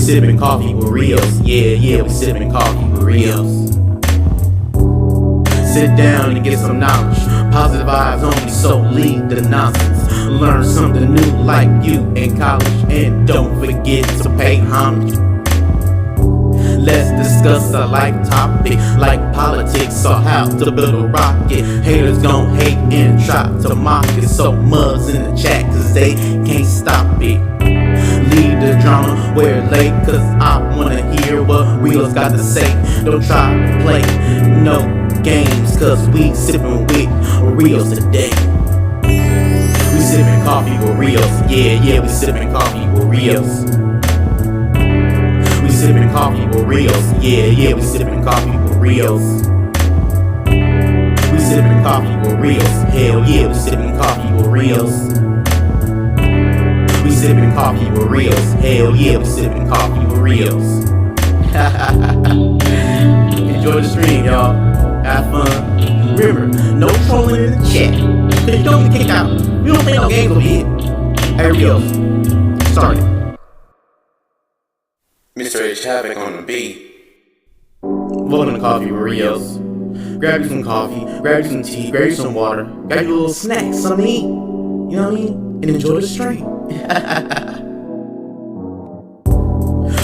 sipping coffee with Rios. Yeah, we sipping coffee with Rios. Sit down and get some knowledge. Positive vibes only, so leave the nonsense. Learn something new like you in college. And don't forget to pay homage. Let's discuss a life topic like politics or how to build a rocket. Haters gon' hate and try to mock it. So mugs in the chat cause they can't stop it. Leave the drama where it late cause I wanna hear what Rios got to say. Don't try to play no games cause we sippin' with Rios today. We sippin' coffee with Rios. Yeah, we sippin' coffee with Rios. We sippin' coffee with Rios. Yeah, we sippin' coffee with Rios. We sippin' coffee with Rios. Hell yeah, we sippin' coffee with Rios. We sippin' coffee with Rios. Hell yeah, we sippin' coffee with Rios. Enjoy the stream, y'all. Have fun. Remember, no trolling in the chat. Cause you don't get kicked out. You don't play no games over here. Hey, Rios. Start it. Mr. H Havoc on the beat. Welcome to Coffee with Rios. Grab you some coffee, grab you some tea, grab you some water, grab you a little snack, something to eat. You know what I mean? And enjoy the stream.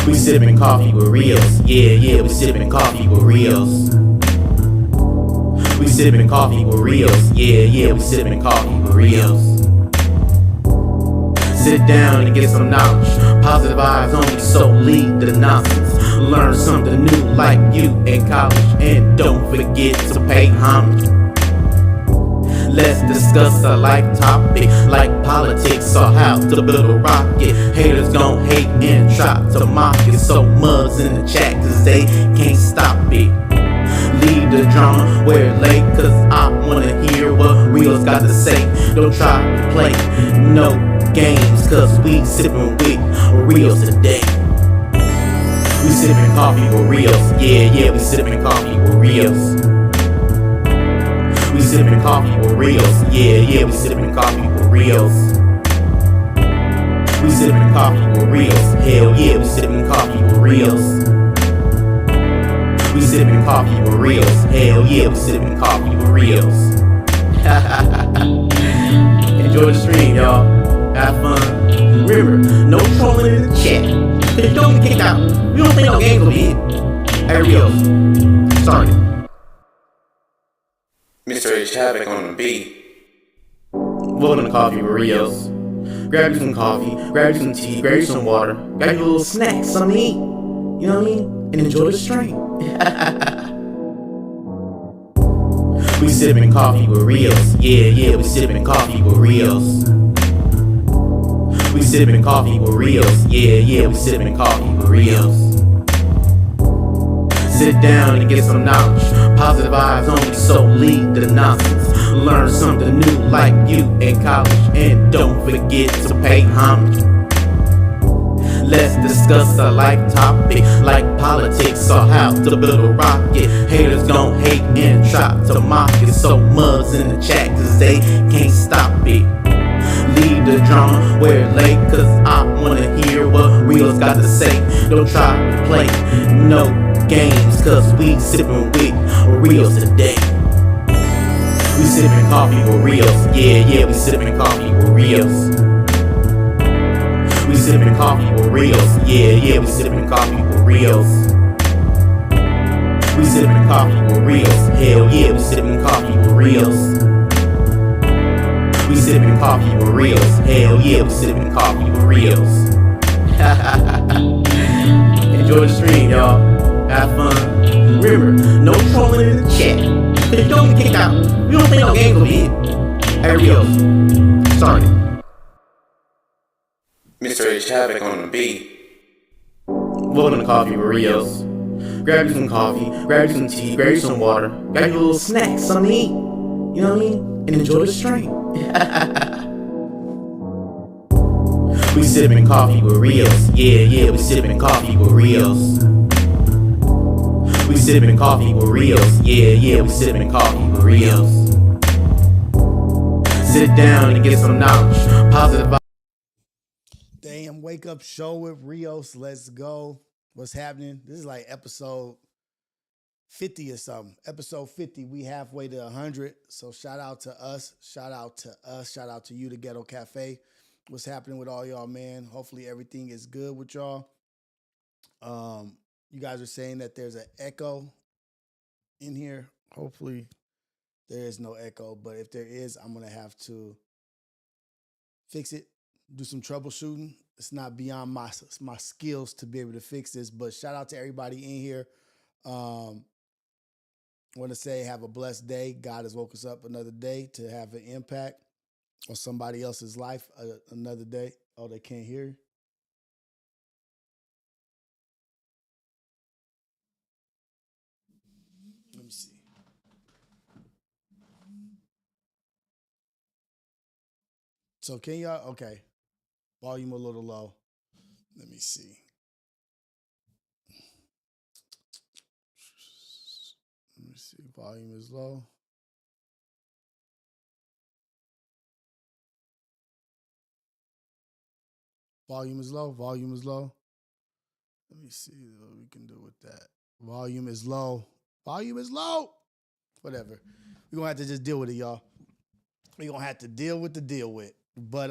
We sippin' coffee with Rios. Yeah, we sippin' coffee with Rios. We sippin' coffee with Rios. Yeah, we sippin' coffee with Rios. Sit down and get some knowledge. Positive vibes only, so leave the nonsense. Learn something new like you in college. And don't forget to pay homage. Let's discuss a life topic like politics or how to build a rocket. Haters gon' hate and try to mock it. So mugs in the chat cause they can't stop it. Leave the drama where it late cause I wanna hear what Rios got to say. Don't try to play no games cause we sippin' with Rios today. We sippin' coffee with Rios. Yeah, we sippin' coffee with Rios. We sippin' coffee with Rios. Yeah, we sippin' coffee with Rios. We sippin' coffee with Rios. Hell yeah, we sippin' coffee with Rios. We sippin' coffee with Rios. Hell yeah, we sippin' coffee with Rios. Enjoy the stream, y'all. Have fun. Remember, no trolling in the chat. Cause you don't get kicked out. We don't play no games over here. Hey, Rios. Start it. Mr. H Havoc on the beat. Welcome to Coffee with Rios. Grab you some coffee, grab you some tea, grab you some water, grab you a little snack, something to eat. You know what I mean? And enjoy the stream. We sippin' coffee with Rios. Yeah, we sippin' coffee with Rios. We sippin' coffee with Rios. Yeah, we sippin' coffee with Rios. Sit down and get some knowledge. Positive vibes only, so leave the nonsense. Learn something new like you in college. And don't forget to pay homage. Let's discuss a life topic like politics or how to build a rocket. Haters gon' hate and try to mock it. So mugs in the chat cause they can't stop it. Leave the drama where it late cause I wanna hear what Rios got to say. Don't try to play no games cause we sippin' with Rios today. We sippin' coffee with Rios. Yeah, we sippin' coffee with Rios. We sippin' coffee with Rios. Yeah, we sippin' coffee with Rios. We sippin' coffee with Rios. Hell yeah, we sippin' coffee with Rios. We sippin' coffee with Rios. Hell yeah, we sippin' coffee with Rios. Enjoy the stream, y'all. Have fun. Remember, no trolling in the chat. Cause you don't get kicked out. We don't play no games over here. Hey, Rios. Start it. Mr. H Havoc on the beat. Welcome to Coffee with Rios. Grab you some coffee, grab you some tea, grab you some water, grab you a little snack, something to eat. You know what I mean? And enjoy the stream. We sippin' coffee with Rios. Yeah, we sippin' coffee with Rios. We sippin' coffee with Rios. Yeah, we sippin' coffee with Rios. Sit down and get some knowledge. Positive vibes. Damn. Wake Up Show with Rios. Let's go. What's happening? This is like episode 50 or something. Episode 50. We halfway to 100. So shout out to us. Shout out to us. Shout out to you, the Ghetto Cafe. What's happening with all y'all, man? Hopefully everything is good with y'all. You guys are saying that there's an echo in here. Hopefully there is no echo, but if there is, I'm going to have to fix it, do some troubleshooting. It's not beyond my skills to be able to fix this, but shout out to everybody in here. Want to say have a blessed day. God has woke us up another day to have an impact on somebody else's life another day. Oh, they can't hear you? Let me see. So can y'all, okay. Volume a little low. Let me see. Let me see. Volume is low. Volume is low. Volume is low. Let me see what we can do with that. Volume is low. Volume is low. Whatever. We're going to have to just deal with it, y'all. We're going to have to deal with the deal with. But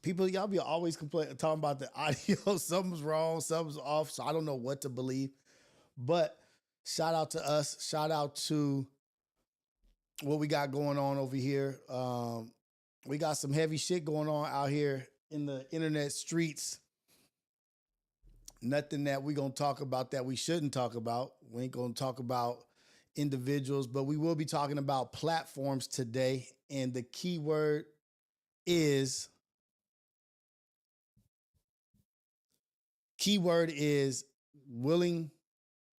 people, y'all be always talking about the audio. Something's wrong. Something's off. So I don't know what to believe. But shout out to us. Shout out to what we got going on over here. We got some heavy shit going on out here in the internet streets. Nothing that we're going to talk about that we shouldn't talk about. We ain't going to talk about individuals, but we will be talking about platforms today. And the key word is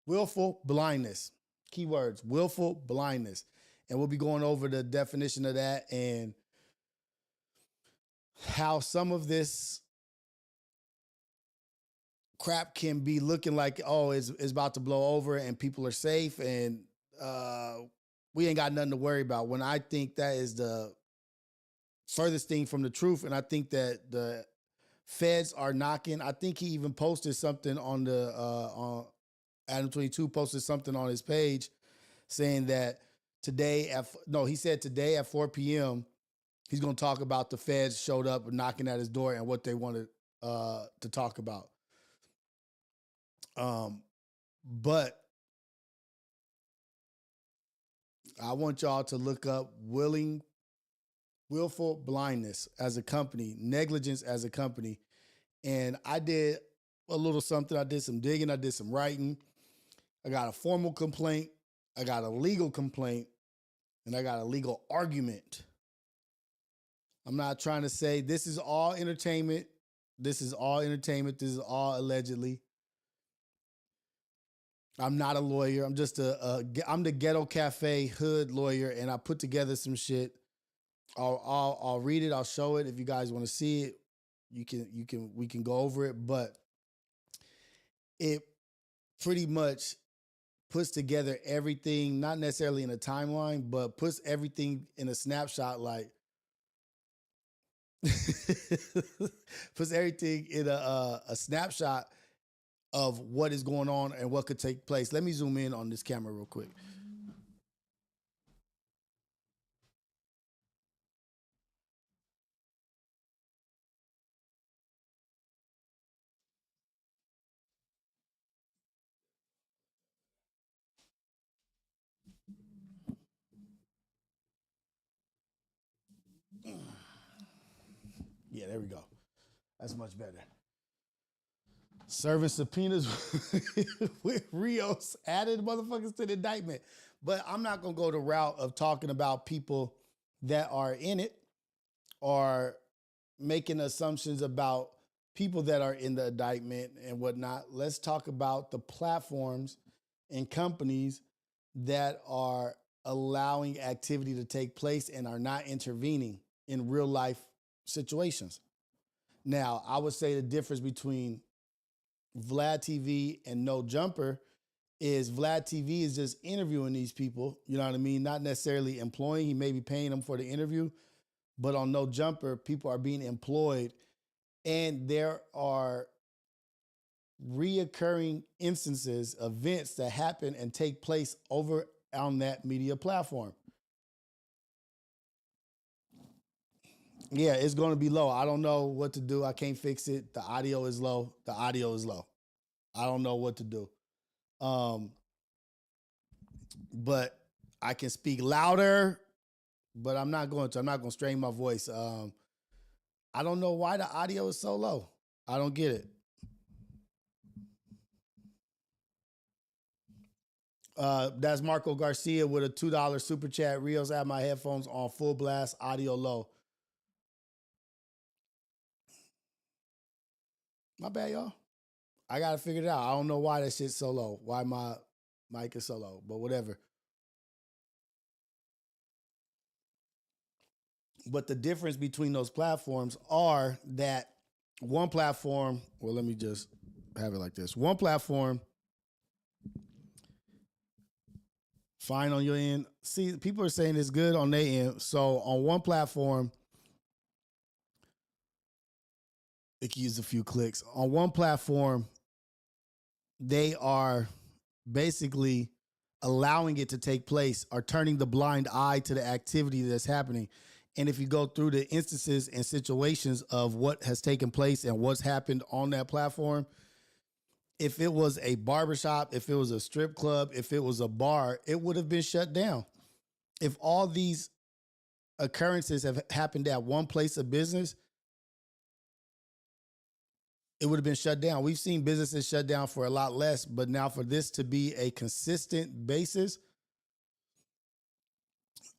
willful blindness. Keywords, willful blindness. And we'll be going over the definition of that and how some of this crap can be looking like, oh, it's about to blow over and people are safe and we ain't got nothing to worry about. When I think that is the furthest thing from the truth. And I think that the feds are knocking. I think he even posted something on the on Adam 22 posted something on his page saying that he said today at 4 p.m. he's going to talk about the feds showed up knocking at his door and what they wanted to talk about. But I want y'all to look up willful blindness as a company, negligence as a company. And I did a little something. I did some digging. I did some writing. I got a formal complaint. I got a legal complaint. And I got a legal argument. I'm not trying to say this is all entertainment. This is all entertainment. This is all allegedly. I'm not a lawyer. I'm just I'm the Ghetto Cafe hood lawyer, and I put together some shit. I'll read it. I'll show it. If you guys want to see it, we can go over it. But it pretty much puts together everything, not necessarily in a timeline, but puts everything in a snapshot. Like puts everything in a snapshot of what is going on and what could take place. Let me zoom in on this camera real quick. Yeah, there we go. That's much better. Serving subpoenas with Rios added motherfuckers to the indictment. But I'm not going to go the route of talking about people that are in it or making assumptions about people that are in the indictment and whatnot. Let's talk about the platforms and companies that are allowing activity to take place and are not intervening in real life situations. Now, I would say the difference between Vlad TV and No Jumper is Vlad TV is just interviewing these people, you know what I mean? Not necessarily employing. He may be paying them for the interview, but on No Jumper, people are being employed And there are reoccurring instances, events that happen and take place over on that media platform. Yeah, it's going to be low. I don't know what to do. I can't fix it. The audio is low. The audio is low. I don't know what to do. But I can speak louder, but I'm not going to. I'm not going to strain my voice. I don't know why the audio is so low. I don't get it. That's Marco Garcia with a $2 super chat. Rios, I have my headphones on full blast, audio low. My bad, y'all. I got to figure it out. I don't know why that shit's so low. Why my mic is so low, but whatever. But the difference between those platforms are that one platform, well, let me just have it like this. One platform, fine on your end. See, people are saying it's good on their end. So on one platform, it can use a few clicks. On one platform, they are basically allowing it to take place or turning the blind eye to the activity that's happening. And if you go through the instances and situations of what has taken place and what's happened on that platform, if it was a barbershop, if it was a strip club, if it was a bar, it would have been shut down. If all these occurrences have happened at one place of business, it would have been shut down. We've seen businesses shut down for a lot less, but now for this to be a consistent basis,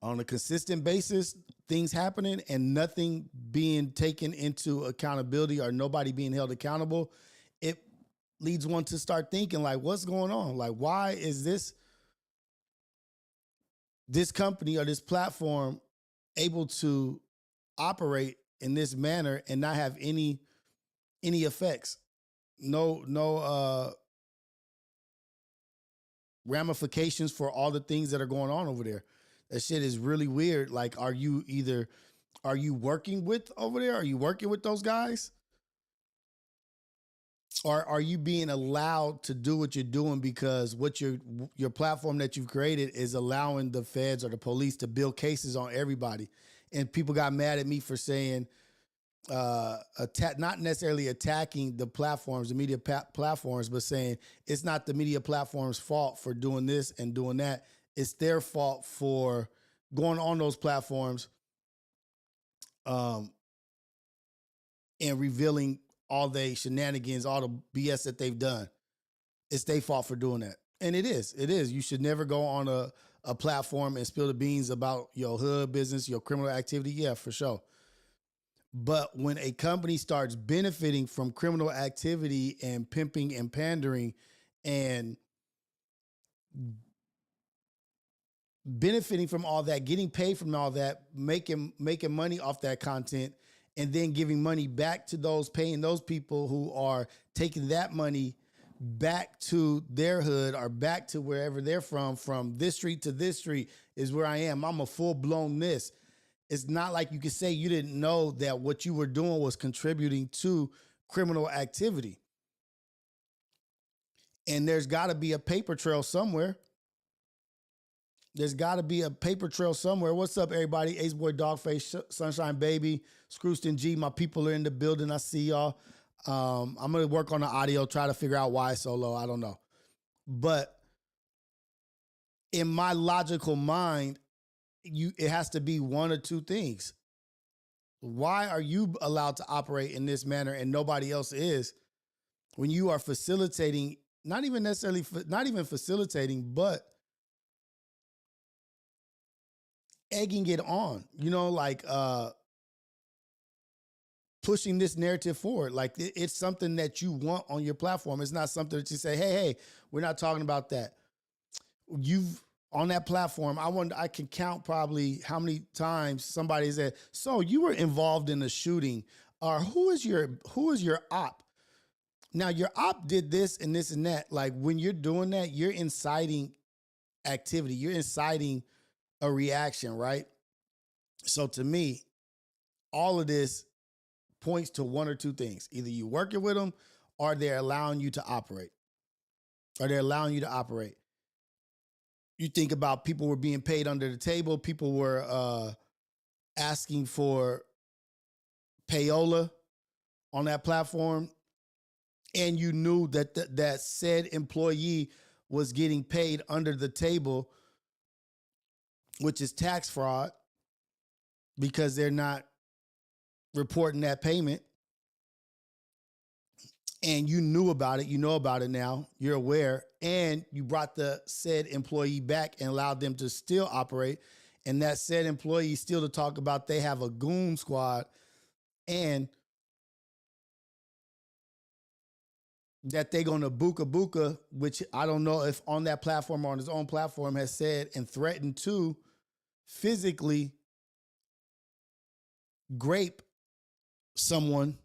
on a consistent basis, things happening and nothing being taken into accountability or nobody being held accountable, it leads one to start thinking like, what's going on? Like, why is this company or this platform able to operate in this manner and not have any effects? No ramifications for all the things that are going on over there. That shit is really weird. Like, are you working with over there? Are you working with those guys? Or are you being allowed to do what you're doing because what your platform that you've created is allowing the feds or the police to build cases on everybody? And people got mad at me for saying, not necessarily attacking the platforms, the media platforms, but saying it's not the media platform's fault for doing this and doing that. It's their fault for going on those platforms and revealing all the shenanigans, all the BS that they've done. It's their fault for doing that. And it is. You should never go on a platform and spill the beans about your hood business, your criminal activity. Yeah, for sure. But when a company starts benefiting from criminal activity and pimping and pandering and benefiting from all that, getting paid from all that, making money off that content, and then giving money back to those, paying those people who are taking that money back to their hood or back to wherever they're from this street to this street is where I am. I'm a full-blown this. It's not like you could say you didn't know that what you were doing was contributing to criminal activity. And there's got to be a paper trail somewhere. What's up, everybody? Ace Boy, Dogface, Sunshine Baby, Scrooston G. My people are in the building. I see y'all. I'm going to work on the audio, try to figure out why it's so low. I don't know. But in my logical mind, it has to be one or two things. Why are you allowed to operate in this manner and nobody else is when you are facilitating, not even facilitating, but egging it on, pushing this narrative forward. Like it's something that you want on your platform. It's not something that you say, hey, we're not talking about that. On that platform, I can count probably how many times somebody said, so you were involved in a shooting, or who is your op? Now your op did this and this and that. Like when you're doing that, you're inciting activity. You're inciting a reaction, right? So to me, all of this points to one or two things. Either you working with them or they're allowing you to operate. You think about people were being paid under the table. People were asking for payola on that platform. And you knew that that said employee was getting paid under the table, which is tax fraud, because they're not reporting that payment. And you knew about it. You know about it now. You're aware. And you brought the said employee back and allowed them to still operate. And that said employee still to talk about they have a goon squad and that they're going to buka, which I don't know if on that platform or on his own platform has said and threatened to physically grape someone,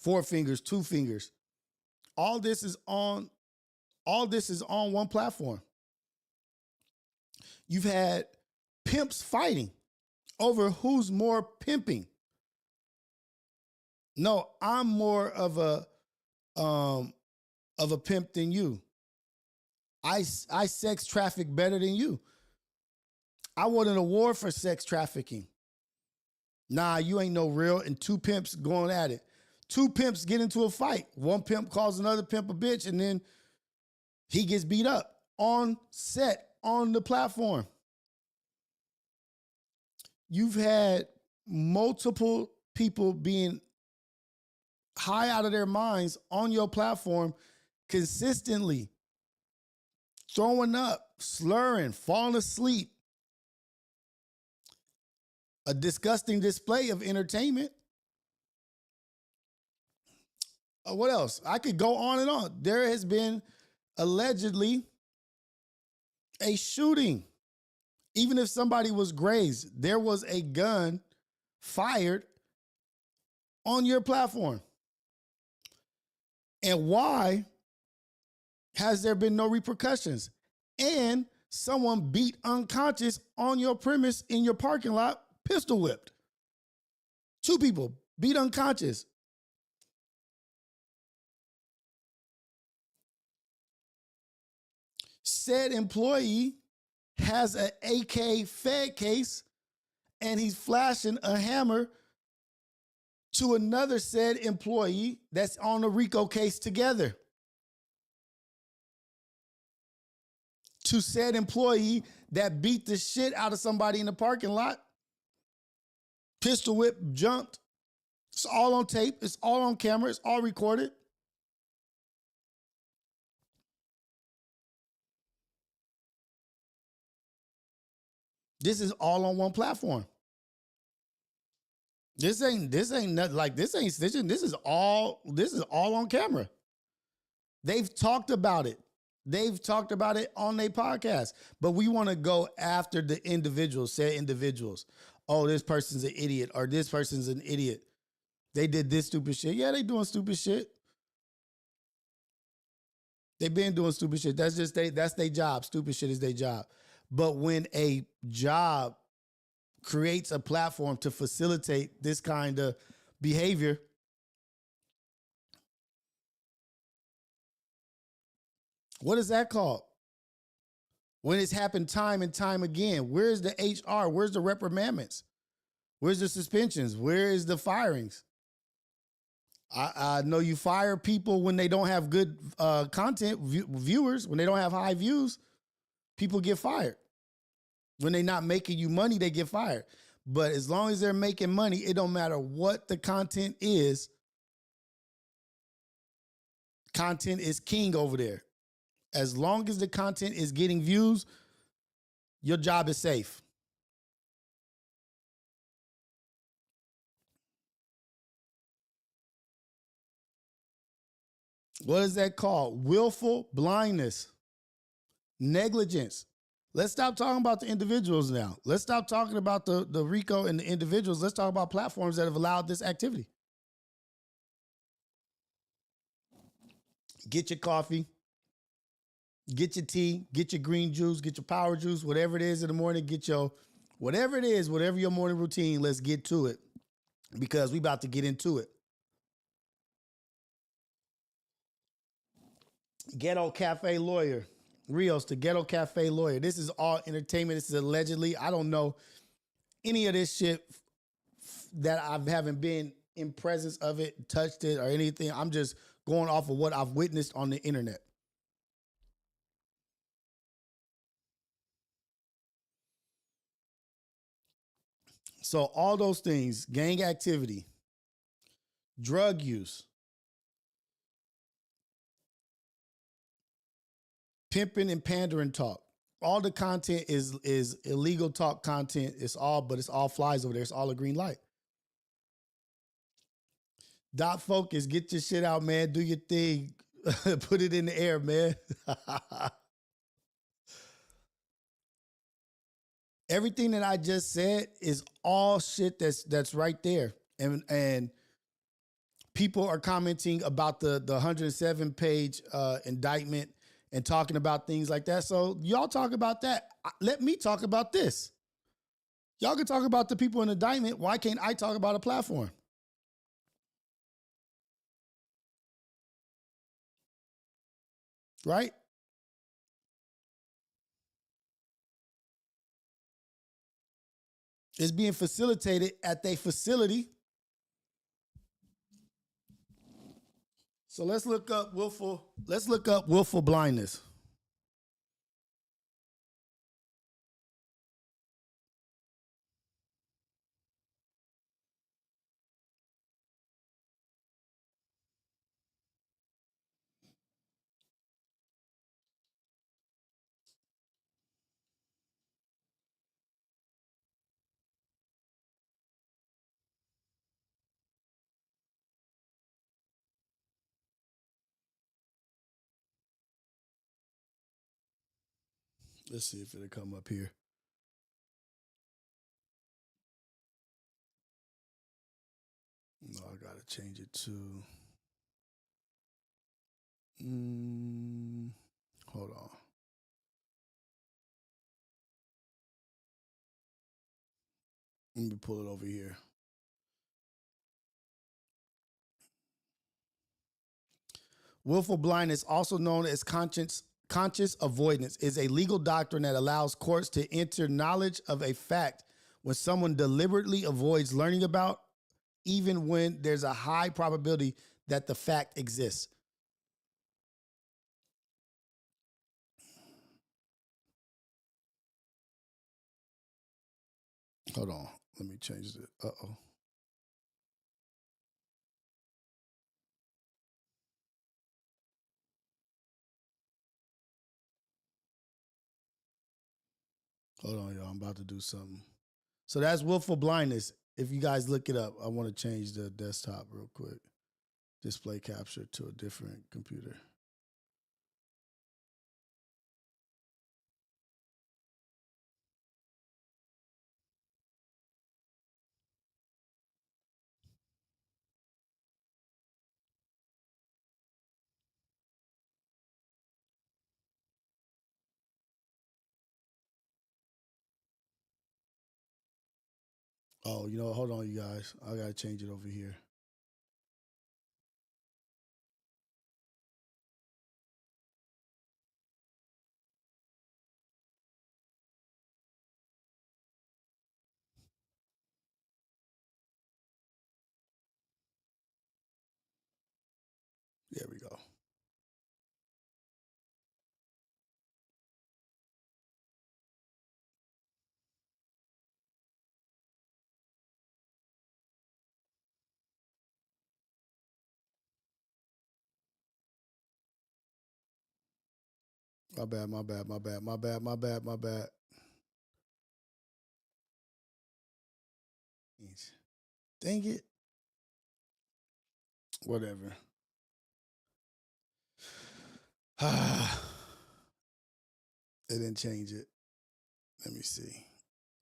4 fingers, 2 fingers. All this is on one platform. You've had pimps fighting over who's more pimping. No, I'm more of a pimp than you. I sex traffic better than you. I won an award for sex trafficking. Nah, you ain't no real. And 2 pimps going at it. 2 pimps get into a fight. 1 pimp calls another pimp a bitch, and then he gets beat up on set, on the platform. You've had multiple people being high out of their minds on your platform consistently, throwing up, slurring, falling asleep. A disgusting display of entertainment. What else? I could go on and on. There has been allegedly a shooting. Even if somebody was grazed, there was a gun fired on your platform. And why has there been no repercussions? And someone beat unconscious on your premise in your parking lot, pistol whipped. 2 people beat unconscious. Said employee has an AK Fed case and he's flashing a hammer to another said employee that's on a RICO case together. To said employee that beat the shit out of somebody in the parking lot, pistol whip, jumped. It's all on tape. It's all on camera. It's all recorded. This is all on one platform. This ain't nothing like this ain't stitching. This is all on camera. They've talked about it. They've talked about it on their podcast. But we want to go after the individuals, say individuals. Oh, this person's an idiot, or this person's an idiot. They did this stupid shit. Yeah, they doing stupid shit. They've been doing stupid shit. That's their job. Stupid shit is their job. But when a job creates a platform to facilitate this kind of behavior, what is that called? When it's happened time and time again, where's the HR? Where's the reprimandments? Where's the suspensions? Where is the firings? I know you fire people when they don't have good content, viewers, when they don't have high views. People get fired. When they're not making you money, they get fired. But as long as they're making money, it don't matter what the content is. Content is king over there. As long as the content is getting views, your job is safe. What is that called? Willful blindness. Negligence. Let's stop talking about the individuals now. Let's stop talking about the RICO and the individuals. Let's talk about platforms that have allowed this activity. Get your coffee, get your tea, get your green juice, get your power juice, whatever it is in the morning, get your, whatever it is, whatever your morning routine, let's get to it because we about to get into it. Ghetto Cafe lawyer. Rios, the Ghetto Cafe lawyer. This is all entertainment. This is allegedly. I don't know any of this shit that I haven't been in presence of it, touched it, or anything. I'm just going off of what I've witnessed on the internet. So all those things, gang activity, drug use, pimping and pandering talk. All the content is illegal talk content. But it's all flies over there. It's all a green light. Dot focus, get your shit out, man. Do your thing. Put it in the air, man. Everything that I just said is all shit that's right there. And people are commenting about the 107 page indictment and talking about things like that. So y'all talk about that. Let me talk about this. Y'all can talk about the people in the indictment. Why can't I talk about a platform? Right? It's being facilitated at their facility. So let's look up willful. Let's look up willful blindness. Let's see if it'll come up here. No, I gotta change it to. Hold on. Let me pull it over here. Willful blindness, also known as conscious avoidance, is a legal doctrine that allows courts to enter knowledge of a fact when someone deliberately avoids learning about, even when there's a high probability that the fact exists. Hold on. Let me change it. Uh-oh. Hold on, y'all. I'm about to do something. So that's willful blindness. If you guys look it up, I want to change the desktop real quick. Display capture to a different computer. Oh, you know, hold on, you guys. I got to change it over here. There we go. My bad, my bad, my bad, my bad, my bad, my bad. Dang it. Whatever. It didn't change it. Let me see.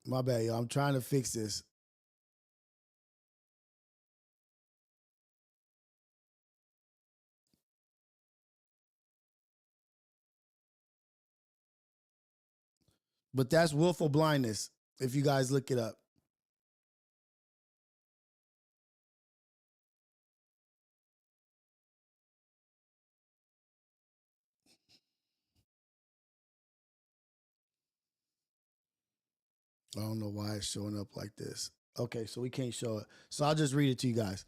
My bad, y'all. I'm trying to fix this. But that's willful blindness, if you guys look it up. I don't know why it's showing up like this. Okay, so we can't show it. So I'll just read it to you guys.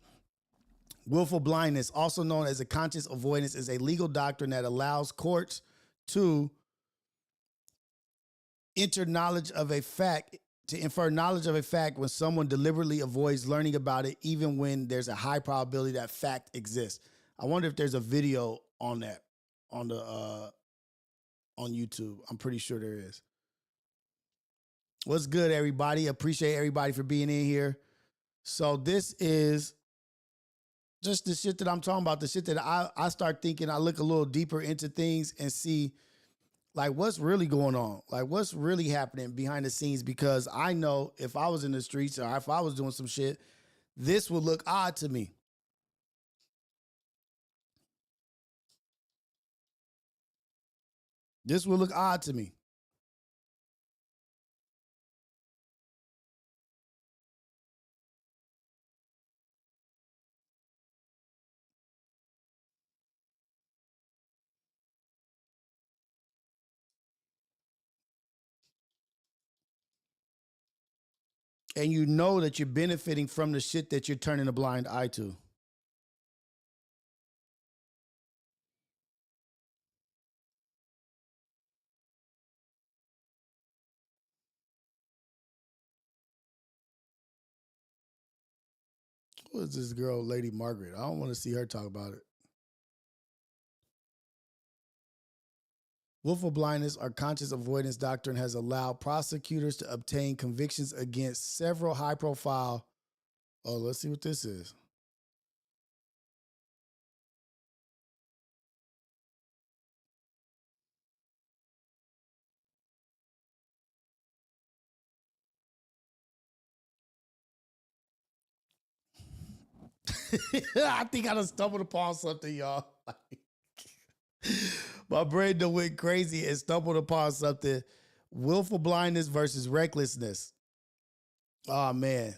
Willful blindness, also known as a conscious avoidance, is a legal doctrine that allows courts to infer knowledge of a fact when someone deliberately avoids learning about it, even when there's a high probability that fact exists. I wonder if there's a video on that on YouTube. I'm pretty sure there is. What's good, everybody? Appreciate everybody for being in here. So this is just the shit that I'm talking about, the shit that I start thinking, I look a little deeper into things and see like what's really going on, like what's really happening behind the scenes, because I know if I was in the streets or if I was doing some shit, this would look odd to me. This would look odd to me. And you know that you're benefiting from the shit that you're turning a blind eye to. Who is this girl, Lady Margaret? I don't want to see her talk about it. Willful blindness or conscious avoidance doctrine has allowed prosecutors to obtain convictions against several high-profile. Oh, let's see what this is. I think I done stumbled upon something, y'all. My brain done went crazy and stumbled upon something. Willful blindness versus recklessness. Oh, man.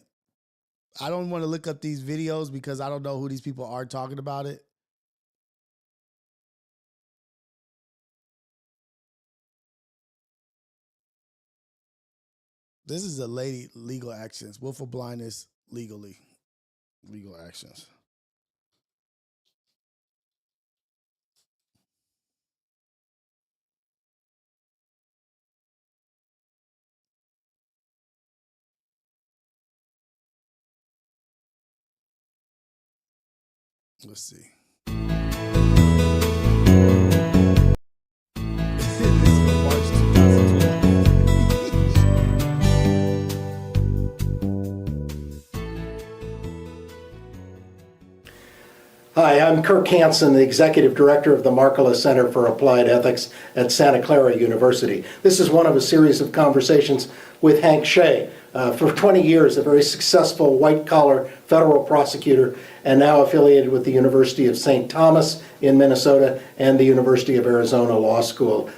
I don't want to look up these videos because I don't know who these people are talking about it. This is a lady, legal actions. Willful blindness, legally. Legal actions. Let's see. This is March 2012. Hi, I'm Kirk Hansen, the Executive Director of the Markkula Center for Applied Ethics at Santa Clara University. This is one of a series of conversations with Hank Shea. For 20 years, a very successful white-collar federal prosecutor, and now affiliated with the University of St. Thomas in Minnesota and the University of Arizona Law School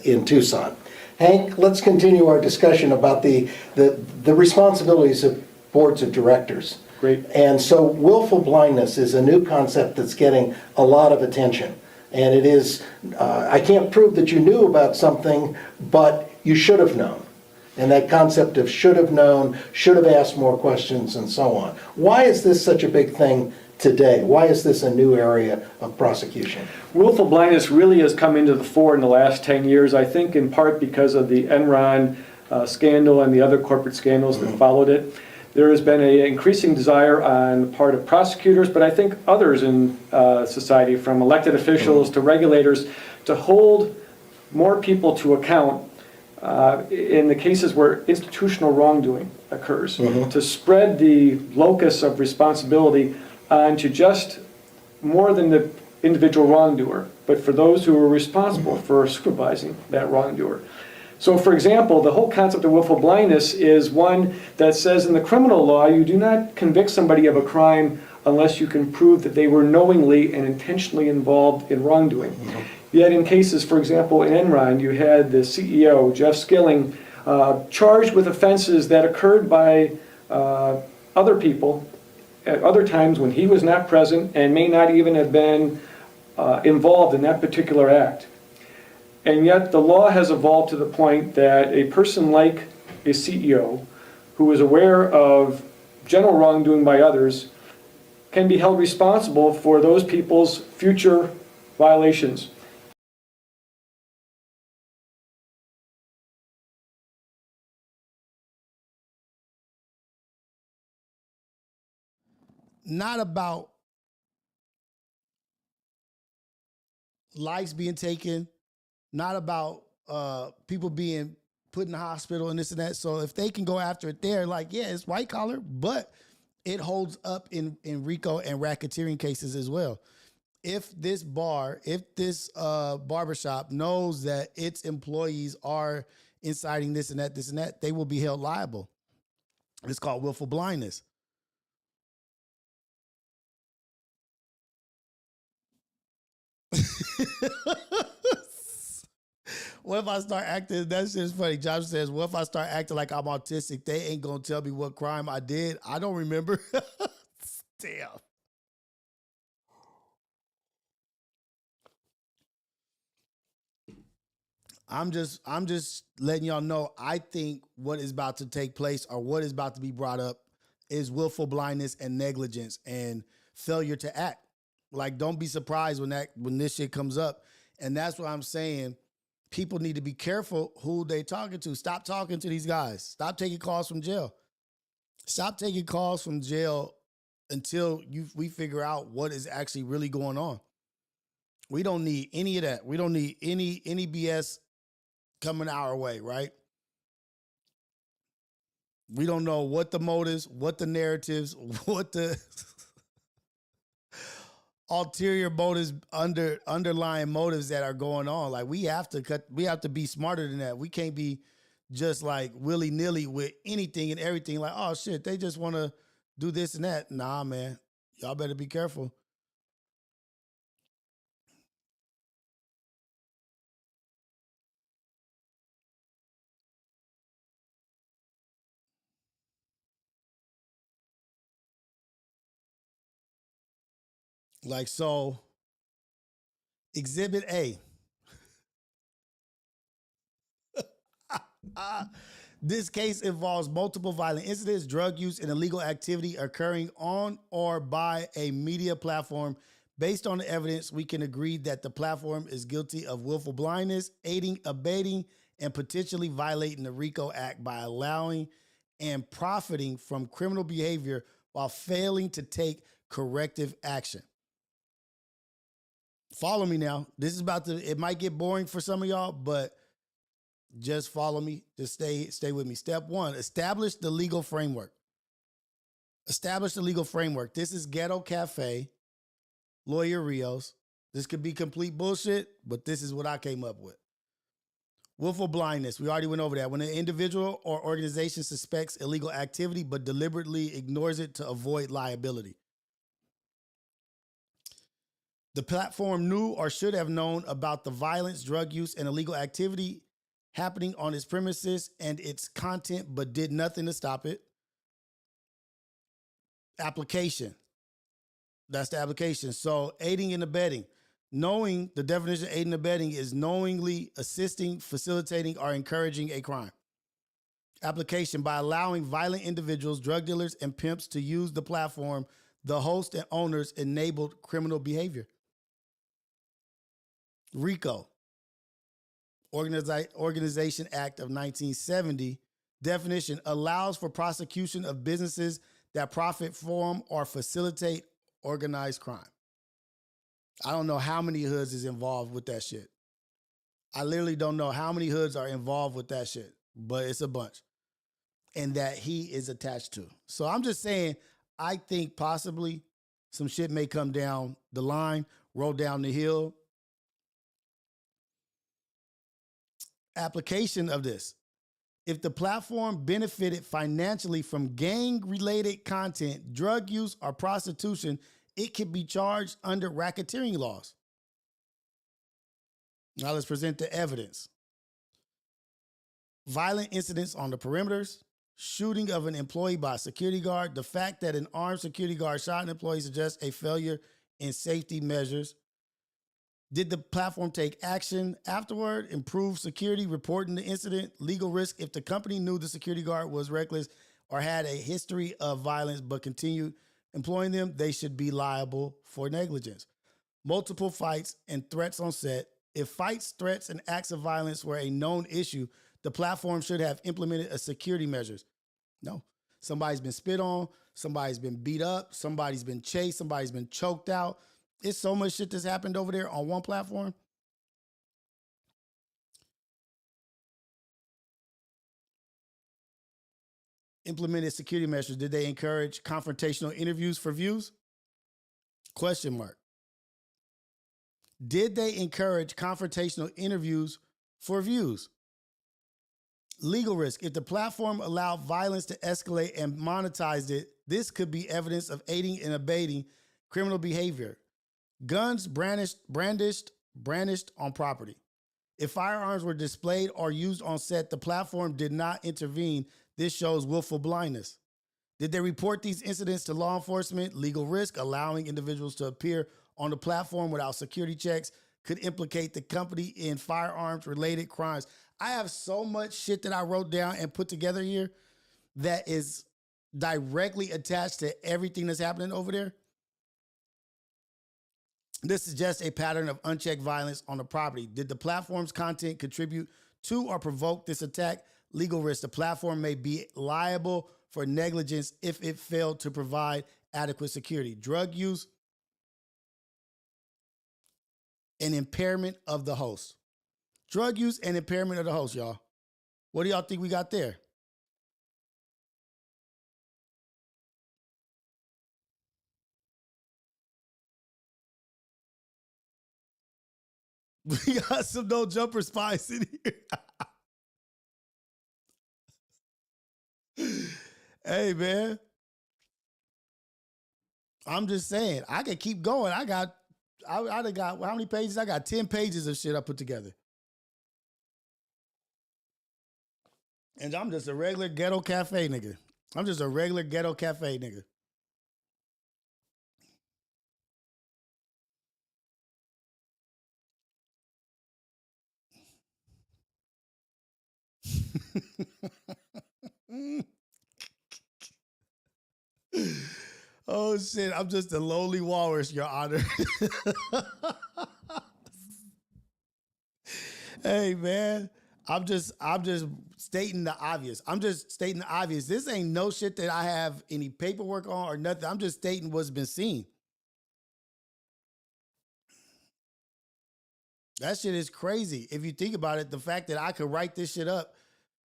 in Tucson. Hank, let's continue our discussion about the responsibilities of boards of directors. Great. And so willful blindness is a new concept that's getting a lot of attention. And it is, I can't prove that you knew about something, but you should have known. And that concept of should have known, should have asked more questions, and so on. Why is this such a big thing today? Why is this a new area of prosecution? Willful blindness really has come into the fore in the last 10 years, I think in part because of the Enron scandal and the other corporate scandals that followed it. There has been an increasing desire on the part of prosecutors, but I think others in society, from elected officials to regulators, to hold more people to account in the cases where institutional wrongdoing occurs, to spread the locus of responsibility onto just more than the individual wrongdoer, but for those who are responsible for supervising that wrongdoer. So, for example, the whole concept of willful blindness is one that says in the criminal law, you do not convict somebody of a crime unless you can prove that they were knowingly and intentionally involved in wrongdoing. Yet in cases, for example, in Enron, you had the CEO, Jeff Skilling, charged with offenses that occurred by other people at other times when he was not present and may not even have been involved in that particular act. And yet the law has evolved to the point that a person like a CEO who is aware of general wrongdoing by others can be held responsible for those people's future violations. Not about lives being taken, not about people being put in the hospital and this and that. So if they can go after it there, like, yeah, it's white collar, but it holds up in RICO and racketeering cases as well. If this barbershop knows that its employees are inciting this and that, they will be held liable. It's called willful blindness. What if I start acting? That shit's funny. Josh says, what if I start acting like I'm autistic? They ain't gonna tell me what crime I did. I don't remember. Damn. I'm just letting y'all know, I think what is about to take place or what is about to be brought up is willful blindness and negligence and failure to act. Like, don't be surprised when this shit comes up. And that's what I'm saying. People need to be careful who they talking to. Stop talking to these guys. Stop taking calls from jail. Stop taking calls from jail until we figure out what is actually really going on. We don't need any of that. We don't need any BS coming our way, right? We don't know what the motives, what the narratives, what the ulterior motives, underlying motives that are going on. Like, we have to be smarter than that. We can't be just like willy-nilly with anything and everything. Like, oh shit, they just want to do this and that. Nah, man, y'all better be careful. Like, so, Exhibit A. This case involves multiple violent incidents, drug use, and illegal activity occurring on or by a media platform. Based on the evidence, we can agree that the platform is guilty of willful blindness, aiding, abetting, and potentially violating the RICO Act by allowing and profiting from criminal behavior while failing to take corrective action. Follow me now. This is it might get boring for some of y'all, but just follow me. Just stay with me. Step 1, establish the legal framework. Establish the legal framework. This is Ghetto Cafe, lawyer Rios. This could be complete bullshit, but this is what I came up with. Willful blindness. We already went over that. When an individual or organization suspects illegal activity but deliberately ignores it to avoid liability. The platform knew or should have known about the violence, drug use, and illegal activity happening on its premises and its content, but did nothing to stop it. Application. That's the application. So, aiding and abetting. Knowing, the definition of aiding and abetting is knowingly assisting, facilitating, or encouraging a crime. Application, by allowing violent individuals, drug dealers, and pimps to use the platform, the host and owners enabled criminal behavior. RICO, Organization Act of 1970, definition, allows for prosecution of businesses that profit from or facilitate organized crime. I don't know how many hoods is involved with that shit. I literally don't know how many hoods are involved with that shit, but it's a bunch. And that he is attached to. So I'm just saying, I think possibly some shit may come down the line, roll down the hill. Application of this. If the platform benefited financially from gang-related content, drug use, or prostitution, it could be charged under racketeering laws. Now let's present the evidence. Violent incidents on the perimeters, shooting of an employee by a security guard. The fact that an armed security guard shot an employee suggests a failure in safety measures. Did the platform take action afterward, improve security, reporting the incident, legal risk? If the company knew the security guard was reckless or had a history of violence but continued employing them, they should be liable for negligence. Multiple fights and threats on set. If fights, threats, and acts of violence were a known issue, the platform should have implemented a security measures. No. Somebody's been spit on, somebody's been beat up, somebody's been chased, somebody's been choked out. It's so much shit that's happened over there on one platform. Implemented security measures. Did they encourage confrontational interviews for views? Question mark. Did they encourage confrontational interviews for views? Legal risk. If the platform allowed violence to escalate and monetized it, this could be evidence of aiding and abetting criminal behavior. Guns brandished on property. If firearms were displayed or used on set, the platform did not intervene. This shows willful blindness. Did they report these incidents to law enforcement? Legal risk. Allowing individuals to appear on the platform without security checks could implicate the company in firearms-related crimes. I have so much shit that I wrote down and put together here that is directly attached to everything that's happening over there. This suggests a pattern of unchecked violence on the property. Did the platform's content contribute to or provoke this attack? Legal risk. The platform may be liable for negligence if it failed to provide adequate security. Drug use and impairment of the host. Drug use and impairment of the host, y'all. What do y'all think we got there? We got some no jumper spies in here. Hey, man. I'm just saying, I can keep going. I got how many pages? I got 10 pages of shit I put together. And I'm just a regular ghetto cafe nigga. I'm just a regular ghetto cafe nigga. Oh shit, I'm just a lowly walrus, Your Honor. Hey man, I'm just stating the obvious. I'm just stating the obvious. This ain't no shit that I have any paperwork on or nothing. I'm just stating what's been seen. That shit is crazy. If you think about it, the fact that I could write this shit up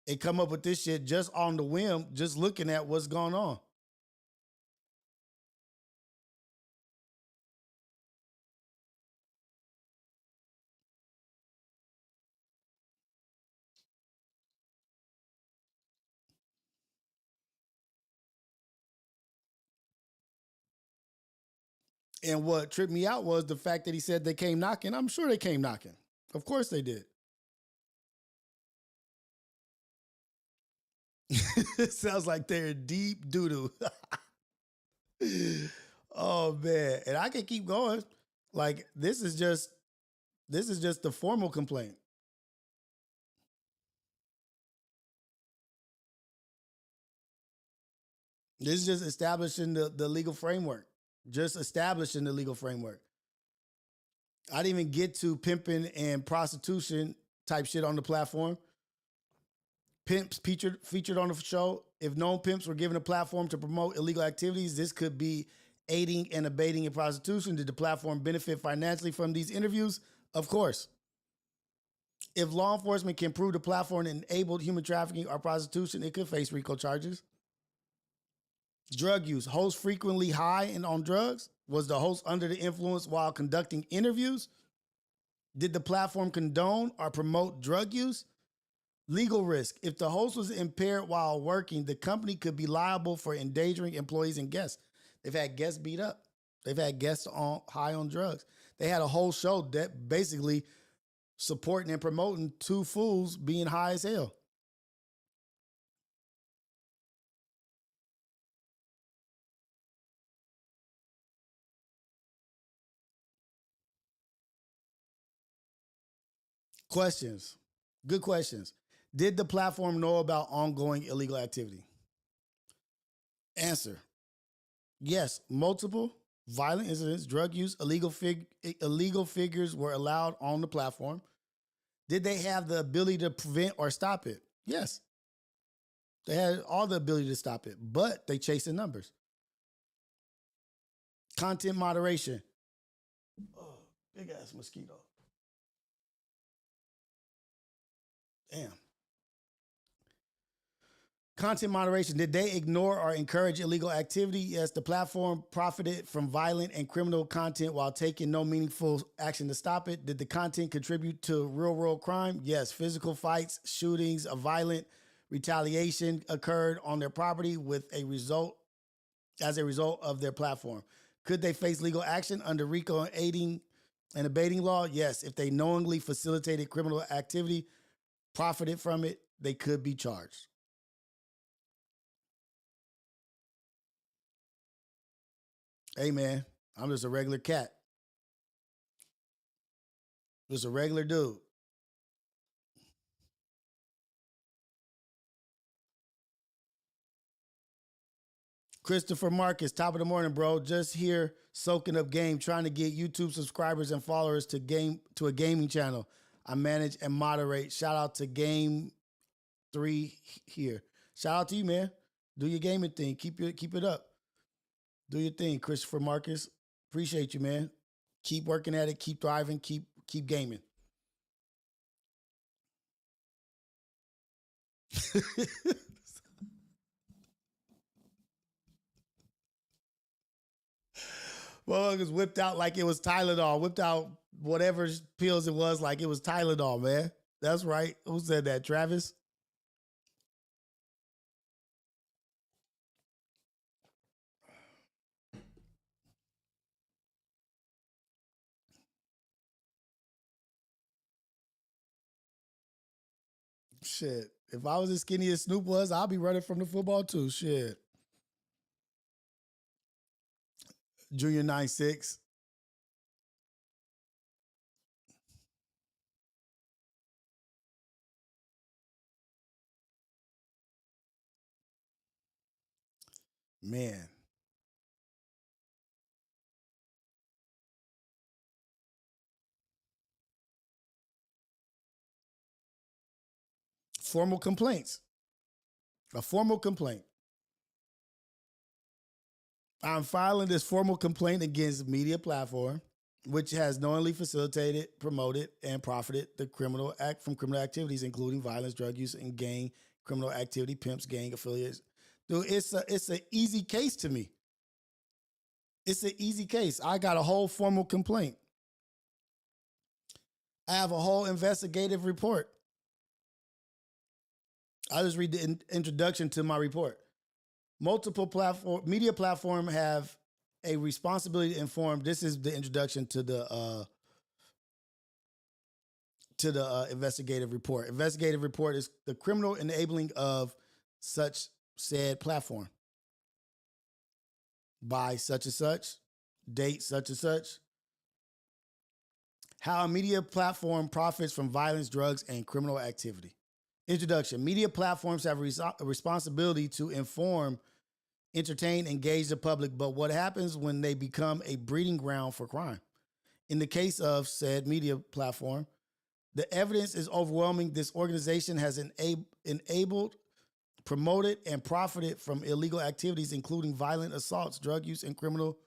and come up with this shit just on the whim, just looking at what's going on. And what tripped me out was the fact that he said they came knocking. I'm sure they came knocking. Of course they did. It sounds like they're in deep doo-doo. Oh man. And I can keep going. Like this is just the formal complaint. This is just establishing the legal framework. Just establishing the legal framework. I didn't even get to pimping and prostitution type shit on the platform. Pimps featured on the show. If known pimps were given a platform to promote illegal activities, this could be aiding and abetting in prostitution. Did the platform benefit financially from these interviews? Of course. If law enforcement can prove the platform enabled human trafficking or prostitution, it could face RICO charges. Drug use. Host frequently high and on drugs? Was the host under the influence while conducting interviews? Did the platform condone or promote drug use? Legal risk. If the host was impaired while working, the company could be liable for endangering employees and guests. They've had guests beat up. They've had guests high on drugs. They had a whole show that basically supporting and promoting two fools being high as hell. Questions. Good questions. Did the platform know about ongoing illegal activity? Answer. Yes, multiple violent incidents, drug use, illegal figures were allowed on the platform. Did they have the ability to prevent or stop it? Yes. They had all the ability to stop it, but they chasing numbers. Content moderation. Oh, big ass mosquito. Damn. Content moderation. Did they ignore or encourage illegal activity? Yes, the platform profited from violent and criminal content while taking no meaningful action to stop it. Did the content contribute to real world crime? Yes, physical fights, shootings, a violent retaliation occurred on their property as a result of their platform. Could they face legal action under RICO and aiding and abetting law? Yes, if they knowingly facilitated criminal activity, profited from it, they could be charged. Hey, man, I'm just a regular cat. Just a regular dude. Christopher Marcus, top of the morning, bro. Just here soaking up game, trying to get YouTube subscribers and followers to a gaming channel. I manage and moderate. Shout out to Game 3 here. Shout out to you, man. Do your gaming thing. Keep it up. Do your thing, Christopher Marcus. Appreciate you, man. Keep working at it. Keep thriving. Keep gaming. Motherfuckers whipped out like it was Tylenol. Whipped out whatever pills it was like it was Tylenol, man. That's right. Who said that, Travis? Shit. If I was as skinny as Snoop was, I'd be running from the football too. Shit. Junior 9'6". Man. Formal complaints. A formal complaint. I'm filing this formal complaint against media platform, which has knowingly facilitated, promoted, and profited the criminal act from criminal activities, including violence, drug use, and gang criminal activity, pimps, gang affiliates. Dude, it's an easy case to me. It's an easy case. I got a whole formal complaint. I have a whole investigative report. I'll just read the introduction to my report. Multiple media platform have a responsibility to inform. This is the introduction to the investigative report. Investigative report is the criminal enabling of such said platform by such and such, date such and such. How a media platform profits from violence, drugs, and criminal activity. Introduction. Media platforms have a responsibility to inform, entertain, engage the public, but what happens when they become a breeding ground for crime? In the case of said media platform, the evidence is overwhelming. This organization has enabled, promoted, and profited from illegal activities, including violent assaults, drug use, and criminal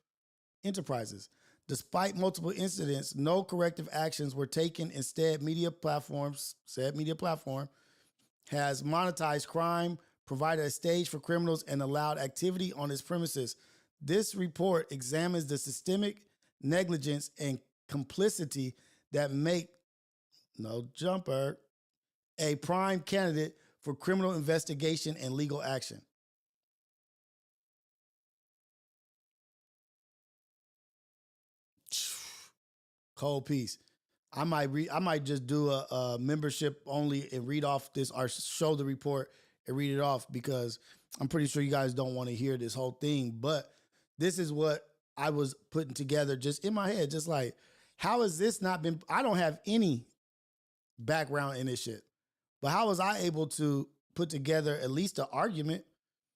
enterprises. Despite multiple incidents, no corrective actions were taken. Instead, said media platform, has monetized crime, provided a stage for criminals, and allowed activity on its premises. This report examines the systemic negligence and complicity that make, no jumper, a prime candidate for criminal investigation and legal action. Cold piece. I might just do a membership only and read off this, or show the report and read it off, because I'm pretty sure you guys don't want to hear this whole thing. But this is what I was putting together just in my head, just like, how has this not been? I don't have any background in this shit. But how was I able to put together at least an argument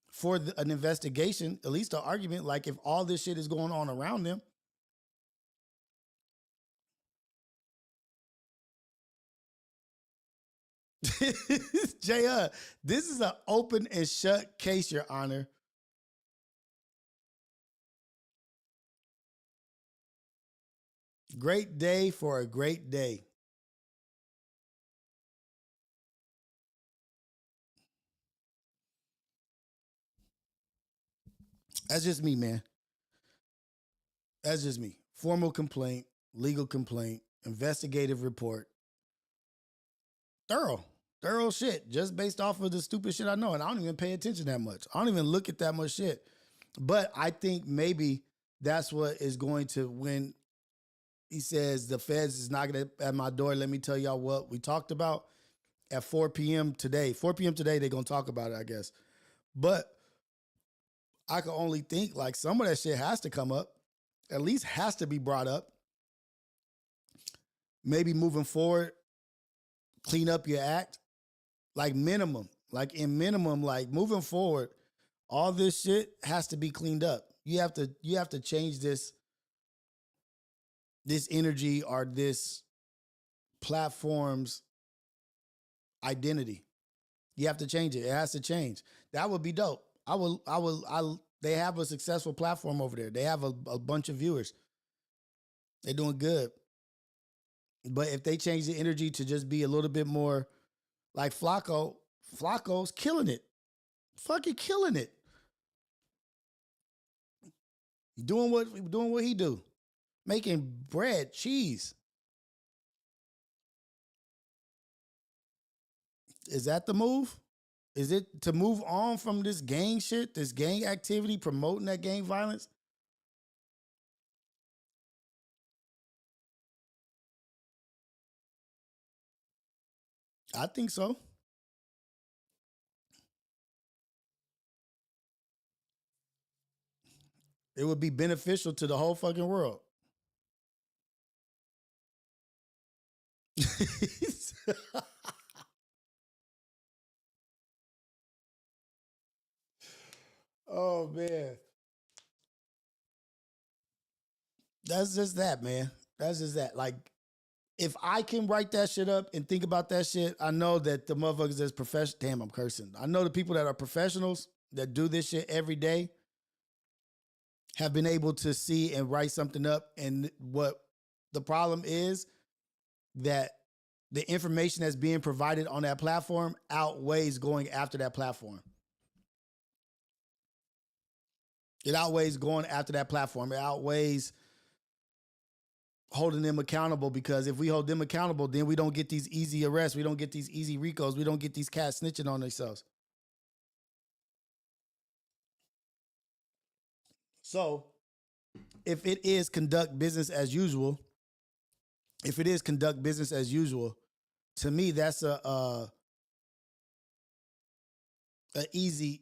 for an investigation, at least an argument, like if all this shit is going on around them? Jay, this is an open and shut case, Your Honor. Great day for a great day. That's just me, man. That's just me. Formal complaint, legal complaint, investigative report. Thorough shit, just based off of the stupid shit I know. And I don't even pay attention that much. I don't even look at that much shit. But I think maybe that's what is going to, when he says the feds is knocking at my door, let me tell y'all what we talked about at 4 p.m. today. 4 p.m. today, they're going to talk about it, I guess. But I can only think like some of that shit has to come up, at least has to be brought up. Maybe moving forward, clean up your act, like minimum, like in minimum, like moving forward, all this shit has to be cleaned up. You have to change this energy or this platform's identity. You have to change it. It has to change. That would be dope. They have a successful platform over there. They have a bunch of viewers. They're doing good. But if they change the energy to just be a little bit more like Flacco's killing it. Fucking killing it. Doing what he do. Making bread, cheese. Is that the move? Is it to move on from this gang shit, this gang activity, promoting that gang violence? I think so. It would be beneficial to the whole fucking world. Oh, man. That's just that, man. That's just that. Like, if I can write that shit up and think about that shit, I know that the motherfuckers that's professional. Damn, I'm cursing. I know the people that are professionals that do this shit every day have been able to see and write something up. And what the problem is that the information that's being provided on that platform outweighs going after that platform. It outweighs going after that platform. It outweighs holding them accountable, because if we hold them accountable, then we don't get these easy arrests. We don't get these easy RICOs. We don't get these cats snitching on themselves. So if it is conduct business as usual, to me, that's a easy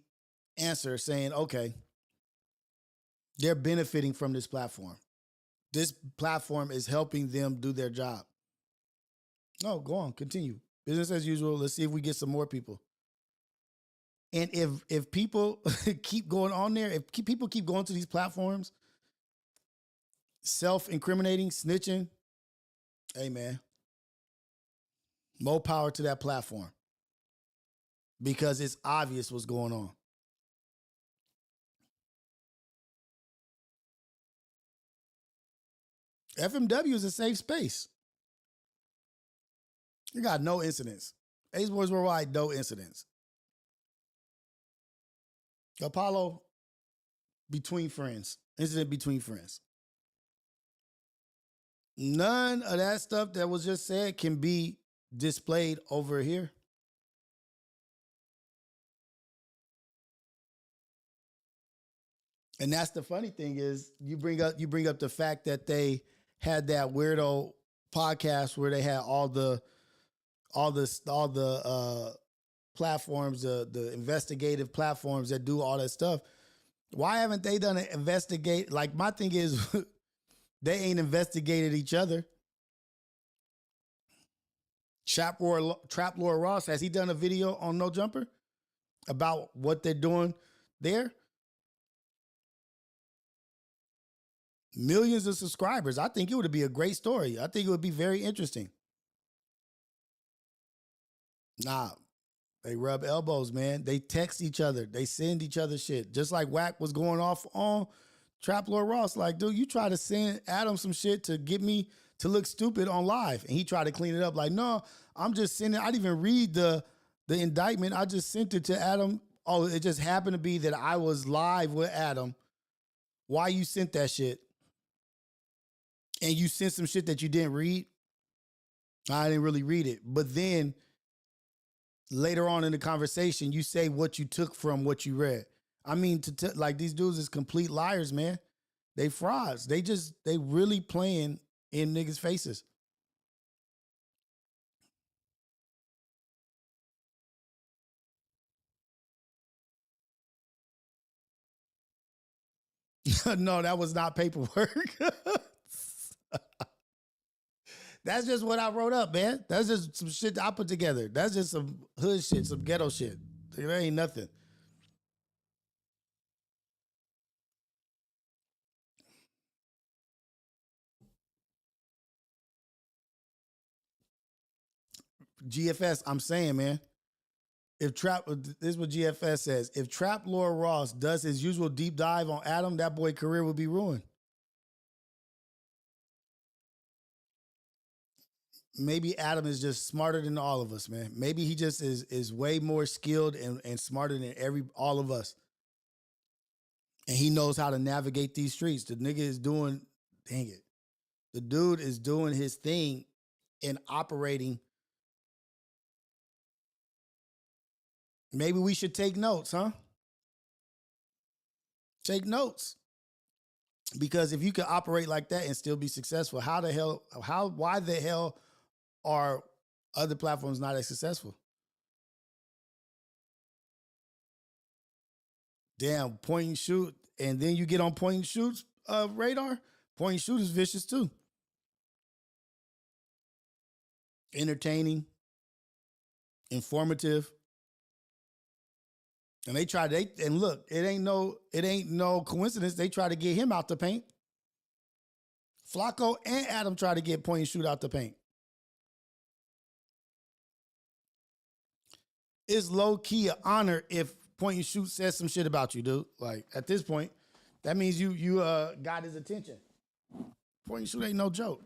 answer, saying, okay, they're benefiting from this platform. This platform is helping them do their job. No, go on, continue. Business as usual. Let's see if we get some more people. And if people keep going on there, if people keep going to these platforms, self-incriminating, snitching, hey, man, more power to that platform, because it's obvious what's going on. FMW is a safe space. You got no incidents. Ace Boys Worldwide, no incidents. Apollo, between friends. Incident between friends. None of that stuff that was just said can be displayed over here. And that's the funny thing, is you bring up the fact that they had that weirdo podcast where they had all the platforms, the investigative platforms that do all that stuff. Why haven't they done an investigate? Like, my thing is, they ain't investigated each other. Trap Lord Ross, has he done a video on No Jumper about what they're doing there? Millions of subscribers. I think it would be a great story. I think it would be very interesting. Nah, they rub elbows, man. They text each other. They send each other shit. Just like Wack was going off on Trap Lord Ross. Like, dude, you try to send Adam some shit to get me to look stupid on live. And he tried to clean it up. Like, no, I'm just sending. I didn't even read the indictment. I just sent it to Adam. Oh, it just happened to be that I was live with Adam. Why you sent that shit? And you sent some shit that you didn't read. I didn't really read it. But then later on in the conversation, you say what you took from what you read. I mean, like, these dudes is complete liars, man. They frauds. They really playing in niggas' faces. No, that was not paperwork. That's just what I wrote up, man. That's just some shit that I put together. That's just some hood shit, some ghetto shit. There ain't nothing. GFS, I'm saying, man. This is what GFS says. If Trap Lord Ross does his usual deep dive on Adam, that boy's career would be ruined. Maybe Adam is just smarter than all of us, man. Maybe he just is way more skilled and smarter than all of us. And he knows how to navigate these streets. The nigga is doing, dang it. The dude is doing his thing and operating. Maybe we should take notes, huh? Take notes. Because if you can operate like that and still be successful, why the hell are other platforms not as successful? Damn, point and shoot, and then you get on point and shoot's radar. Point and shoot is vicious too. Entertaining, informative. And and look, it ain't no coincidence. They try to get him out the paint. Flacco and Adam try to get point and shoot out the paint. It's low key an honor if point and shoot says some shit about you, dude. Like, at this point, that means you got his attention. Point and shoot ain't no joke.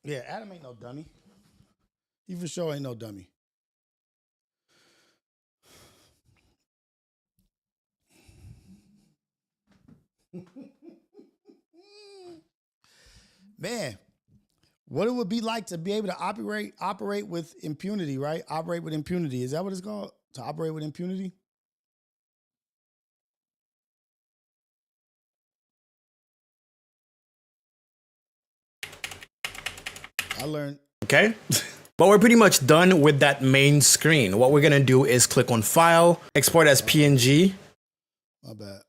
Yeah, Adam ain't no dummy. He for sure ain't no dummy. Man, what it would be like to be able to operate with impunity, right? Operate with impunity. Is that what it's called? To operate with impunity? I learned. Okay. But we're pretty much done with that main screen. What we're going to do is click on File, Export as PNG. My bad.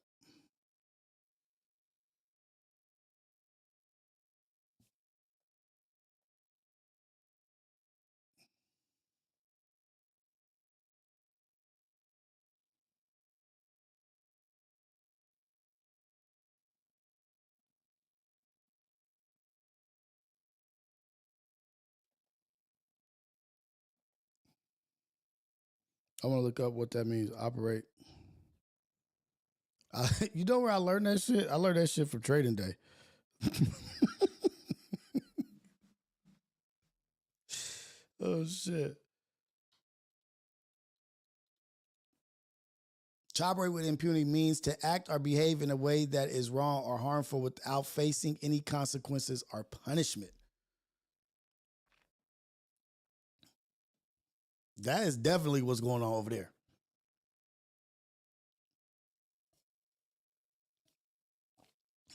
I want to look up what that means. Operate. You know where I learned that shit? I learned that shit from Trading Day. Oh, shit. To operate with impunity means to act or behave in a way that is wrong or harmful without facing any consequences or punishment. That is definitely what's going on over there.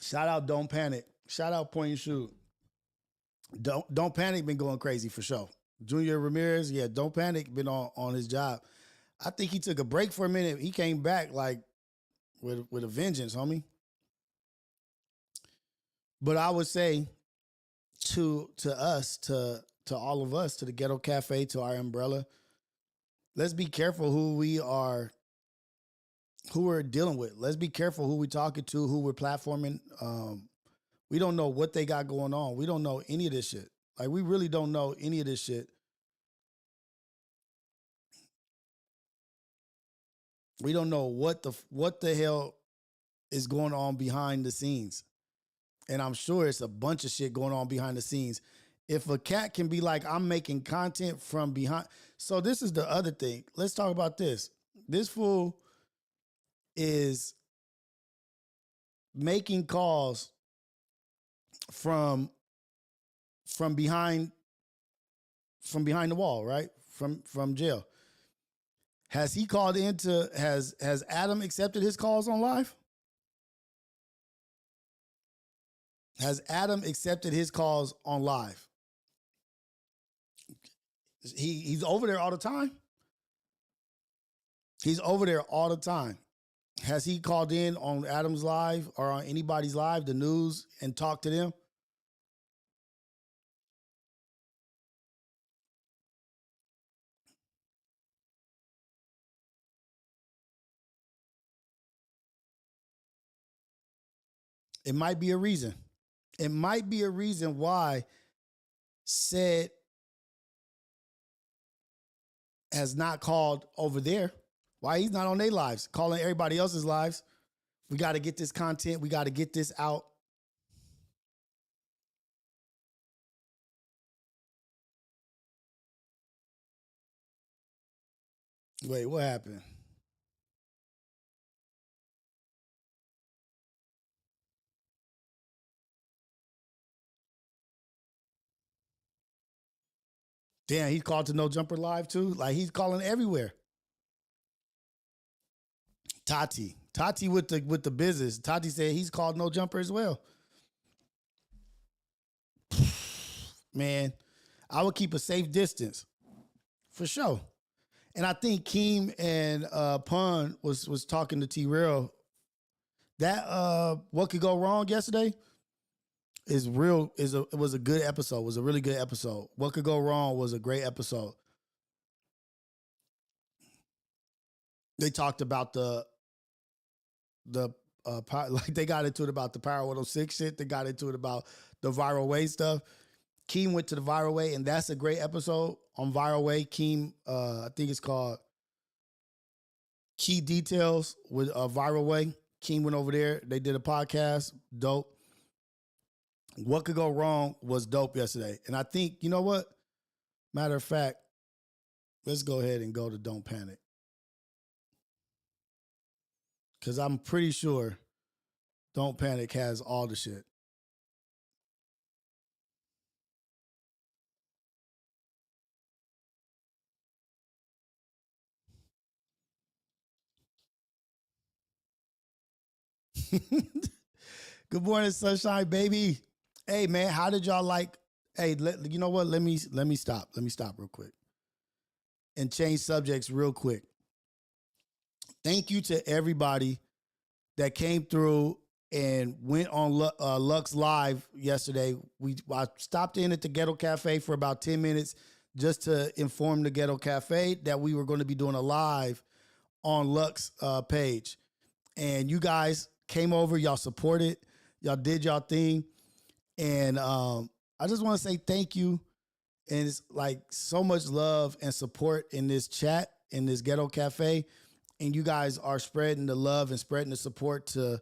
Shout out Don't Panic. Shout out Point and Shoot. Don't Panic been going crazy for sure. Junior Ramirez, yeah, Don't Panic been on his job. I think he took a break for a minute. He came back like with a vengeance, homie. But I would say to us, to all of us, to the Ghetto Cafe, to our umbrella, let's be careful who we're dealing with. Let's be careful who we're talking to, who we're platforming. We don't know what they got going on. We don't know any of this shit. Like, we really don't know any of this shit. We don't know what the hell is going on behind the scenes. And I'm sure it's a bunch of shit going on behind the scenes. If a cat can be like, I'm making content from behind. So this is the other thing. Let's talk about this. This fool is making calls from behind the wall, right? From jail. Has he called into, has Adam accepted his calls on live? Has Adam accepted his calls on live? He's over there all the time. He's over there all the time. Has he called in on Adam's live or on anybody's live, the news, and talked to them? It might be a reason. It might be a reason why said has not called over there. Why he's not on their lives, calling everybody else's lives. We got to get this content. We got to get this out. Wait, what happened? Damn, he called to No Jumper Live too? Like, he's calling everywhere. Tati with the business. Tati said he's called No Jumper as well. Man, I would keep a safe distance for sure. And I think Keem and Pun was talking to T-Real. That What Could Go Wrong yesterday is real. It was a good episode. It was a really good episode. What Could Go Wrong was a great episode. They talked about like they got into it about the Power 106 shit. They got into it about the Viral Way stuff. Keem went to the Viral Way, and that's a great episode on Viral Way. Keem, I think it's called Key Details with Viral Way. Keem went over there. They did a podcast. Dope. What Could Go Wrong was dope yesterday. And I think, you know what? Matter of fact, let's go ahead and go to Don't Panic. Because I'm pretty sure Don't Panic has all the shit. Good morning, sunshine, baby. Hey, man, how did y'all like? Hey, you know what? Let me stop. Let me stop real quick and change subjects real quick. Thank you to everybody that came through and went on Lux Live yesterday. I stopped in at the Ghetto Cafe for about 10 minutes just to inform the Ghetto Cafe that we were going to be doing a live on Lux page. And you guys came over, y'all supported, y'all did y'all thing. And I just want to say thank you. And it's like so much love and support in this chat, in this Ghetto Cafe. And you guys are spreading the love and spreading the support to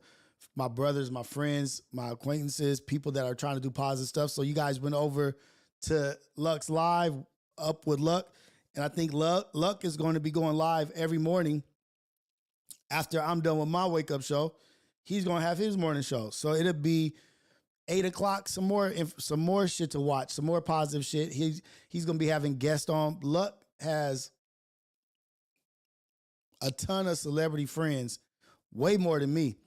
my brothers, my friends, my acquaintances, people that are trying to do positive stuff. So you guys went over to Lux Live, Up with Luck. And I think Luck is going to be going live every morning after I'm done with my wake up show. He's going to have his morning show. So it'll be 8 o'clock, some more shit to watch, some more positive shit. He's going to be having guests on. Luck has a ton of celebrity friends, way more than me,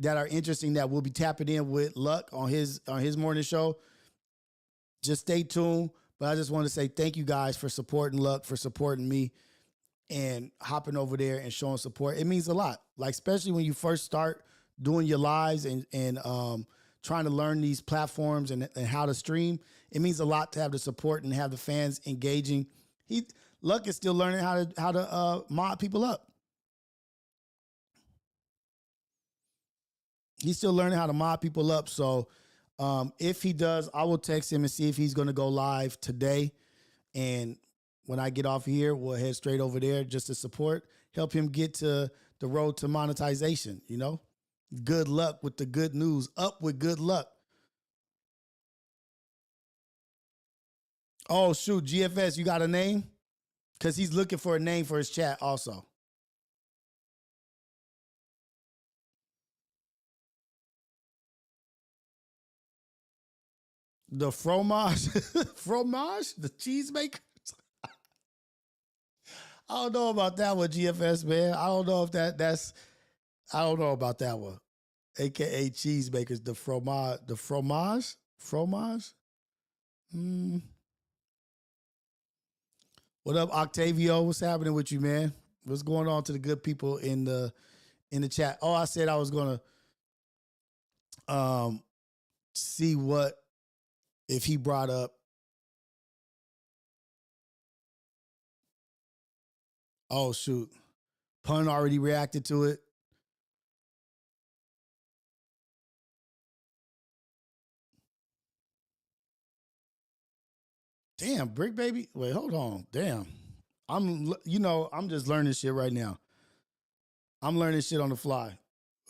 that are interesting that we'll be tapping in with Luck on his morning show. Just stay tuned. But I just want to say thank you guys for supporting Luck, for supporting me, and hopping over there and showing support. It means a lot. Like, especially when you first start doing your lives and trying to learn these platforms and how to stream. It means a lot to have the support and have the fans engaging. Luck is still learning how to mod people up. He's still learning how to mod people up. So if he does, I will text him and see if he's going to go live today. And when I get off here, we'll head straight over there just to support, help him get to the road to monetization, you know? Good luck with the good news. Up with good luck. Oh, shoot. GFS, you got a name? Because he's looking for a name for his chat also. The fromage? Fromage? The cheesemaker? I don't know about that one, GFS, man. I don't know if that's... I don't know about that one. AKA cheesemakers, the fromage. The fromage? Fromage? What up, Octavio? What's happening with you, man? What's going on to the good people in the chat? Oh, I said I was gonna see what if he brought up. Oh shoot. Pun already reacted to it. Damn, Brick Baby. Wait, hold on. Damn. I'm just learning shit right now. I'm learning shit on the fly.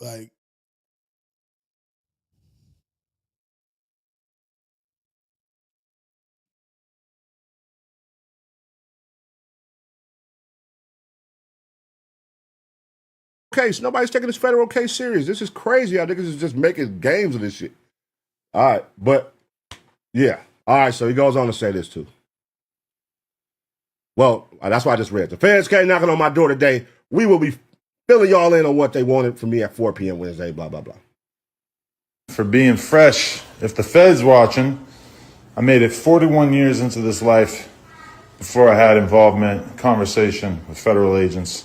Like, case. Nobody's taking this federal case serious. This is crazy. I think this is just making games of this shit. All right, but yeah. All right, so he goes on to say this too. Well, that's why I just read. The feds came knocking on my door today. We will be filling y'all in on what they wanted from me at 4 p.m. Wednesday, blah, blah, blah. For being fresh, if the Fed's watching, I made it 41 years into this life before I had involvement, conversation with federal agents.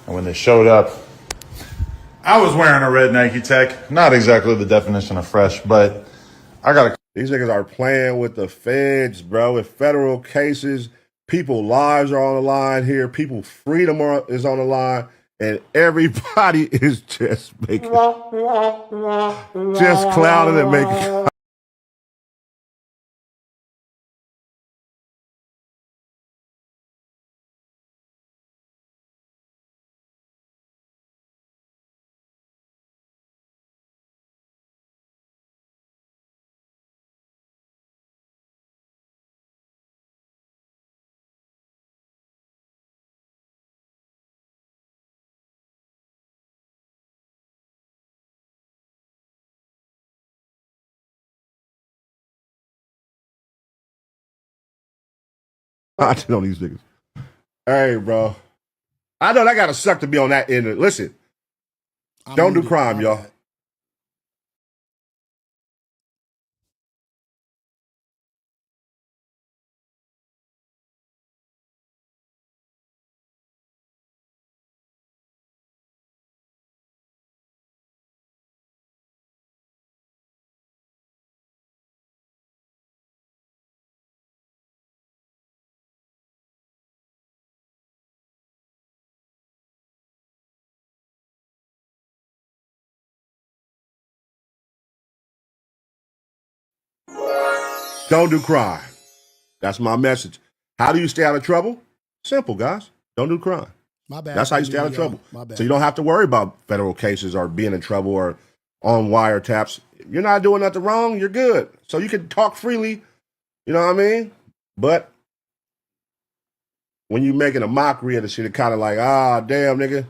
And when they showed up, I was wearing a red Nike Tech. Not exactly the definition of fresh, but I got a... These niggas are playing with the feds, bro, with federal cases. People's lives are on the line here. People's freedom is on the line. And everybody is just making... just clouding and making... on these niggas. Hey, bro. I know that gotta suck to be on that end. Listen, don't do crime, y'all. Don't do crime. That's my message. How do you stay out of trouble? Simple, guys. Don't do crime. My bad. That's how you stay out of trouble. My bad. So you don't have to worry about federal cases or being in trouble or on wiretaps. If you're not doing nothing wrong, you're good. So you can talk freely, you know what I mean? But when you making a mockery of the shit, it kind of like, damn, nigga,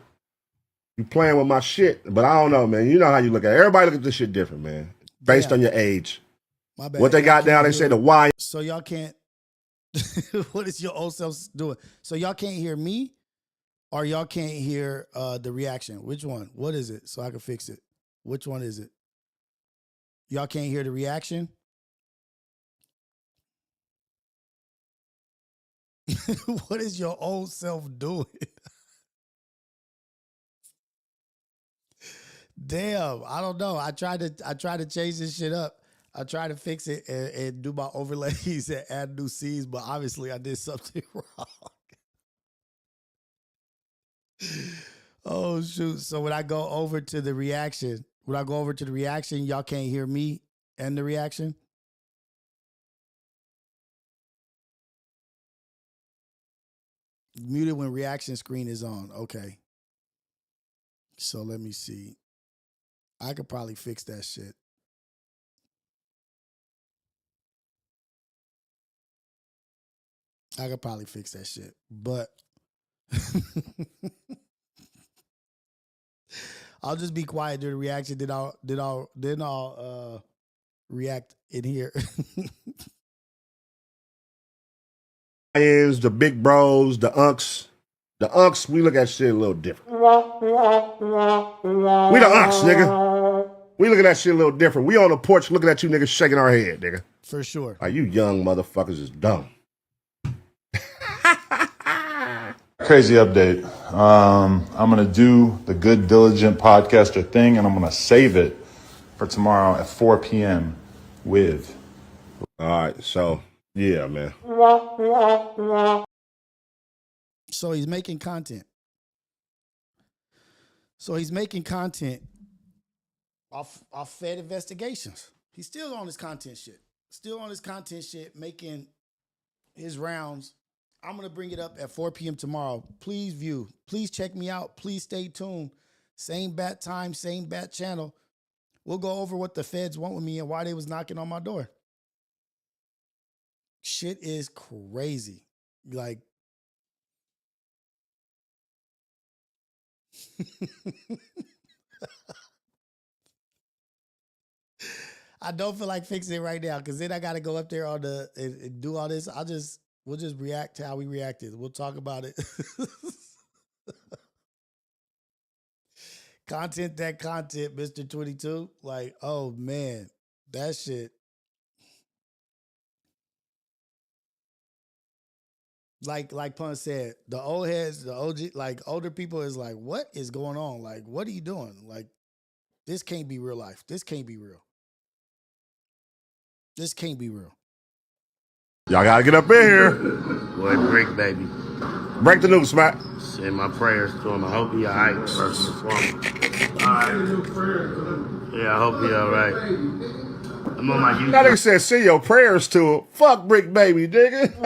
you playing with my shit. But I don't know, man. You know how you look at it. Everybody look at this shit different, man. Based on your age. My bad. What they got now, they say the Y. So y'all can't... What is your old self doing? So y'all can't hear me? or y'all can't hear the reaction. Which one? What is it? So I can fix it. Which one is it? Y'all can't hear the reaction? What is your old self doing? Damn, I don't know. I tried to change this shit up. I tried to fix it and do my overlays and add new scenes, but obviously I did something wrong. Oh shoot. So when I go over to the reaction, y'all can't hear me and the reaction? Muted when reaction screen is on. Okay. So let me see. I could probably fix that shit. But I'll just be quiet during the reaction. Then I'll react in here. The big bros, the unks. The unks, we look at shit a little different. We the unks, nigga. We look at that shit a little different. We on the porch looking at you niggas shaking our head, nigga. For sure. Like, you young motherfuckers is dumb. Crazy update. I'm going to do the Good Diligent Podcaster thing, and I'm going to save it for tomorrow at 4 p.m. with. All right, so, yeah, man. So he's making content. Off Fed investigations. He's still on his content shit. Making his rounds. I'm going to bring it up at 4 p.m. tomorrow. Please view. Please check me out. Please stay tuned. Same bat time, same bat channel. We'll go over what the feds want with me and why they was knocking on my door. Shit is crazy. Like, I don't feel like fixing it right now because then I got to go up there on and do all this. We'll just react to how we reacted. We'll talk about it. Content, Mr. 22. Like, oh man, that shit. Like Pun said, the old heads, the OG, like older people is like, what is going on? Like, what are you doing? Like, this can't be real life. This can't be real. Y'all gotta get up in here. Boy, break, baby. Break the news, Smack. Send my prayers to him. I hope he all right, first and foremost. All right. Yeah, I hope he all right. I'm on my YouTube. That nigga said send your prayers to him. Fuck Brick Baby, nigga.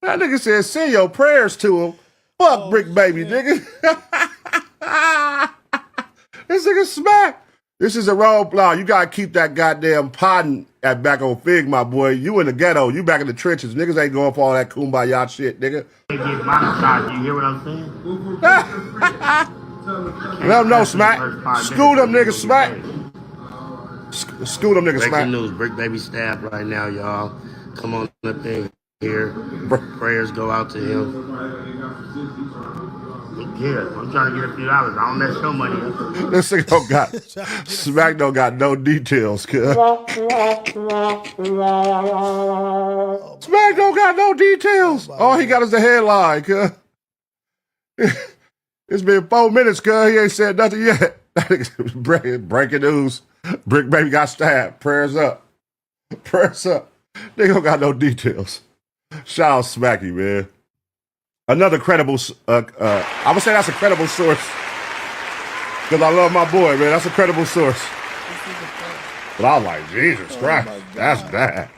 That nigga said send your prayers to him. Fuck Brick Baby, nigga. This nigga Smack. This is a roadblock. You gotta keep that goddamn potting at back on Fig, my boy. You in the ghetto. You back in the trenches. Niggas ain't going for all that kumbaya shit, nigga. Get monetized. You hear what I'm saying? Let them know, Smack. School them niggas, Smack. School them niggas, Smack. Breaking news. Brick Baby stabbed right now, y'all. Come on up in here. Prayers go out to him. Yeah, I'm trying to get a few dollars. I don't mess your money up. This nigga don't got, Smack don't got no details, cuz. Smack don't got no details. All he got is the headline, cuz. It's been 4 minutes, cuz. He ain't said nothing yet. Breaking news. Brick Baby got stabbed. Prayers up. Prayers up. They don't got no details. Shout out Smacky, man. Another credible, I would say that's a credible source. Because I love my boy, man. That's a credible source. But I was like, Jesus Christ, that's bad.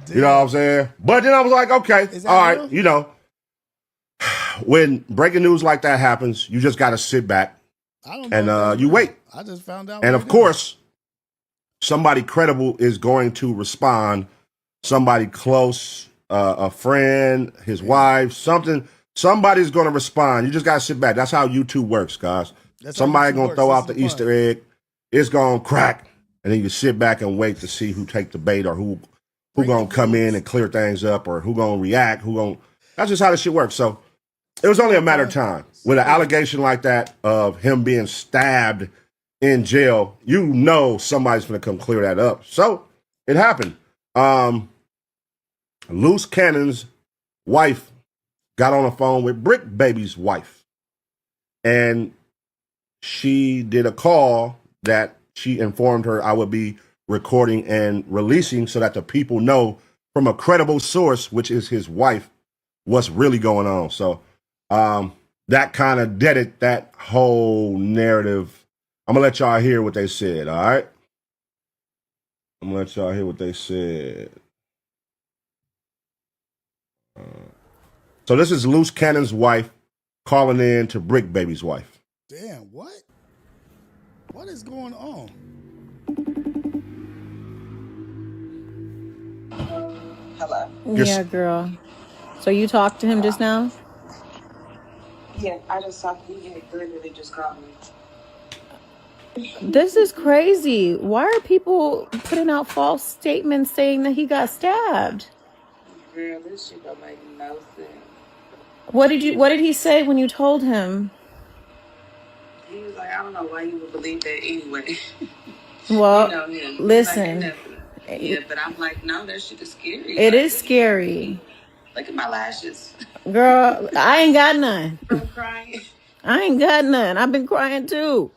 Damn. You know what I'm saying? But then I was like, okay, all right, real? You know, when breaking news like that happens, you just got to sit back and you wait. I just found out. And of course, somebody credible is going to respond. Somebody close, a friend, his wife, something. Somebody's going to respond. You just got to sit back. That's how YouTube works, guys. Somebody going to throw out the Easter egg. It's going to crack. And then you sit back and wait to see who take the bait or who who gonna come in and clear things up, or who gonna react, that's just how this shit works. So it was only a matter of time. With an allegation like that of him being stabbed in jail, you know somebody's gonna come clear that up. So it happened. Loose Cannon's wife got on the phone with Brick Baby's wife, and she did a call that she informed her I would be recording and releasing so that the people know from a credible source, which is his wife, what's really going on. So that kind of deaded that whole narrative. I'm gonna let y'all hear what they said. All right, I'm gonna let y'all hear what they said. So this is Loose Cannon's wife calling in to Brick Baby's wife. Damn, what? What is going on? Hello. Yeah, girl. So you talked to him just now? Yeah, I just talked to you. He literally just called me. This is crazy. Why are people putting out false statements saying that he got stabbed? Girl, this shit don't make no sense. What did he say when you told him? He was like, I don't know why you would believe that anyway. Well, you know him. listen. Like, yeah, but I'm like, no, that shit is scary. It like, is scary. Look at my lashes. Girl, I ain't got none. I'm crying. I ain't got none. I've been crying too.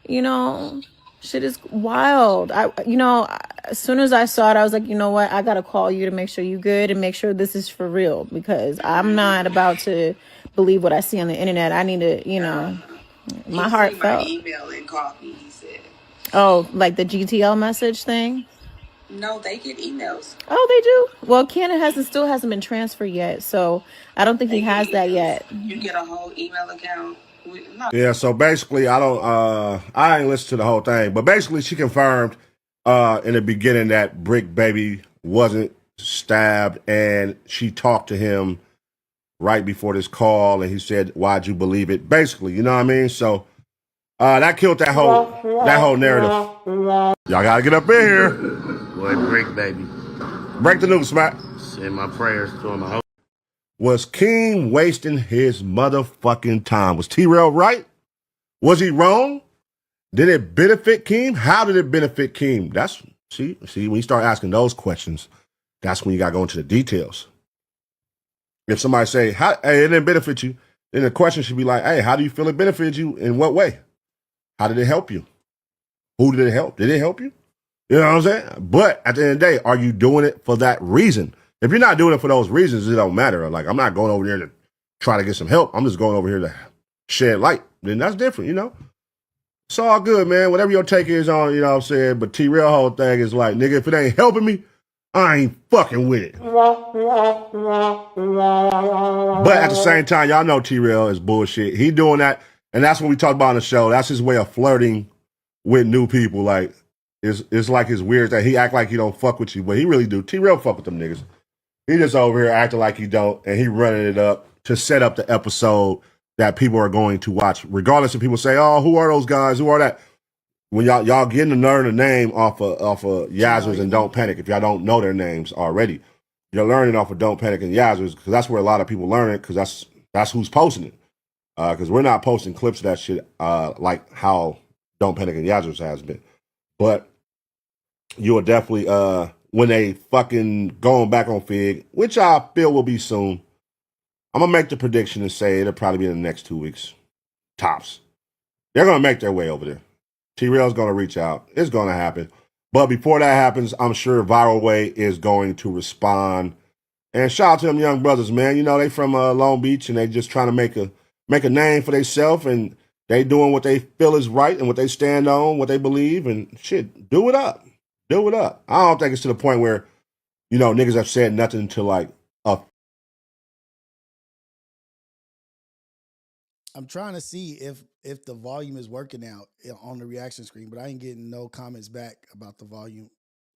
You know, shit is wild. As soon as I saw it, I was like, you know what? I got to call you to make sure you good and make sure this is for real, because I'm not about to believe what I see on the internet. I need to, my heart felt. He email and called me, he said. Oh, like the GTL message thing? No, they get emails. Oh, they do? Well, Cannon still hasn't been transferred yet, so I don't think he has that yet. You get a whole email account. Yeah, so basically I ain't listened to the whole thing, but basically she confirmed in the beginning that Brick Baby wasn't stabbed, and she talked to him right before this call, and he said, "Why'd you believe it?" Basically, you know what I mean? So that killed that whole narrative. Y'all gotta get up in here. Boy, Brick Baby. Break the news, Matt. Send my prayers to him. I hope. Was King wasting his motherfucking time? Was T-Rail right? Was he wrong? Did it benefit Keem? How did it benefit Keem? See, when you start asking those questions, that's when you gotta go into the details. If somebody say, hey, it didn't benefit you, then the question should be like, hey, how do you feel it benefited you? In what way? How did it help you? Who did it help? Did it help you? You know what I'm saying? But at the end of the day, are you doing it for that reason? If you're not doing it for those reasons, it don't matter. Like, I'm not going over there to try to get some help. I'm just going over here to shed light. Then that's different, you know? It's all good, man. Whatever your take is on, you know what I'm saying? But T-Rail whole thing is like, nigga, if it ain't helping me, I ain't fucking with it. But at the same time, y'all know T-Rail is bullshit. He doing that, and that's what we talked about on the show. That's his way of flirting with new people. Like, it's like his weird that he act like he don't fuck with you, but he really do. T-Rail fuck with them niggas. He just over here acting like he don't, and he running it up to set up the episode that people are going to watch, regardless if people say, "Oh, who are those guys? Who are that?" When y'all getting to learn the name off of Yazzers and Don't Panic. If y'all don't know their names already, you're learning off of Don't Panic and Yazzers, because that's where a lot of people learn it, because that's who's posting it. Because we're not posting clips of that shit like how Don't Panic and Yazzers has been. But you will definitely when they fucking going back on Fig, which I feel will be soon. I'm gonna make the prediction and say it'll probably be in the next 2 weeks, tops. They're gonna make their way over there. T-Rail's gonna reach out. It's gonna happen. But before that happens, I'm sure Viral Way is going to respond. And shout out to them young brothers, man. You know, they from Long Beach, and they just trying to make a name for themselves, and they doing what they feel is right and what they stand on, what they believe, and shit, do it up. Do it up. I don't think it's to the point where, you know, niggas have said nothing to like a. I'm trying to see if the volume is working out on the reaction screen, but I ain't getting no comments back about the volume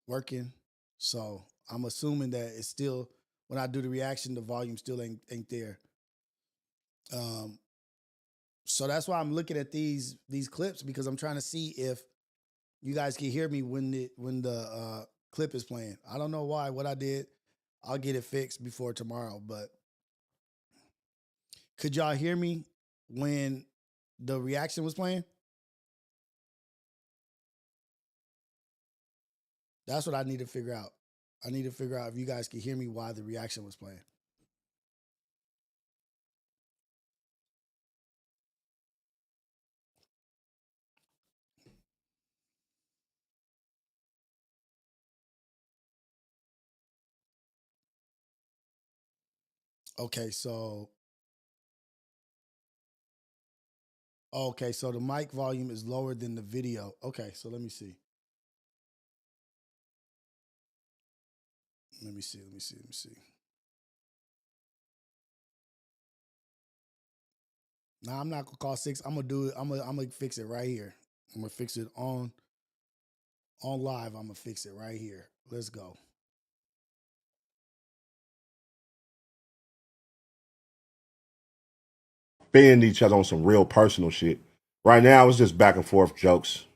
working. So I'm assuming that it's still, when I do the reaction, the volume still ain't there. So that's why I'm looking at these clips, because I'm trying to see if you guys can hear me when the clip is playing. I don't know why. What I did, I'll get it fixed before tomorrow. But could y'all hear me when the reaction was playing? That's what I need to figure out. I need to figure out if you guys can hear me while the reaction was playing. Okay, so the mic volume is lower than the video. Okay, so let me see. Let me see. Nah, I'm not gonna call 6. I'm gonna do it. I'm gonna fix it right here. I'm gonna fix it on live. I'm gonna fix it right here. Let's go. Bend each other on some real personal shit. Right now, it's just back and forth jokes,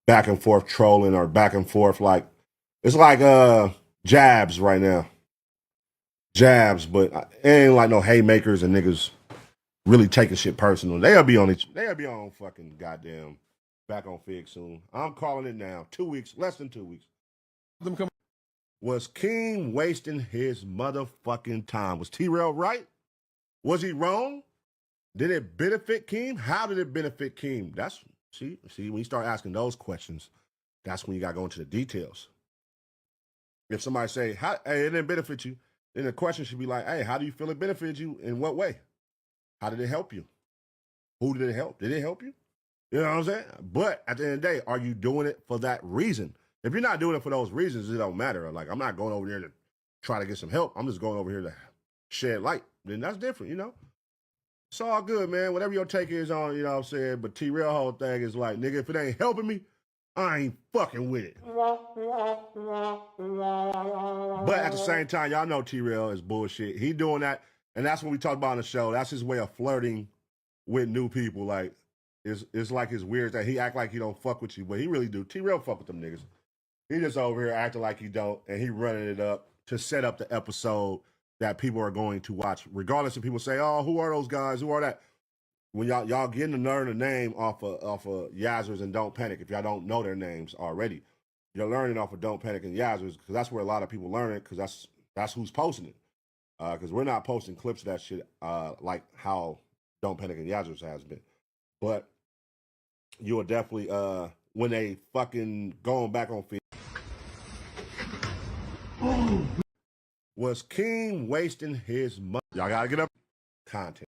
back and forth trolling, or back and forth like it's like jabs right now. Jabs, but it ain't like no haymakers and niggas really taking shit personal. They'll be on fucking goddamn back on Fig soon. I'm calling it now. 2 weeks, less than 2 weeks. Was King wasting his motherfucking time? Was T-Rail right? Was he wrong? Did it benefit Keem? How did it benefit Keem? See, when you start asking those questions, that's when you gotta go into the details. If somebody say, hey, it didn't benefit you, then the question should be like, hey, how do you feel it benefited you? In what way? How did it help you? Who did it help? Did it help you? You know what I'm saying? But at the end of the day, are you doing it for that reason? If you're not doing it for those reasons, it don't matter. Like, I'm not going over there to try to get some help. I'm just going over here to shed light. Then that's different, you know? It's all good, man. Whatever your take is on, you know what I'm saying? But T-Rail whole thing is like, nigga, if it ain't helping me, I ain't fucking with it. But at the same time, y'all know T-Rail is bullshit. He doing that, and that's what we talked about on the show. That's his way of flirting with new people. Like, it's like his weird that he act like he don't fuck with you, but he really do. T-Rail fuck with them niggas. He just over here acting like he don't, and he running it up to set up the episode that people are going to watch, regardless if people say, "Oh, who are those guys? Who are that?" When y'all getting to learn the name off of Yazzers and Don't Panic, if y'all don't know their names already, you're learning off of Don't Panic and Yazzers because that's where a lot of people learn it because that's who's posting it. Because we're not posting clips of that shit like how Don't Panic and Yazzers has been, but you will definitely when they fucking going back on feed. Was King wasting his money? Y'all gotta get up content.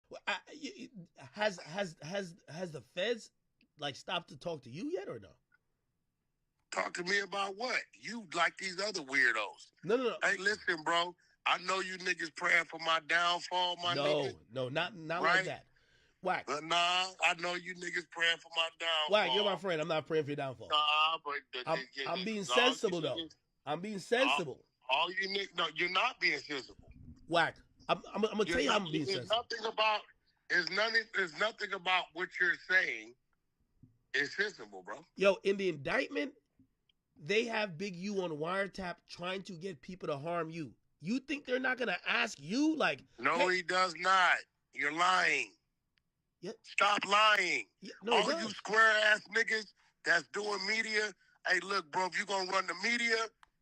Has the feds like stopped to talk to you yet or no? Talk to me about what? You like these other weirdos. No. Hey, listen, bro. I know you niggas praying for my downfall, my nigga. No, not right? like that. Wack. But nah, I know you niggas praying for my downfall. Wack, you're my friend. I'm not praying for your downfall. Nah, but I'm being sensible though. I'm being sensible. All you niggas, no, you're not being sensible. Wack. I'm gonna tell you I'm being sensible. There's nothing about what you're saying is sensible, bro. Yo, in the indictment, they have Big U on wiretap trying to get people to harm you. You think they're not gonna ask you? Like, no, hey, he does not. You're lying. Yeah. Stop lying. Yeah, no, all you square ass niggas that's doing media. Hey, look, bro, if you're gonna run the media,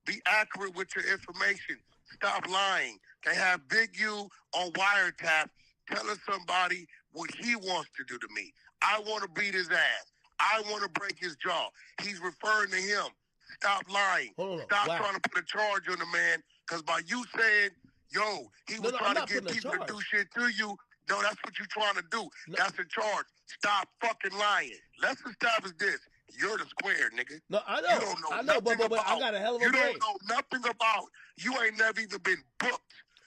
be accurate with your information. Stop lying. They have Big U on wiretap telling somebody what he wants to do to me. I want to beat his ass. I want to break his jaw. He's referring to him. Stop lying. Stop trying to put a charge on the man, because by you saying, yo, he was trying to get people to do shit to you, no, that's what you're trying to do. No. That's a charge. Stop fucking lying. Let's establish this. You're the square, nigga. No, I know. You don't know nothing but I got a hell of a You brain. don't know nothing about. You ain't never even been booked.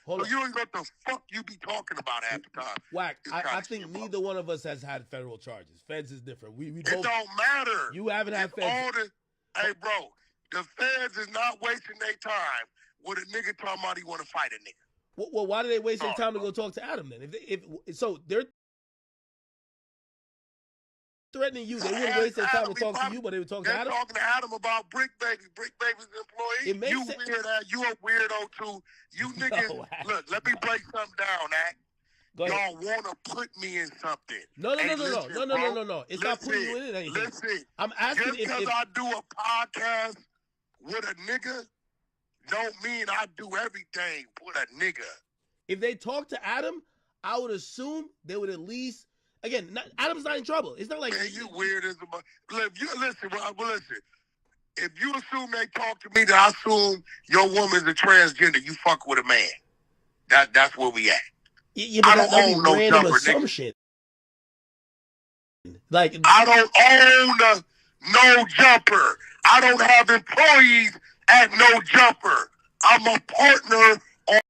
So you don't know what the fuck you be talking about half the time. Wack, I think neither one of us has had federal charges. Feds is different. We both. It don't matter. You haven't had feds. Hey, bro, the feds is not wasting their time with a nigga talking about he want to fight a nigga. Well, why do they waste their time to go talk to Adam then? If so, they're threatening you, they wouldn't waste their time to talk to you, but they would talk to They're Adam. talking to Adam about Brick Baby. Brick Baby's employee. It makes You sense. weird ass. You a weirdo too. You niggas. Look, let me break something down, Act. Go ahead. Y'all want to put me in something. No. Hey, No. listen, No. It's not putting you in anything. Listen. I'm asking Just because if I do a podcast with a nigga don't mean I do everything with a nigga. if they talk to Adam, I would assume they would at least. Again, Adam's not in trouble. It's not like Man, you weird as a listen. If you assume they talk to me, then I assume your woman's a transgender. You fuck with a man. That's where we at. Yeah, but I don't own no random jumper, assumption. Like I don't own no jumper. I don't have employees at no jumper. I'm a partner on.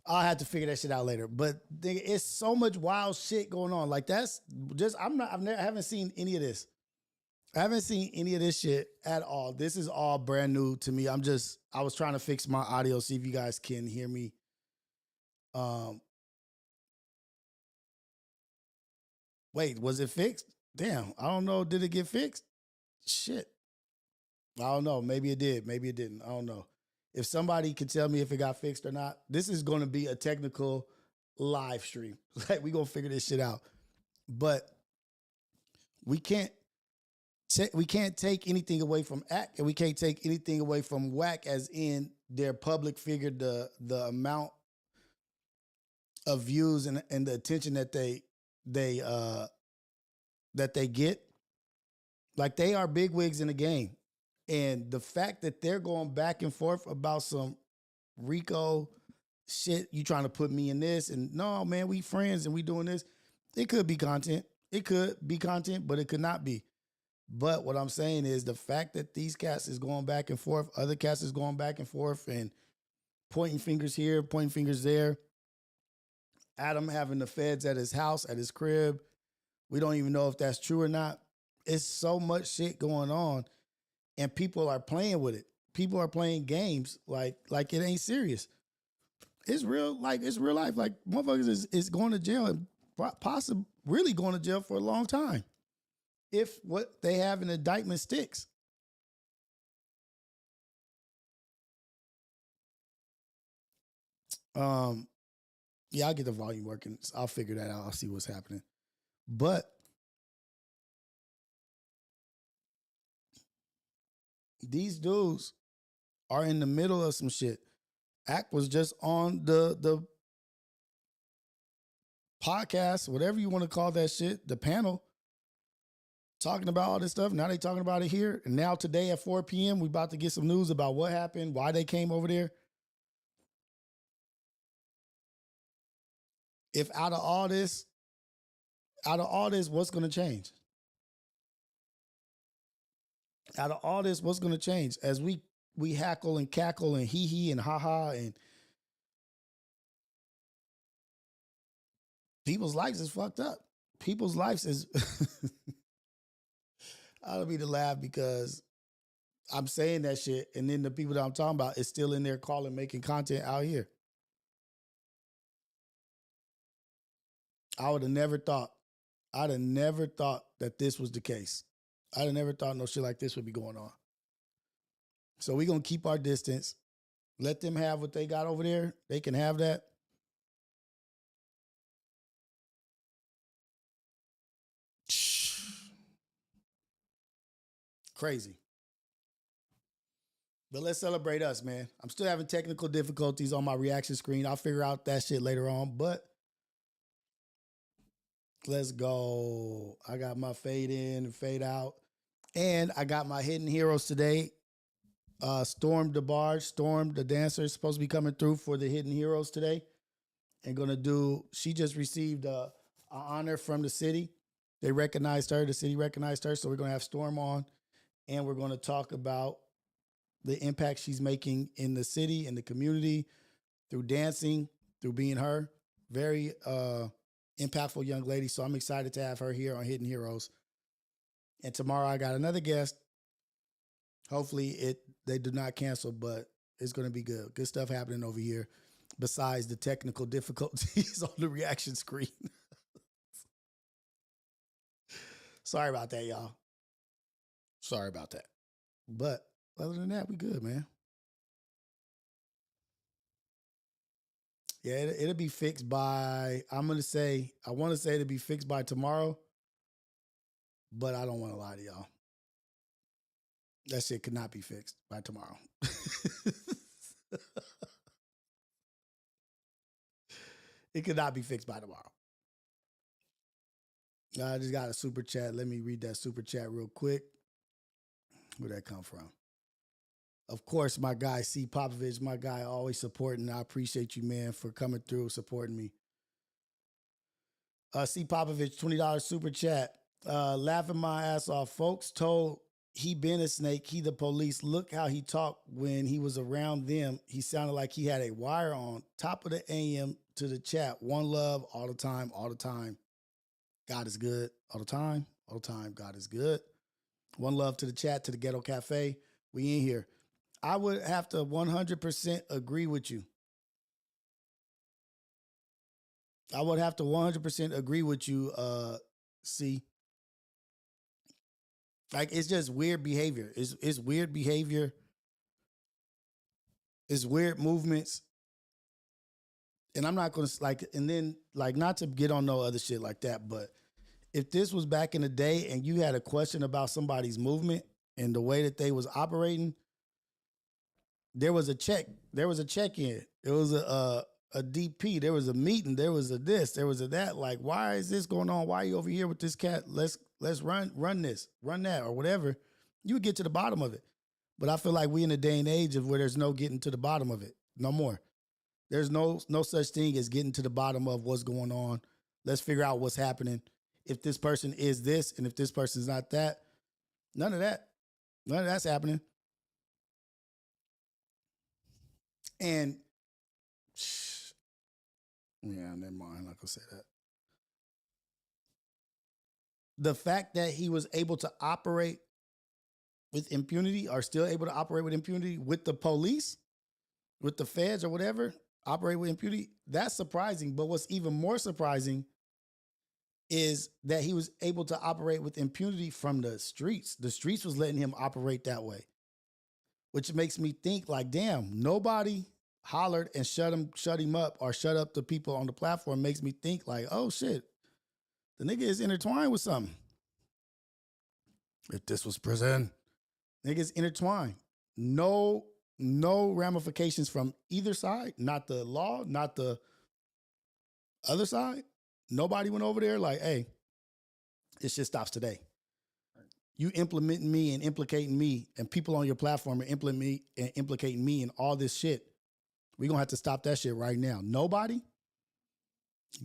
I'll have to figure that shit out later. But it's so much wild shit going on. Like that's just I haven't seen any of this. I haven't seen any of this shit at all. This is all brand new to me. I was trying to fix my audio, see if you guys can hear me. Wait, was it fixed? Damn, I don't know. Did it get fixed? Shit. I don't know. Maybe it did. Maybe it didn't. I don't know. If somebody can tell me if it got fixed or not, this is going to be a technical live stream. Like, we're going to figure this shit out. But we can't take anything away from Act, and we can't take anything away from Wack, as in their public figure, the amount of views and the attention that they get. Like, they are bigwigs in the game. And the fact that they're going back and forth about some RICO shit, you trying to put me in this, and no, man, we friends and we doing this. It could be content. It could be content, but it could not be. But what I'm saying is the fact that these cats is going back and forth, other cats is going back and forth and pointing fingers here, pointing fingers there. Adam having the feds at his house, at his crib. We don't even know if that's true or not. It's so much shit going on. And people are playing with it. People are playing games like it ain't serious. It's real, like it's real life. Like motherfuckers is going to jail and possibly really going to jail for a long time if what they have in indictment sticks. Yeah, I'll get the volume working. I'll figure that out. I'll see what's happening. But these dudes are in the middle of some shit. Act was just on the podcast, whatever you want to call that shit, the panel, talking about all this stuff. Now they talking about it here. And now today at 4 p.m., we about to get some news about what happened, why they came over there. If out of all this, what's going to change? Out of all this, what's going to change? As we hackle and cackle and hee and ha and people's lives is fucked up. People's lives is I don't mean to laugh because I'm saying that shit, and then the people that I'm talking about is still in there calling, making content out here. I'd have never thought that this was the case. I'd have never thought no shit like this would be going on. So we're going to keep our distance. Let them have what they got over there. They can have that. Crazy. But let's celebrate us, man. I'm still having technical difficulties on my reaction screen. I'll figure out that shit later on, but let's go. I got my fade in and fade out. And I got my hidden heroes today. Storm the barge, Storm the dancer is supposed to be coming through for the hidden heroes today. And she just received an honor from the city. They recognized her, the city recognized her. So we're going to have Storm on. And we're going to talk about the impact she's making in the city, in the community, through dancing, through being her. Very impactful young lady. So I'm excited to have her here on Hidden Heroes. And tomorrow I got another guest. Hopefully they do not cancel, but it's going to be good. Good stuff happening over here besides the technical difficulties on the reaction screen. Sorry about that, y'all. Sorry about that. But other than that, we good, man. Yeah, it'll be fixed by, I want to say it'll be fixed by tomorrow, but I don't want to lie to y'all. That shit could not be fixed by tomorrow. It could not be fixed by tomorrow. I just got a super chat. Let me read that super chat real quick. Where'd that come from? Of course, my guy, C. Popovich, my guy, always supporting. I appreciate you, man, for coming through, supporting me. C. Popovich, $20 super chat. Laughing my ass off. Folks told he been a snake, he the police. Look how he talked when he was around them. He sounded like he had a wire on. Top of the AM to the chat. One love all the time, all the time. God is good all the time, all the time. God is good. One love to the chat, to the Ghetto Cafe. We in here. I would have to 100% agree with you. I would have to 100% agree with you, C. Like, it's just weird behavior. It's weird behavior. It's weird movements. And I'm not going to, like, and then, like, not to get on no other shit like that, but if this was back in the day and you had a question about somebody's movement and the way that they was operating, there was a check. There was a check-in. There was a DP. There was a meeting. There was a this. There was a that. Like, why is this going on? Why are you over here with this cat? Let's run this, run that, or whatever. You would get to the bottom of it. But I feel like we in a day and age of where there's no getting to the bottom of it. No more. There's no such thing as getting to the bottom of what's going on. Let's figure out what's happening. If this person is this and if this person's not that, none of that. None of that's happening. And yeah, never mind. I'm not gonna say that. The fact that he was able to operate with impunity, or still able to operate with impunity with the police, with the feds or whatever, operate with impunity, that's surprising. But what's even more surprising is that he was able to operate with impunity from the streets. The streets was letting him operate that way, which makes me think like, damn, nobody hollered and shut him up or shut up the people on the platform. Makes me think like, oh shit, the nigga is intertwined with something. If this was prison, niggas intertwined. No ramifications from either side, not the law, not the other side. Nobody went over there like, hey, this shit stops today. You implementing me and implicating me, and people on your platform are implicating me in all this shit. We're going to have to stop that shit right now. Nobody.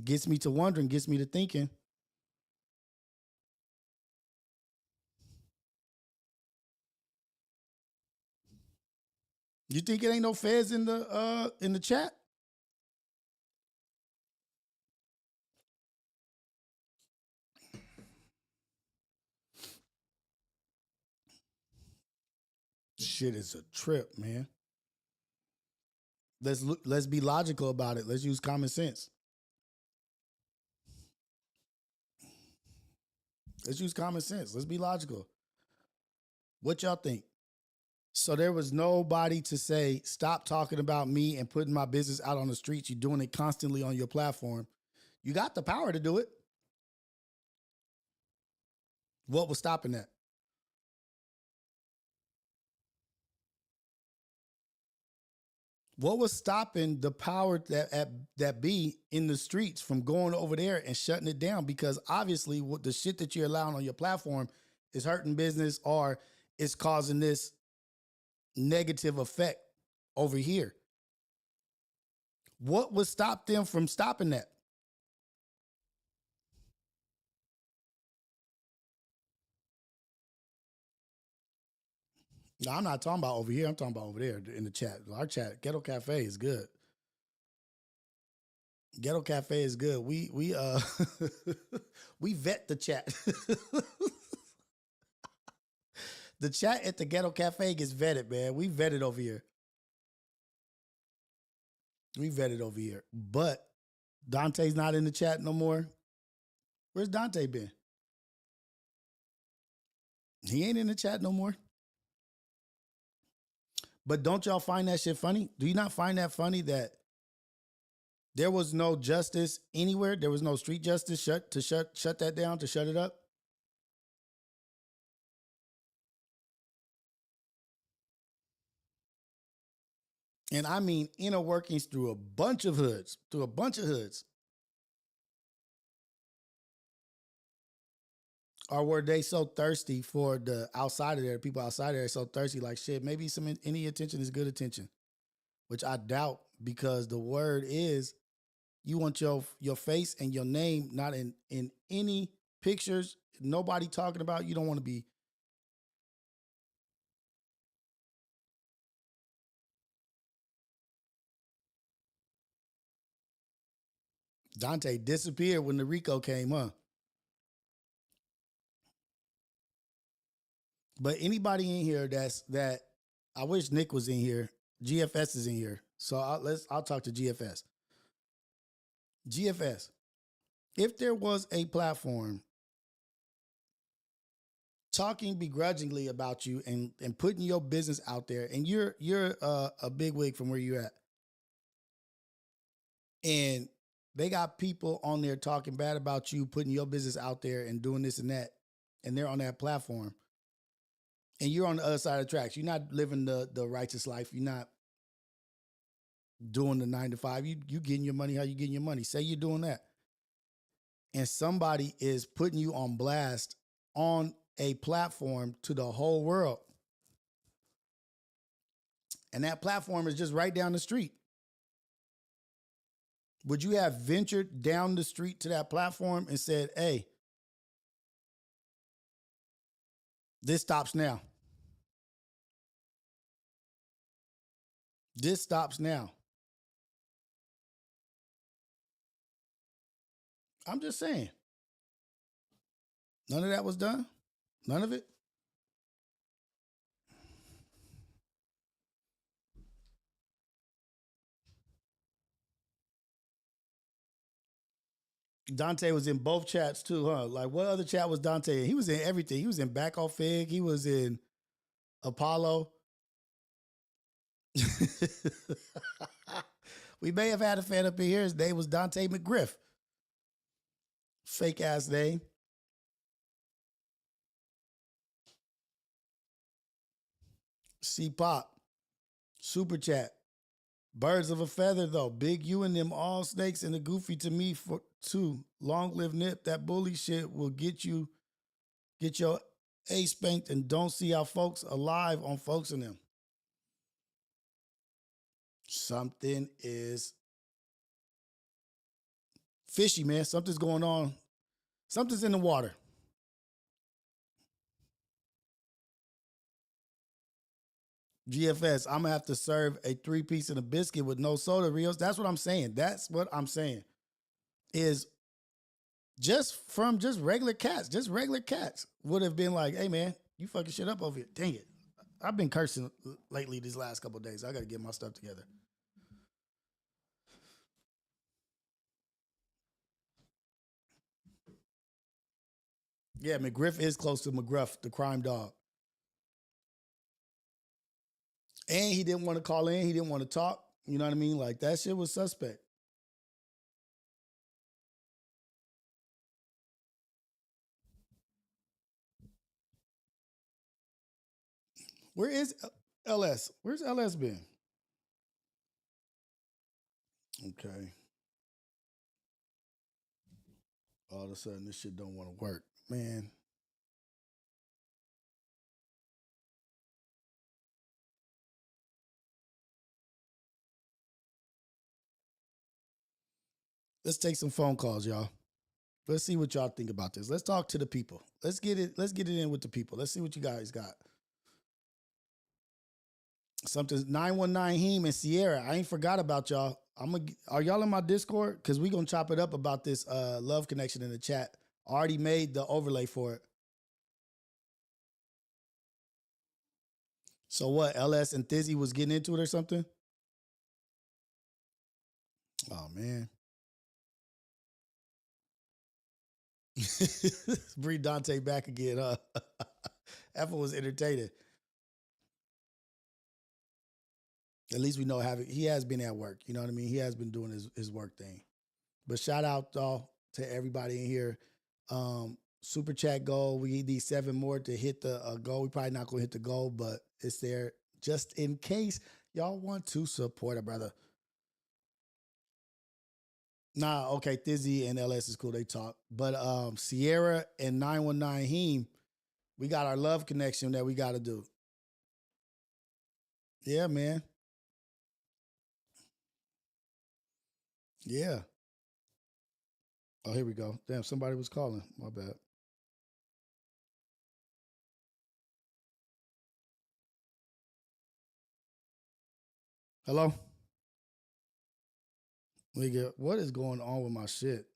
Gets me to wondering, gets me to thinking. You think it ain't no feds in the chat? Shit is a trip, man. Let's be logical about it. Let's use common sense. Let's use common sense. Let's be logical. What y'all think? So there was nobody to say, stop talking about me and putting my business out on the streets. You're doing it constantly on your platform. You got the power to do it. What was stopping that? What was stopping the power that be in the streets from going over there and shutting it down? Because obviously what the shit that you're allowing on your platform is hurting business or it's causing this negative effect over here. What would stop them from stopping that? No, I'm not talking about over here. I'm talking about over there in the chat. Our chat, Ghetto Cafe is good. Ghetto Cafe is good. We we vet the chat. The chat at the Ghetto Cafe gets vetted, man. We vetted over here. We vetted over here. But Dante's not in the chat no more. Where's Dante been? He ain't in the chat no more. But don't y'all find that shit funny? Do you not find that funny that there was no justice anywhere? There was no street justice shut that down, to shut it up? And I mean inner workings through a bunch of hoods, Or were they so thirsty for the outside of there, people outside of there so thirsty, like shit, maybe any attention is good attention, which I doubt, because the word is you want your face and your name not in any pictures, nobody talking about, you don't want to be. Dante disappeared when the RICO came, huh? But anybody in here that I wish Nick was in here. GFS is in here, so I'll talk to GFS. GFS, if there was a platform talking begrudgingly about you and putting your business out there, and you're a big wig from where you're at, and they got people on there talking bad about you, putting your business out there and doing this and that, and they're on that platform, and you're on the other side of the tracks. You're not living the righteous life. You're not doing the 9 to 5. You getting your money how you getting your money. Say you're doing that. And somebody is putting you on blast on a platform to the whole world. And that platform is just right down the street. Would you have ventured down the street to that platform and said, hey, this stops now? This stops now. I'm just saying. None of that was done? None of it? Dante was in both chats too, huh? Like, what other chat was Dante in? He was in everything. He was in Back Off Fig. He was in Apollo. We may have had a fan up in here. His name was Dante McGriff. Fake ass name. C Pop. Super chat. Birds of a feather though. Big U and them all snakes and the goofy to me for too. Long live Nip. That bully shit will get your A spanked, and don't see how folks alive on folks in them. Something is fishy, man. Something's going on. Something's in the water. GFS, I'm going to have to serve a 3-piece and a biscuit with no soda, Rios. That's what I'm saying. That's what I'm saying. Is just regular cats. Just regular cats would have been like, hey, man, you fucking shit up over here. Dang it. I've been cursing lately these last couple of days. I got to get my stuff together. Yeah, McGriff is close to McGruff, the crime dog. And he didn't want to call in. He didn't want to talk. You know what I mean? Like, that shit was suspect. Where is LS? Where's LS been? Okay. All of a sudden, this shit don't want to work. Man. Let's take some phone calls, y'all. Let's see what y'all think about this. Let's talk to the people. Let's get it in with the people. Let's see what you guys got. Something 919 Heem and Sierra. I ain't forgot about y'all. Are y'all in my Discord? Because we gonna chop it up about this love connection in the chat. I already made the overlay for it. So what? LS and Thizzy was getting into it or something? Oh man. Bring Dante back again, huh? Effort was entertaining. At least we know he has been at work. You know what I mean? He has been doing his work thing. But shout out though to everybody in here. Super chat goal. We need 7 more to hit the goal. We probably not gonna hit the goal, but it's there just in case y'all want to support a brother. Nah, okay, Thizzy and LS is cool. They talk. But Sierra and 919 Heem, we got our love connection that we got to do. Yeah, man. Yeah. Oh, here we go. Damn, somebody was calling. My bad. Hello? Nigga, what is going on with my shit?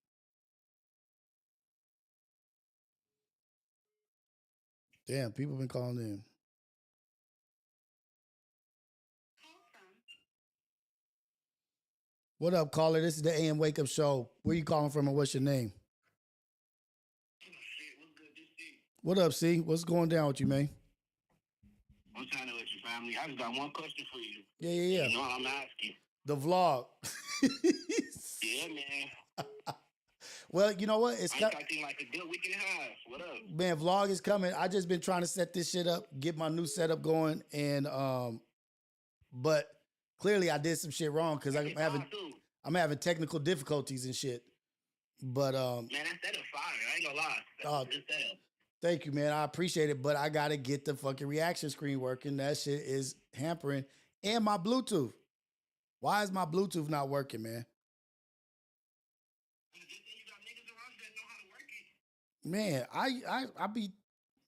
Damn, people been calling in. What up, caller? This is the AM Wake Up Show. Where you calling from and what's your name? What up, C? What's going down with you, man? I'm trying to let your family. I just got one question for you. Yeah. You know what I'm asking? The vlog. Yeah, man. Well, you know what? I think like a good week and a half. What up? Man, vlog is coming. I just been trying to set this shit up, get my new setup going, and but clearly I did some shit wrong because I'm having technical difficulties and shit. But man, that setup fire. I ain't gonna lie. That's a good setup. Thank you, man. I appreciate it, but I gotta get the fucking reaction screen working. That shit is hampering, and my Bluetooth. Why is my Bluetooth not working, man? Man, I be,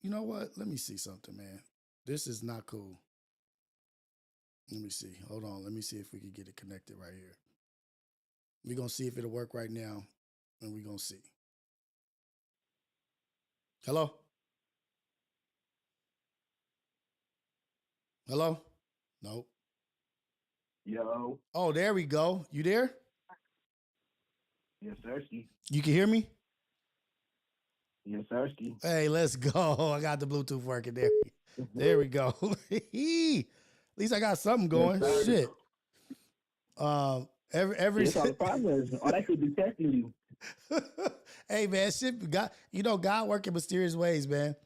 you know what? Let me see something, man. This is not cool. Let me see. Hold on. Let me see if we can get it connected right here. We're going to see if it'll work right now, and we're going to see. Hello? Hello? Nope. Yo. Oh, there we go. You there? Yes, sir. You can hear me? Yes, sir. Hey, let's go. I got the Bluetooth working there. There we go. At least I got something going. Yes, shit. Every it's all the process. All that could be testing you. Hey man, shit. God, God working mysterious ways, man.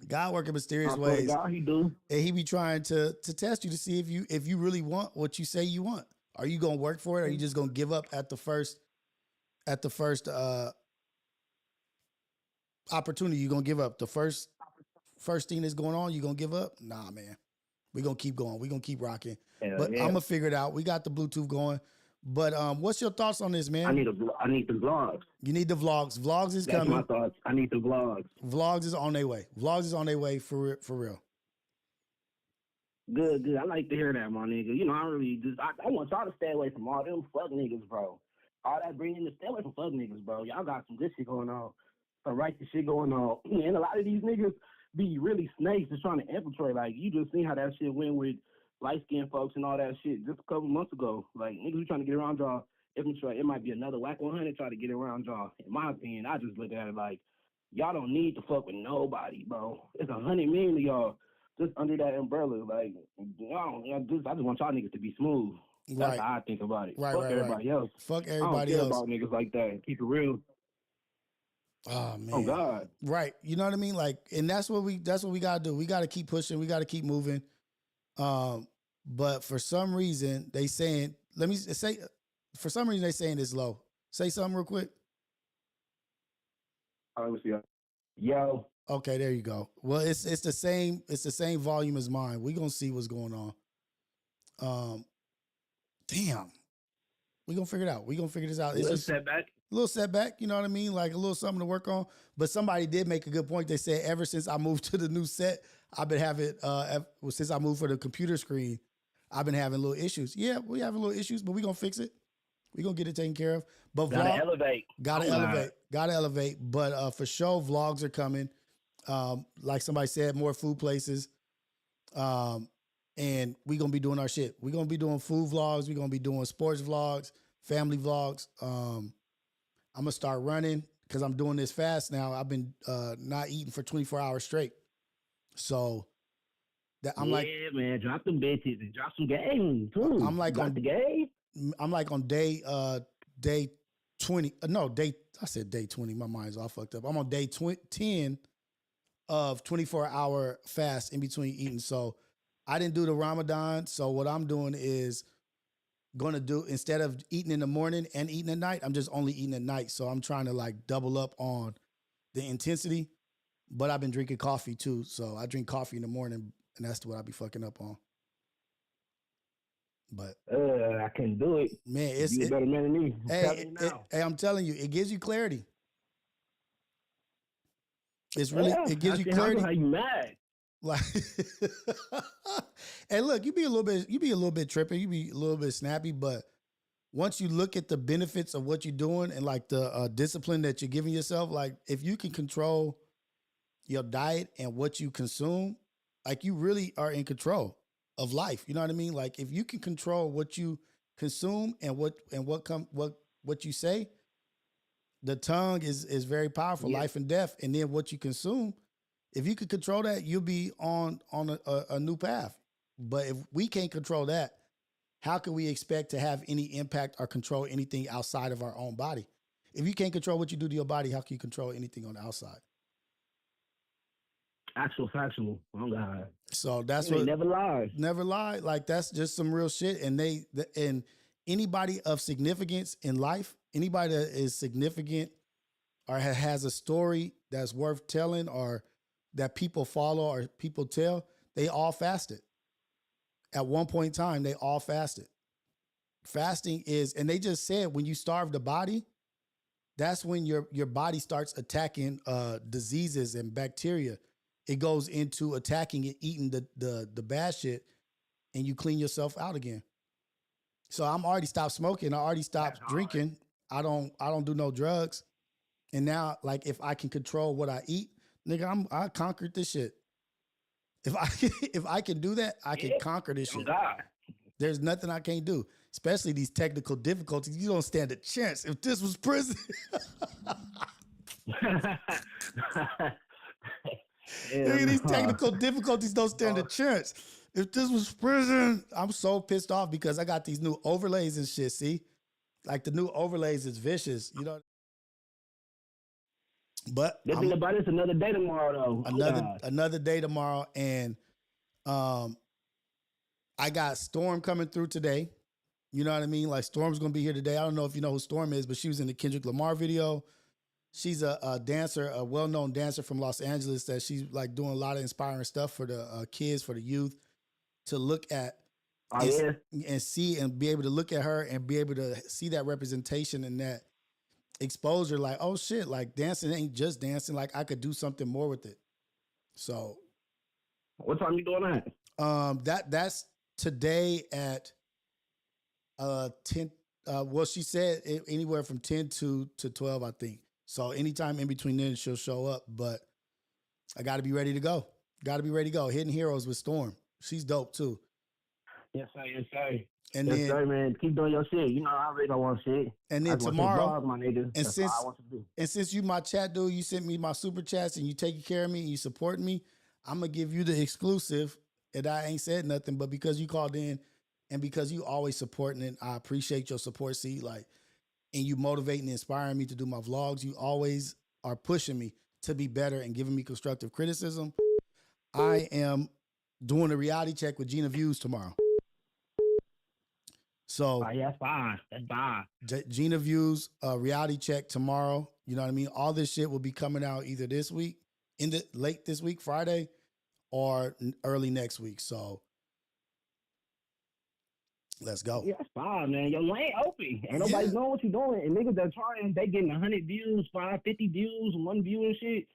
God working mysterious ways. God, he do. And he be trying to test you to see if you really want what you say you want. Are you gonna work for it? Or are you just gonna give up at the first opportunity? You gonna give up the first thing that's going on? You gonna give up? Nah, man. We gonna keep going. We gonna keep rocking. But I'm gonna figure it out. We got the Bluetooth going. But what's your thoughts on this, man? I need the vlogs. You need the vlogs. Vlogs is coming. That's my thoughts. I need the vlogs. Vlogs is on their way. Vlogs is on their way for real. Good. I like to hear that, my nigga. I want y'all to stay away from all them fuck niggas, bro. All that bringing to stay away from fuck niggas, bro. Y'all got some good shit going on. Some righteous shit going on. And a lot of these niggas be really snakes just trying to infiltrate. Like, you just seen how that shit went with light-skinned folks and all that shit just a couple months ago. Like, niggas who trying to get around y'all, it might be another Wack 100 try to get around y'all. In my opinion, I just look at it like, y'all don't need to fuck with nobody, bro. It's 100 million of y'all just under that umbrella. Like, I just want y'all niggas to be smooth. That's how I think about it. Fuck everybody else. Fuck everybody else. I don't care about niggas like that. Keep it real. Oh man. Oh God. Right. You know what I mean? Like, and that's what we gotta do. We gotta keep pushing. We gotta keep moving. But for some reason they saying, for some reason they saying it's low. Say something real quick. Let me see. Yo. Okay, there you go. Well, it's the same volume as mine. We're gonna see what's going on. Damn. We're gonna figure it out. We're gonna figure this out. It's just setback. A little setback, you know what I mean? Like a little something to work on. But somebody did make a good point. They said ever since I moved to the new set, I've been having since I moved for the computer screen, I've been having little issues. Yeah, we having little issues, but we're gonna fix it. We're gonna get it taken care of. But Gotta elevate. Gotta elevate. But for sure, vlogs are coming. Like somebody said, more food places. And we're gonna be doing our shit. We're gonna be doing food vlogs, we're gonna be doing sports vlogs, family vlogs. I'm gonna start running because I'm doing this fast now. I've been not eating for 24 hours straight. So that I'm yeah, like, man, drop them bitches and drop some game too. I'm like on the game. I'm like on day 20. No, I said day 20. My mind's all fucked up. I'm on day 10 of 24-hour fast in between eating. So I didn't do the Ramadan. So what I'm doing is going to do, instead of eating in the morning and eating at night, I'm just only eating at night. So I'm trying to like double up on the intensity. But I've been drinking coffee too. So I drink coffee in the morning, and that's what I be fucking up on. But I can't do it. Man, you a better man than me. Hey, I'm telling you, it gives you clarity. It's really, it gives you clarity. How you mad? Like, and look, you be a little bit tripping, you be a little bit snappy, but once you look at the benefits of what you're doing and like the discipline that you're giving yourself, like if you can control your diet and what you consume, like you really are in control of life. You know what I mean? Like if you can control what you consume and what you say, the tongue is very powerful, life and death. And then what you consume, if you could control that, you'll be on a new path. But if we can't control that, how can we expect to have any impact or control anything outside of our own body? If you can't control what you do to your body, how can you control anything on the outside? Factual. Oh God. So that's what never lie. Never lie. Like that's just some real shit. And and anybody of significance in life, anybody that is significant or has a story that's worth telling or that people follow or people tell, they all fasted. At one point in time, they all fasted. Fasting is, and they just said when you starve the body, that's when your body starts attacking diseases and bacteria. It goes into attacking it, eating the bad shit, and you clean yourself out again. So I'm already stopped smoking. I already stopped drinking. I don't do no drugs. And now, like, if I can control what I eat, nigga, I conquered this shit. If I can do that, I can conquer this shit. God. There's nothing I can't do, especially these technical difficulties. You don't stand a chance. If this was prison. These technical difficulties don't stand a chance. If this was prison, I'm so pissed off because I got these new overlays and shit. See, like the new overlays is vicious, you know. But the thing about it's another day tomorrow, though. Another day tomorrow, and I got Storm coming through today. You know what I mean? Like Storm's gonna be here today. I don't know if you know who Storm is, but she was in the Kendrick Lamar video. She's a dancer, a well-known dancer from Los Angeles that she's like doing a lot of inspiring stuff for the kids, for the youth to look at and see and be able to look at her and be able to see that representation and that exposure. Like, oh shit, like dancing ain't just dancing. Like I could do something more with it. So, what time you doing that? That's today at 10. Well, she said anywhere from 10 to 12, I think. So anytime in between then, she'll show up. But I got to be ready to go. Hidden Heroes with Storm. She's dope too. Yes, sir. Yes, sir. And yes, then, sir, man. Keep doing your shit. You know, I really don't want shit. And then tomorrow, my nigga. And since you my chat dude, you sent me my super chats and you taking care of me and you supporting me, I'm gonna give you the exclusive. And I ain't said nothing, but because you called in and because you always supporting it, I appreciate your support. See, like, and you motivating and inspiring me to do my vlogs. You always are pushing me to be better and giving me constructive criticism. I am doing a reality check with Gina Views tomorrow. So yeah, that's fine. That's fine. Gina Views reality check tomorrow. You know what I mean? All this shit will be coming out either this week, late this week, Friday, or early next week. So let's go. Yeah, that's fine, man. Your lane open. Ain't nobody knowing what you're doing. And niggas that trying, they getting 100 views, 50 views, 1 view and shit.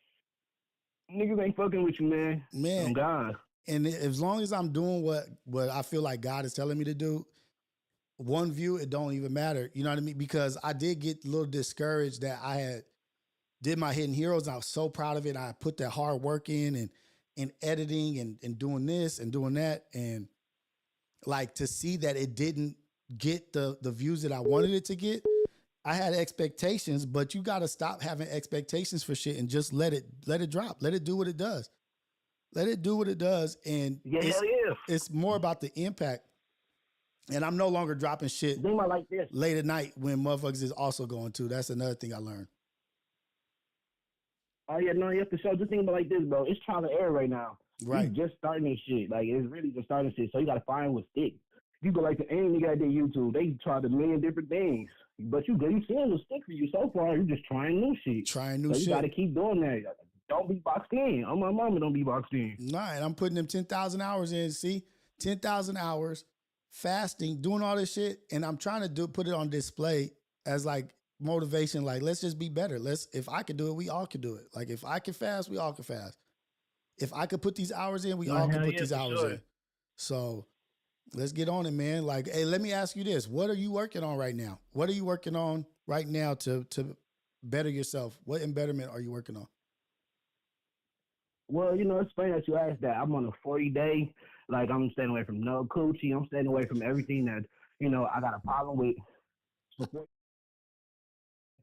Niggas ain't fucking with you, man. Man. Oh, God. And as long as I'm doing what I feel like God is telling me to do, 1 view, it don't even matter. You know what I mean? Because I did get a little discouraged that I had did my Hidden Heroes. And I was so proud of it. I put that hard work in and editing and doing this and doing that. And like to see that it didn't get the views that I wanted it to get. I had expectations, but you got to stop having expectations for shit and just let it drop. Let it do what it does. Let it do what it does. And Yeah, hell yeah. it's more about the impact. And I'm no longer dropping shit Think about it like this. late at night when motherfuckers is also going to. That's another thing I learned. Oh yeah, no, yeah, for sure. Just think about it like this, bro. It's trial and error right now. Right. You just starting this shit. Like, it's really just starting shit. So you gotta find what sticks. You go like to any nigga that did YouTube, they tried a million different things. But you seeing what stick for you so far. You're just trying new shit. Trying new shit. You gotta keep doing that. Don't be boxed in. On my mama, don't be boxed in. Nah, and I'm putting them 10,000 hours in. See, 10,000 hours fasting, doing all this shit, and I'm trying to put it on display as like motivation. Like, let's just be better. If I could do it, we all could do it. Like, if I can fast, we all can fast. If I could put these hours in, we all can put these hours in. So let's get on it, man. Like, hey, let me ask you this: what are you working on right now? What are you working on right now to better yourself? What embetterment are you working on? Well, it's funny that you asked that. I'm on a 40-day. Like, I'm staying away from no coochie. I'm staying away from everything that, I got a problem with.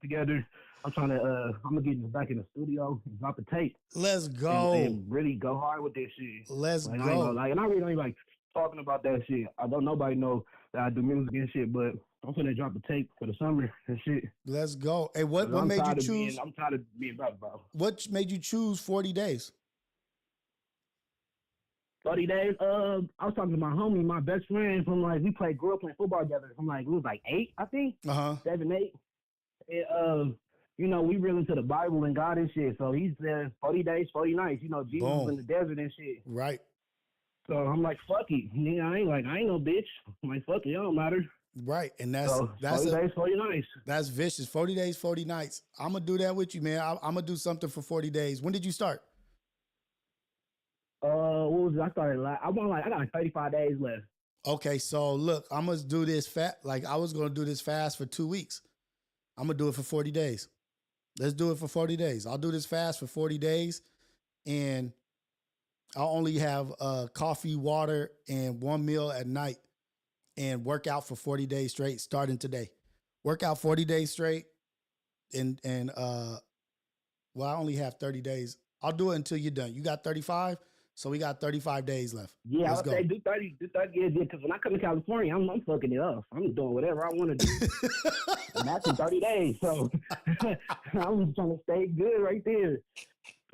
Together, I'm trying to, I'm going to get back in the studio and drop the tape. Let's go. And really go hard with this shit. Let's go. And I really don't talking about that shit. I don't nobody know that I do music and shit, but I'm finna drop the tape for the summer and shit. Let's go. Hey, what made you choose? I'm tired of being broke, bro. What made you choose 40 days? 30 days. I was talking to my homie, my best friend from we grew up playing football together. From we was 8, I think. 7, 8. And we really into the Bible and God and shit. So he said 40 days, 40 nights. Jesus was in the desert and shit. Right. So I'm like, fuck it. I ain't no bitch. I'm like, fuck it, it don't matter. Right. And that's 40 days, 40 nights. That's vicious. 40 days, 40 nights. I'm gonna do that with you, man. I'm gonna do something for 40 days. When did you start? What was it? I started I got 35 days left. Okay, so look, I'm gonna do this I was gonna do this fast for 2 weeks. I'm gonna do it for 40 days. Let's do it for 40 days. I'll do this fast for 40 days, and I'll only have coffee, water, and 1 meal at night, and work out for 40 days straight, starting today. Work out 40 days straight, and I only have 30 days. I'll do it until you're done. You got 35, so we got 35 days left. Yeah, Let's go. Say do 30 days, because when I come to California, I'm fucking it up. I'm doing whatever I want to do. And that's in 30 days, so I'm trying to stay good right there.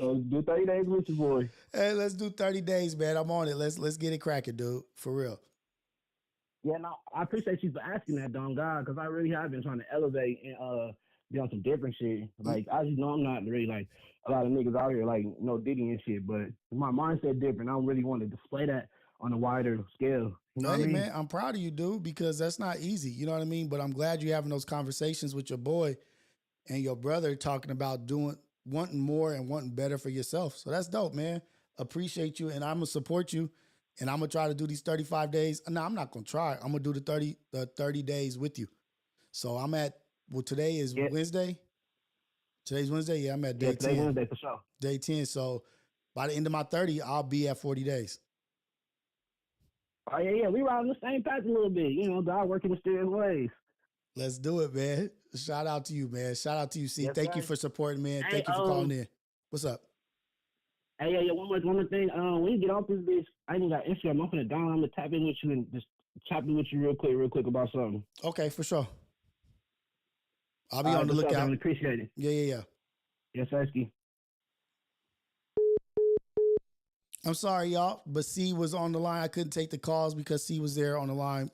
So do 30 days with your boy. Hey, let's do 30 days, man. I'm on it. Let's get it cracking, dude. For real. Yeah, no, I appreciate you for asking that, Don God, because I really have been trying to elevate and be on some different shit. Like, I just know I'm not really like a lot of niggas out here, Diddy and shit, but my mindset different. I don't really want to display that on a wider scale. You know what I mean? Man, I'm proud of you, dude, because that's not easy. You know what I mean? But I'm glad you're having those conversations with your boy and your brother, talking about wanting more and wanting better for yourself. So that's dope, man. Appreciate you, and I'm gonna support you, and I'm gonna try to do these 35 days. No, I'm not gonna try. I'm gonna do the 30 days with you. So I'm at today is Wednesday. Today's Wednesday. Yeah, I'm at day 10. Today's Wednesday for sure. Day 10. So by the end of my 30, I'll be at 40 days. Oh yeah, we riding the same path a little bit. God working mysterious ways. Let's do it, man. Shout out to you, man. Shout out to you, C. Yes, Thank you for supporting, man. Thank you for calling in. What's up? Hey, yeah, one more thing. When you get off this bitch, I ain't got Instagram. I'm finna download. I'm gonna tap in with you and just tap in with you real quick about something. Okay, for sure. I'll be on the lookout. I appreciate it. Yeah. Yes, Sirski. I'm sorry, y'all, but C was on the line. I couldn't take the calls because C was there on the line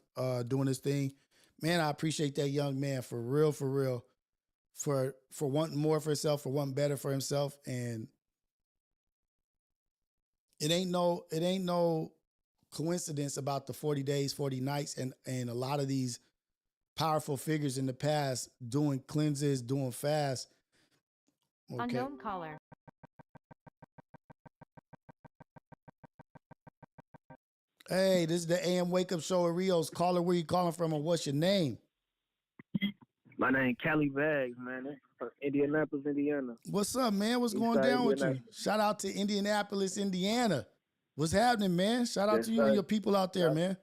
doing his thing. Man, I appreciate that young man for real, for wanting more for himself, for wanting better for himself. And it ain't no coincidence about the 40 days, 40 nights, and a lot of these powerful figures in the past doing cleanses, doing fasts. Okay. Unknown caller. Hey, this is the AM Wake Up Show at Rios. Caller, where you calling from and what's your name? My name Cali Bags, man. From Indianapolis, Indiana. What's up, man? What's going down with you? Shout out to Indianapolis, Indiana. What's happening, man? Shout out to you and your people out there, man.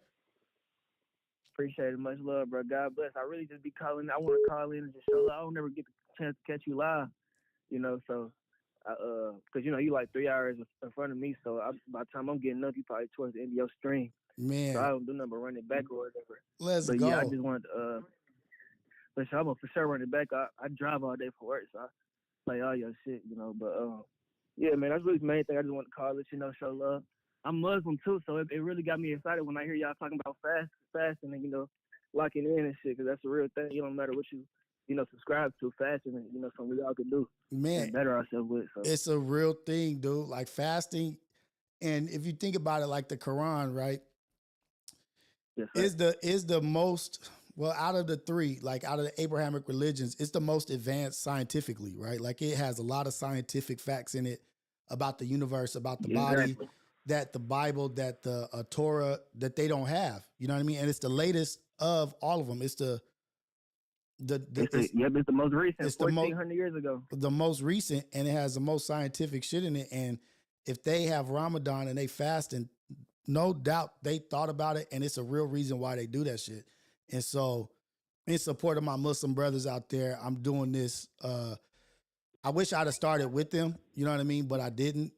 Appreciate it. Much love, bro. God bless. I really just be calling. I want to call in and just show love. I don't never get the chance to catch you live, so Cause you know you like 3 hours in front of me, so by the time I'm getting up, you probably towards the end of your stream. Man, so I don't do nothing but run it back or whatever. Let's but go. Yeah, I just wanted to, but I'm gonna for sure run it back. I drive all day for work, so I play all your shit, you know. But yeah, man, that's really the main thing. I just want to call it, you know, show love. I'm Muslim too, so it really got me excited when I hear y'all talking about fasting and, you know, locking in and shit, because that's a real thing. You don't matter what you know, subscribe to, fasting, and, you know, something we all can do. Man, and better ourselves with. So it's a real thing, dude. Like fasting, and if you think about it, like the Quran, right? Yes, is the most, well, out of the three, like out of the Abrahamic religions, it's the most advanced scientifically, right? Like it has a lot of scientific facts in it about the universe, about the body, that the Bible, that the Torah, that they don't have. You know what I mean? And it's the latest of all of them. It's the it's the most recent. It's 1,400 years ago. The most recent, and it has the most scientific shit in it. And if they have Ramadan and they fast, and no doubt they thought about it, and it's a real reason why they do that shit. And so, in support of my Muslim brothers out there, I'm doing this. I wish I'd have started with them, you know what I mean, but I didn't.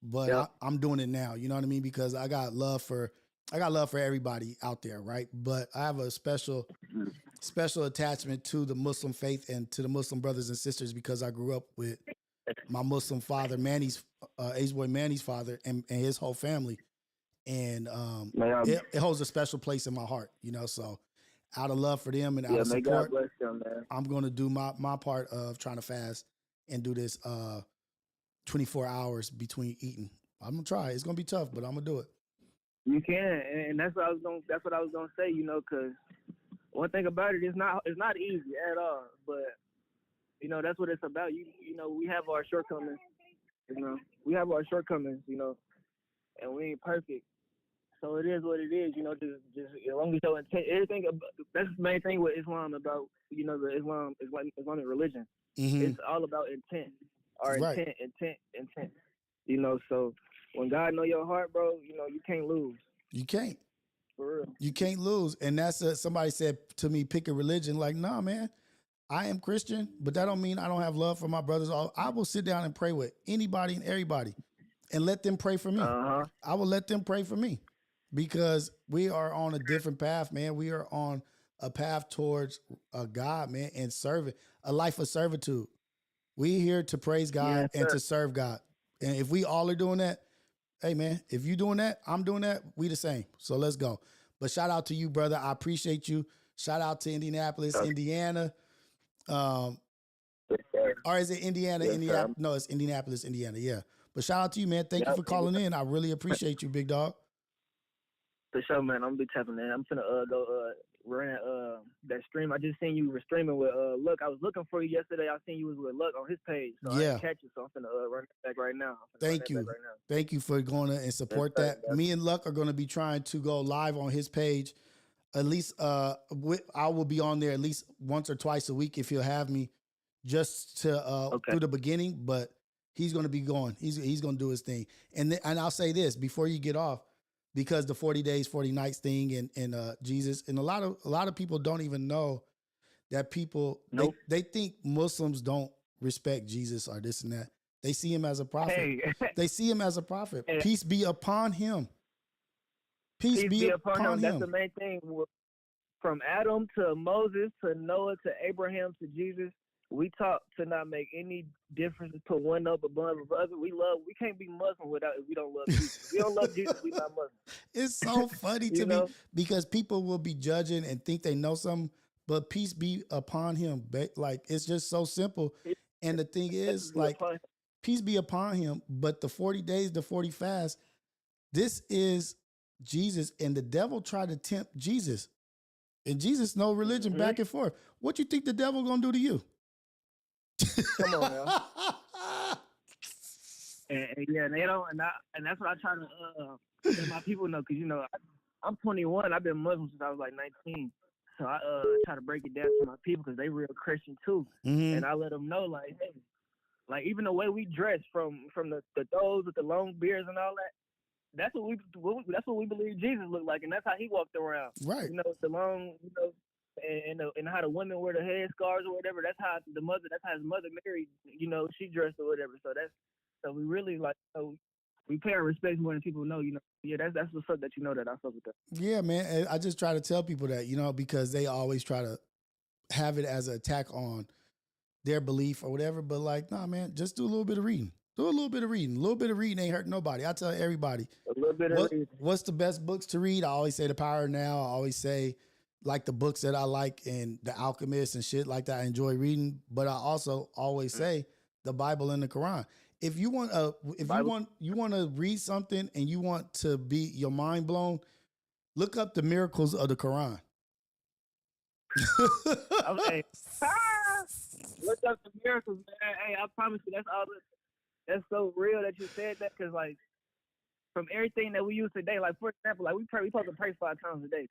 But I'm doing it now, you know what I mean, because I got love for everybody out there, right? But I have a special attachment to the Muslim faith and to the Muslim brothers and sisters because I grew up with my Muslim father, Manny's, Ace Boy Manny's father, and his whole family. And it holds a special place in my heart, you know. So out of love for them and out of support, God bless them, man. I'm going to do my part of trying to fast and do this 24 hours between eating. I'm gonna try. It's gonna be tough, but I'm gonna do it. You can, and that's what I was gonna say. You know, because one thing about it, it's not easy at all. But you know, that's what it's about. You know, we have our shortcomings. You know, You know, and we ain't perfect. So it is what it is. You know, just as long as your intent, everything. That's the main thing with Islam about. You know, the Islamic religion. Mm-hmm. It's all about intent. Our Right. intent. You know, so when God know your heart, bro, you know, you can't lose. You can't. For real. You can't lose. And that's somebody said to me, pick a religion. Like, nah, man, I am Christian, but that don't mean I don't have love for my brothers. I will sit down and pray with anybody and everybody and let them pray for me. I will let them pray for me because we are on a different path, man. We are on a path towards a God, man, and serving, a life of servitude. We here to praise God and to serve God. And if we all are doing that, hey, man, if you doing that, I'm doing that, we the same. So let's go. But shout out to you, brother. I appreciate you. Shout out to Indianapolis, Indiana. Or is it Indiana, Indiana? No, it's Indianapolis, Indiana. Yeah. But shout out to you, man. Thank you for calling in. I really appreciate you, big dog. For sure, man. I'm gonna be tapping in. I'm finna go run that stream. I just seen you were streaming with Luck. I was looking for you yesterday. I seen you was with Luck on his page. So I didn't catch it, so I'm finna run it back right now. Thank you. Thank you for going and support that. Me and Luck are gonna be trying to go live on his page. At least I will be on there at least once or twice a week if he'll have me, just to through the beginning. But he's gonna be going. He's gonna do his thing. And I'll say this before you get off. Because the 40 days, 40 nights thing and Jesus, and a lot of people don't even know that people, they think Muslims don't respect Jesus or this and that. They see him as a prophet. Hey. They see him as a prophet. Peace be upon him. Peace be upon him. That's the main thing. From Adam to Moses to Noah to Abraham to Jesus, we taught to not make any difference, put one up above the other. We can't be Muslim if we don't love Jesus. If we don't love Jesus, we not Muslim. It's so funny to me because people will be judging and think they know something, but peace be upon him. Like, it's just so simple. And the thing is, like, peace be upon him, but the 40 days, the 40 fast, this is Jesus, and the devil tried to tempt Jesus. And Jesus, no religion, back and forth. What you think the devil gonna do to you? Come on, man. and they don't, and that's what I try to let my people know, because you know I'm 21. I've been Muslim since I was like 19, so I try to break it down to my people because they real Christian too, and I let them know like, hey, like even the way we dress from the those with the long beards and all that. That's what we believe Jesus looked like, and that's how he walked around. Right. You know, the long, you know, and how the women wear the head scarves or whatever. That's how his mother married. You know, she dressed or whatever. So we really like. So we pay our respects more than people know. You know, yeah, that's what's up that you know that I fuck with that. Yeah, man. And I just try to tell people that, you know, because they always try to have it as an attack on their belief or whatever. But like, nah, man, just do a little bit of reading. Do a little bit of reading. A little bit of reading ain't hurt nobody. I tell everybody. A little bit of reading. What's the best books to read? I always say The Power of Now. I always say like the books that I like and The Alchemist and shit like that. I enjoy reading. But I also always say the Bible and the Quran. If you want you want to read something and you want to be your mind blown, look up the miracles of the Quran. Okay. Look up the miracles, man. Hey, I promise you, that's so real that you said that, because like from everything that we use today, like for example, like we supposed to pray 5 times a day.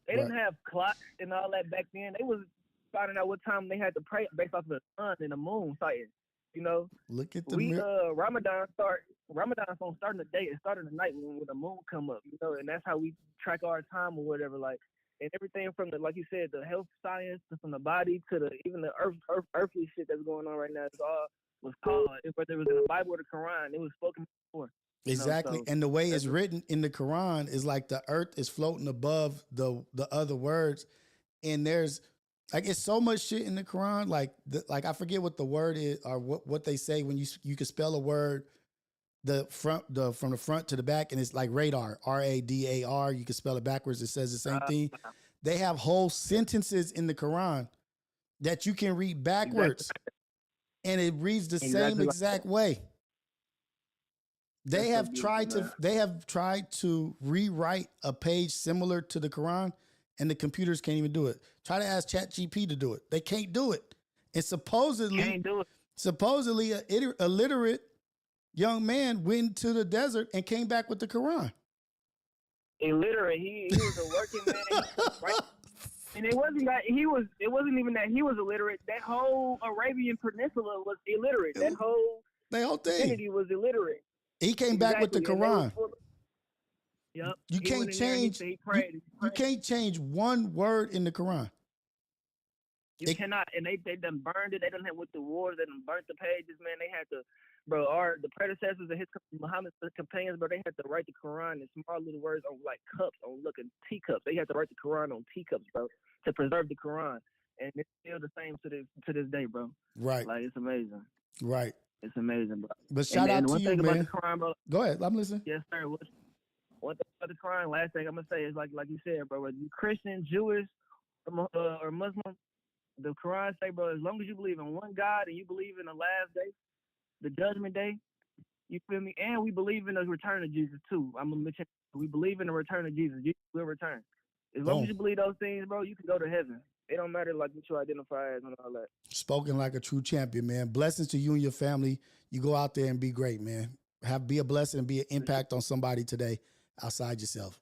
They didn't have clocks and all that back then. They was finding out what time they had to pray based off of the sun and the moon sighting. You know, look at the Ramadan don't start in the day. It started in the night when the moon come up. You know, and that's how we track our time or whatever. Like, and everything from the, like you said, the health science, from the body to even the earthly shit that's going on right now. It's all was called, whether it was in the Bible or the Quran, it was spoken before. Exactly. You know, so and the way it's written in the Quran is like the earth is floating above the other words. And there's like, it's so much shit in the Quran. Like I forget what the word is or what they say when you can spell a word from the front to the back, and it's like radar, RADAR. You can spell it backwards. It says the same thing. They have whole sentences in the Quran that you can read backwards, and it reads the same exact way. They have tried to rewrite a page similar to the Quran, and the computers can't even do it. Try to ask ChatGPT to do it. They can't do it. And supposedly a illiterate young man went to the desert and came back with the Quran. Illiterate. He was a working man, right? And it wasn't even that he was illiterate. That whole Arabian Peninsula was illiterate. That whole thing vicinity was illiterate. He came back with the Quran. Yep. You can't change. You can't change one word in the Quran. You cannot. And they done burned it. They done went to wars. They done burnt the pages. Man, they had to, the predecessors of Muhammad's companions, they had to write the Quran in small little words on like cups, on teacups. They had to write the Quran on teacups, bro, to preserve the Quran. And it's still the same to this day, bro. Right. Like, it's amazing. Right. It's amazing, bro. But shout out to you, man. About the Quran, bro, go ahead. I'm listening. Yes, sir. One thing about the Quran, last thing I'm going to say is like you said, bro, whether you Christian, Jewish, or Muslim, the Quran say, bro, as long as you believe in one God and you believe in the last day, the judgment day, you feel me? And we believe in the return of Jesus too. I'm going to mention, we believe in the return of Jesus. Jesus will return. As long as you believe those things, bro, you can go to heaven. It don't matter like what you identify as and all that. Spoken like a true champion, man. Blessings to you and your family. You go out there and be great, man. Be a blessing and be an impact on somebody today outside yourself.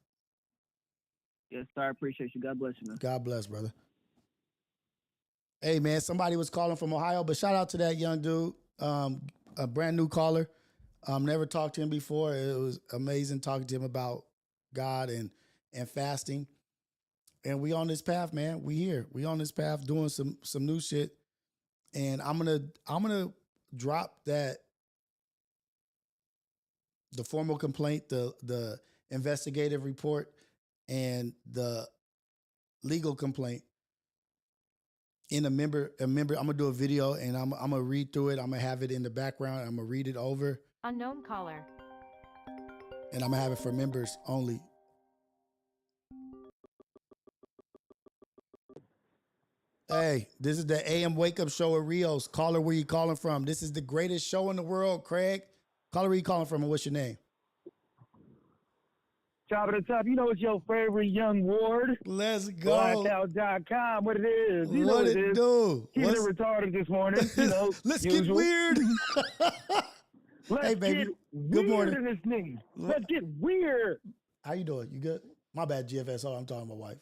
Yes, sir. I appreciate you. God bless you, man. God bless, brother. Hey, man, somebody was calling from Ohio, but shout out to that young dude, a brand new caller. Never talked to him before. It was amazing talking to him about God and fasting. And we on this path, man. We here. We on this path doing some new shit. And I'm gonna drop the formal complaint, the investigative report, and the legal complaint in a member. I'm gonna do a video and I'm gonna read through it. I'm gonna have it in the background. I'm gonna read it over. Unknown caller. And I'm gonna have it for members only. Hey, this is the AM Wake Up Show at Rios. Caller, where you calling from? This is the greatest show in the world, Craig. Caller, where you calling from, and what's your name? Top of the top, you know it's your favorite young ward. Let's go. Blackout.com, what it is. You know what it do? Keeping it retarded this morning, you know. Let's get weird. Let's baby. Get Good morning. in this nigga. Let's get weird. How you doing? You good? My bad, GFSO. I'm talking to my wife.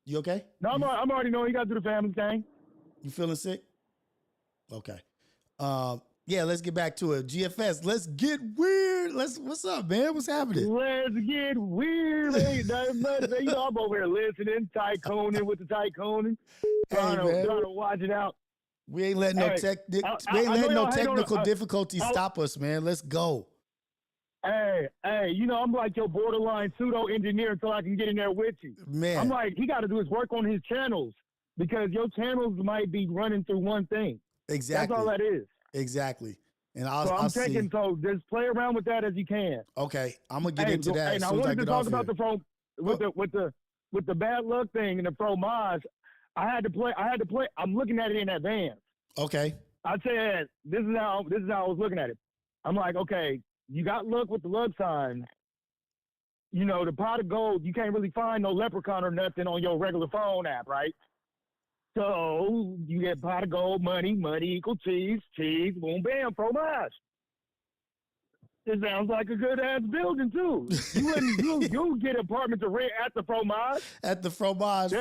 You okay? No, I'm already knowing you got to do the family thing. You feeling sick? Okay. Yeah, let's get back to it. GFS, let's get weird. What's up, man? What's happening? Let's get weird. Ain't nothing much. You know, I'm over here listening, tycooning with the tycooning, trying to watch it out. We ain't letting no technical difficulties stop us, man. Let's go. Hey, you know, I'm like your borderline pseudo engineer until I can get in there with you. Man. I'm like, he got to do his work on his channels because your channels might be running through one thing. Exactly. That's all that is. Exactly. And I'm taking, so just play around with that as you can. Okay. I'm gonna get into that. And I wanted to talk about with the bad luck thing and the fromage. I had to play. I'm looking at it in advance. Okay. I said, this is how I was looking at it. I'm like, okay, you got luck with the luck sign. You know, the pot of gold, you can't really find no leprechaun or nothing on your regular phone app, right? So you get pot of gold, money equal cheese, boom, bam, fromage. It sounds like a good ass building too. You get apartments to rent at the fromage. At the fromage.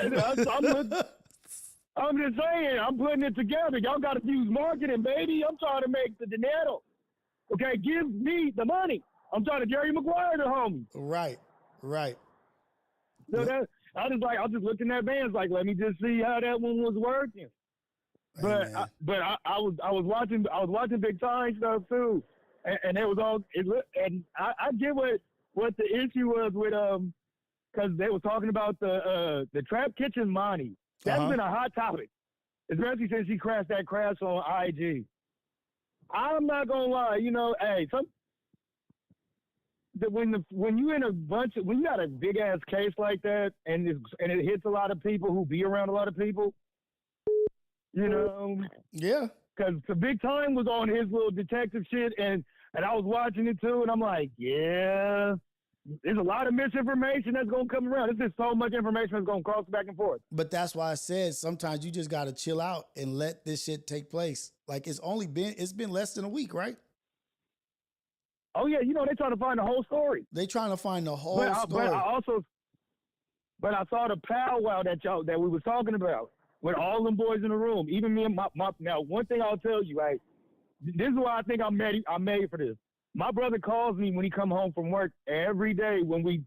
I'm just saying, I'm putting it together. Y'all got to use marketing, baby. I'm trying to make the dinero. Okay, give me the money. I'm trying to Jerry Maguire the homie. Right. So I was just looking at bands like, let me just see how that one was working. But I was watching Big Time stuff too, and it was all and I get what the issue was with because they were talking about the trap kitchen money. That's been a hot topic, especially since she crashed that crash on IG. I'm not gonna lie, you know, hey, when you got a big ass case like that and it hits a lot of people who be around a lot of people, you know. Yeah. Because the Big Time was on his little detective shit and I was watching it too and I'm like, yeah, there's a lot of misinformation that's gonna come around. There's just so much information that's gonna cross back and forth. But that's why I said sometimes you just gotta chill out and let this shit take place. Like it's been less than a week, right? Oh yeah, you know they're trying to find the whole story. They trying to find the whole story. But I saw the powwow that we was talking about with all them boys in the room. Even me and my now one thing I'll tell you, right? This is why I think I'm made for this. My brother calls me when he come home from work every day we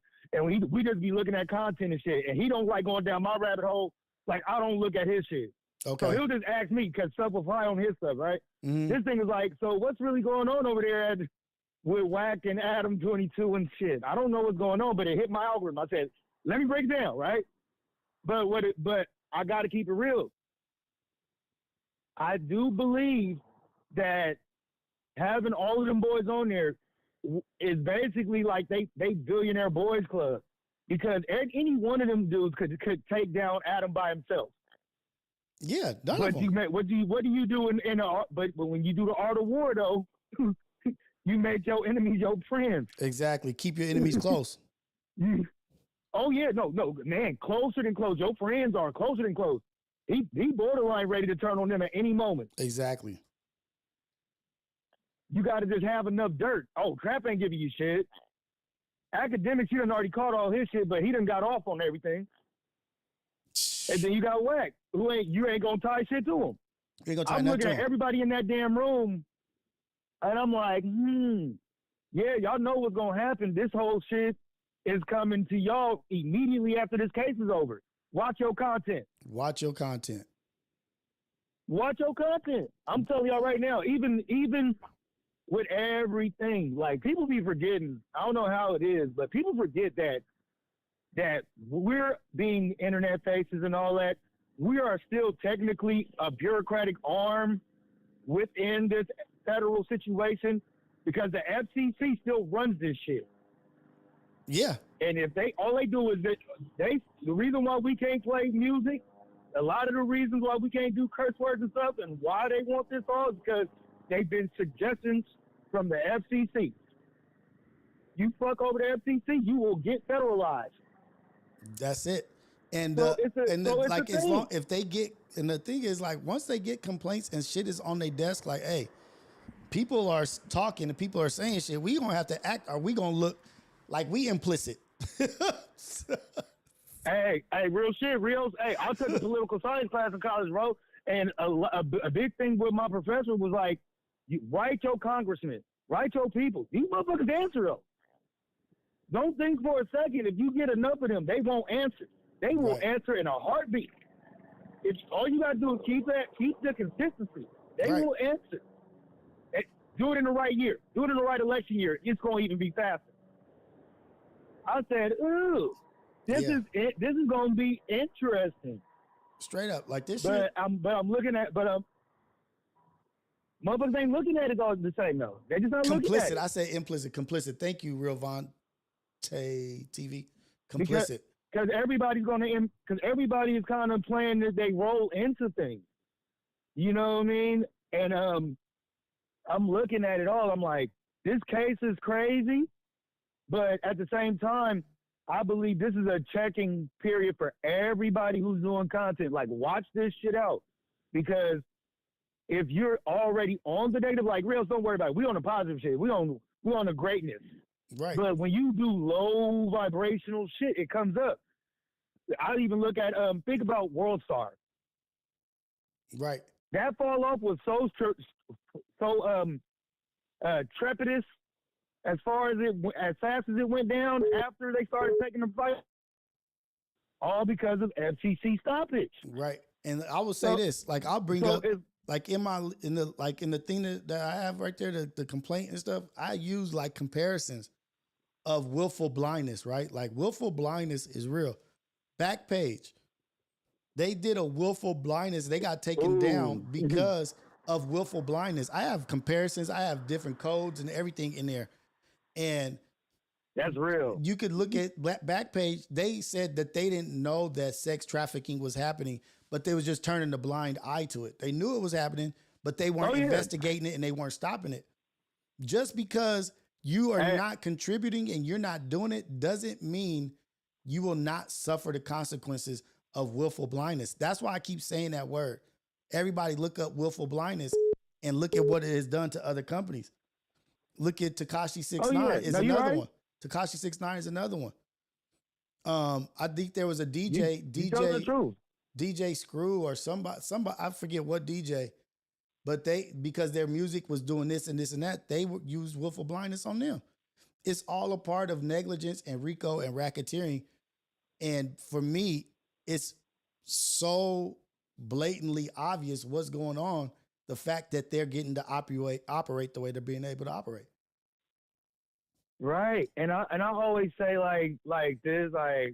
just be looking at content and shit, and he don't like going down my rabbit hole. Like I don't look at his shit. Okay. So he'll just ask me because stuff will fly on his stuff, right? Mm-hmm. This thing is like, so what's really going on over there with Wack and Adam 22 and shit? I don't know what's going on, but it hit my algorithm. I said, let me break it down, right? But I got to keep it real. I do believe that having all of them boys on there is basically like they billionaire boys club because any one of them dudes could take down Adam by himself. Yeah, none of them. What do you do but when you do the art of war though, you make your enemies your friends. Exactly. Keep your enemies close. Oh yeah, no, man, closer than close. Your friends are closer than close. He borderline ready to turn on them at any moment. Exactly. You got to just have enough dirt. Oh, Trap ain't giving you shit. Academics, he done already caught all his shit, but he done got off on everything. And then you got Wack, you ain't gonna tie shit to him. I'm looking at everybody in that damn room, and I'm like, yeah, y'all know what's gonna happen. This whole shit is coming to y'all immediately after this case is over. Watch your content. Watch your content. Watch your content. I'm telling y'all right now, even with everything, like people be forgetting. I don't know how it is, but people forget that we're being internet faces and all that. We are still technically a bureaucratic arm within this federal situation because the FCC still runs this shit. Yeah. And if all they do is the reason why we can't play music, a lot of the reasons why we can't do curse words and stuff and why they want this all is because they've been suggestions from the FCC. You fuck over the FCC, you will get federalized. That's it. And if they get, and the thing is, like, once they get complaints and shit is on their desk, like, hey, people are talking and people are saying shit, we gonna have to act, or we gonna look like we implicit. Hey, real shit, Rios. Hey, I took a political science class in college, bro, and a big thing with my professor was like, You write your congressman, write your people. These motherfuckers answer though. Don't think for a second if you get enough of them, they won't answer. They will answer in a heartbeat. If all you gotta do is keep the consistency, they will answer. Do it in the right year. Do it in the right election year. It's gonna even be faster. I said, ooh, this is gonna be interesting. Straight up, like this but shit. I'm looking at, motherfuckers ain't looking at it all the same though. They just not looking at it. I say implicit, complicit. Thank you, Real Von TV. Complicit. Because everybody is kind of playing that they roll into things. You know what I mean? And I'm looking at it all. I'm like, this case is crazy, but at the same time, I believe this is a checking period for everybody who's doing content. Like, watch this shit out. Because if you're already on the negative, like, Rios, don't worry about it. We on the positive shit. We on the greatness. Right. But when you do low vibrational shit, it comes up. I even look at, think about World Star. Right. That fall off was so trepidous as far as as fast as it went down after they started taking the fight, all because of FCC stoppage. Right. And I will say this, like I'll bring up, like in the thing that I have right there, the complaint and stuff, I use like comparisons of willful blindness, right? Like willful blindness is real. Back page. They did a willful blindness. They got taken down because of willful blindness. I have comparisons. I have different codes and everything in there. And that's real. You could look at back page. They said that they didn't know that sex trafficking was happening, but they was just turning the blind eye to it. They knew it was happening, but they weren't investigating it and they weren't stopping it. Just because you are not contributing and you're not doing it doesn't mean you will not suffer the consequences of willful blindness. That's why I keep saying that word. Everybody look up willful blindness and look at what it has done to other companies. Look at Tekashi 6ix9ine is another one. Tekashi 6ix9ine is another one. I think there was a DJ Screw or somebody, I forget what DJ, but because their music was doing this and this and that, they would use willful blindness on them. It's all a part of negligence and RICO and racketeering. And for me, it's so blatantly obvious what's going on. The fact that they're getting to operate the way they're being able to operate. Right. And I always say like this, like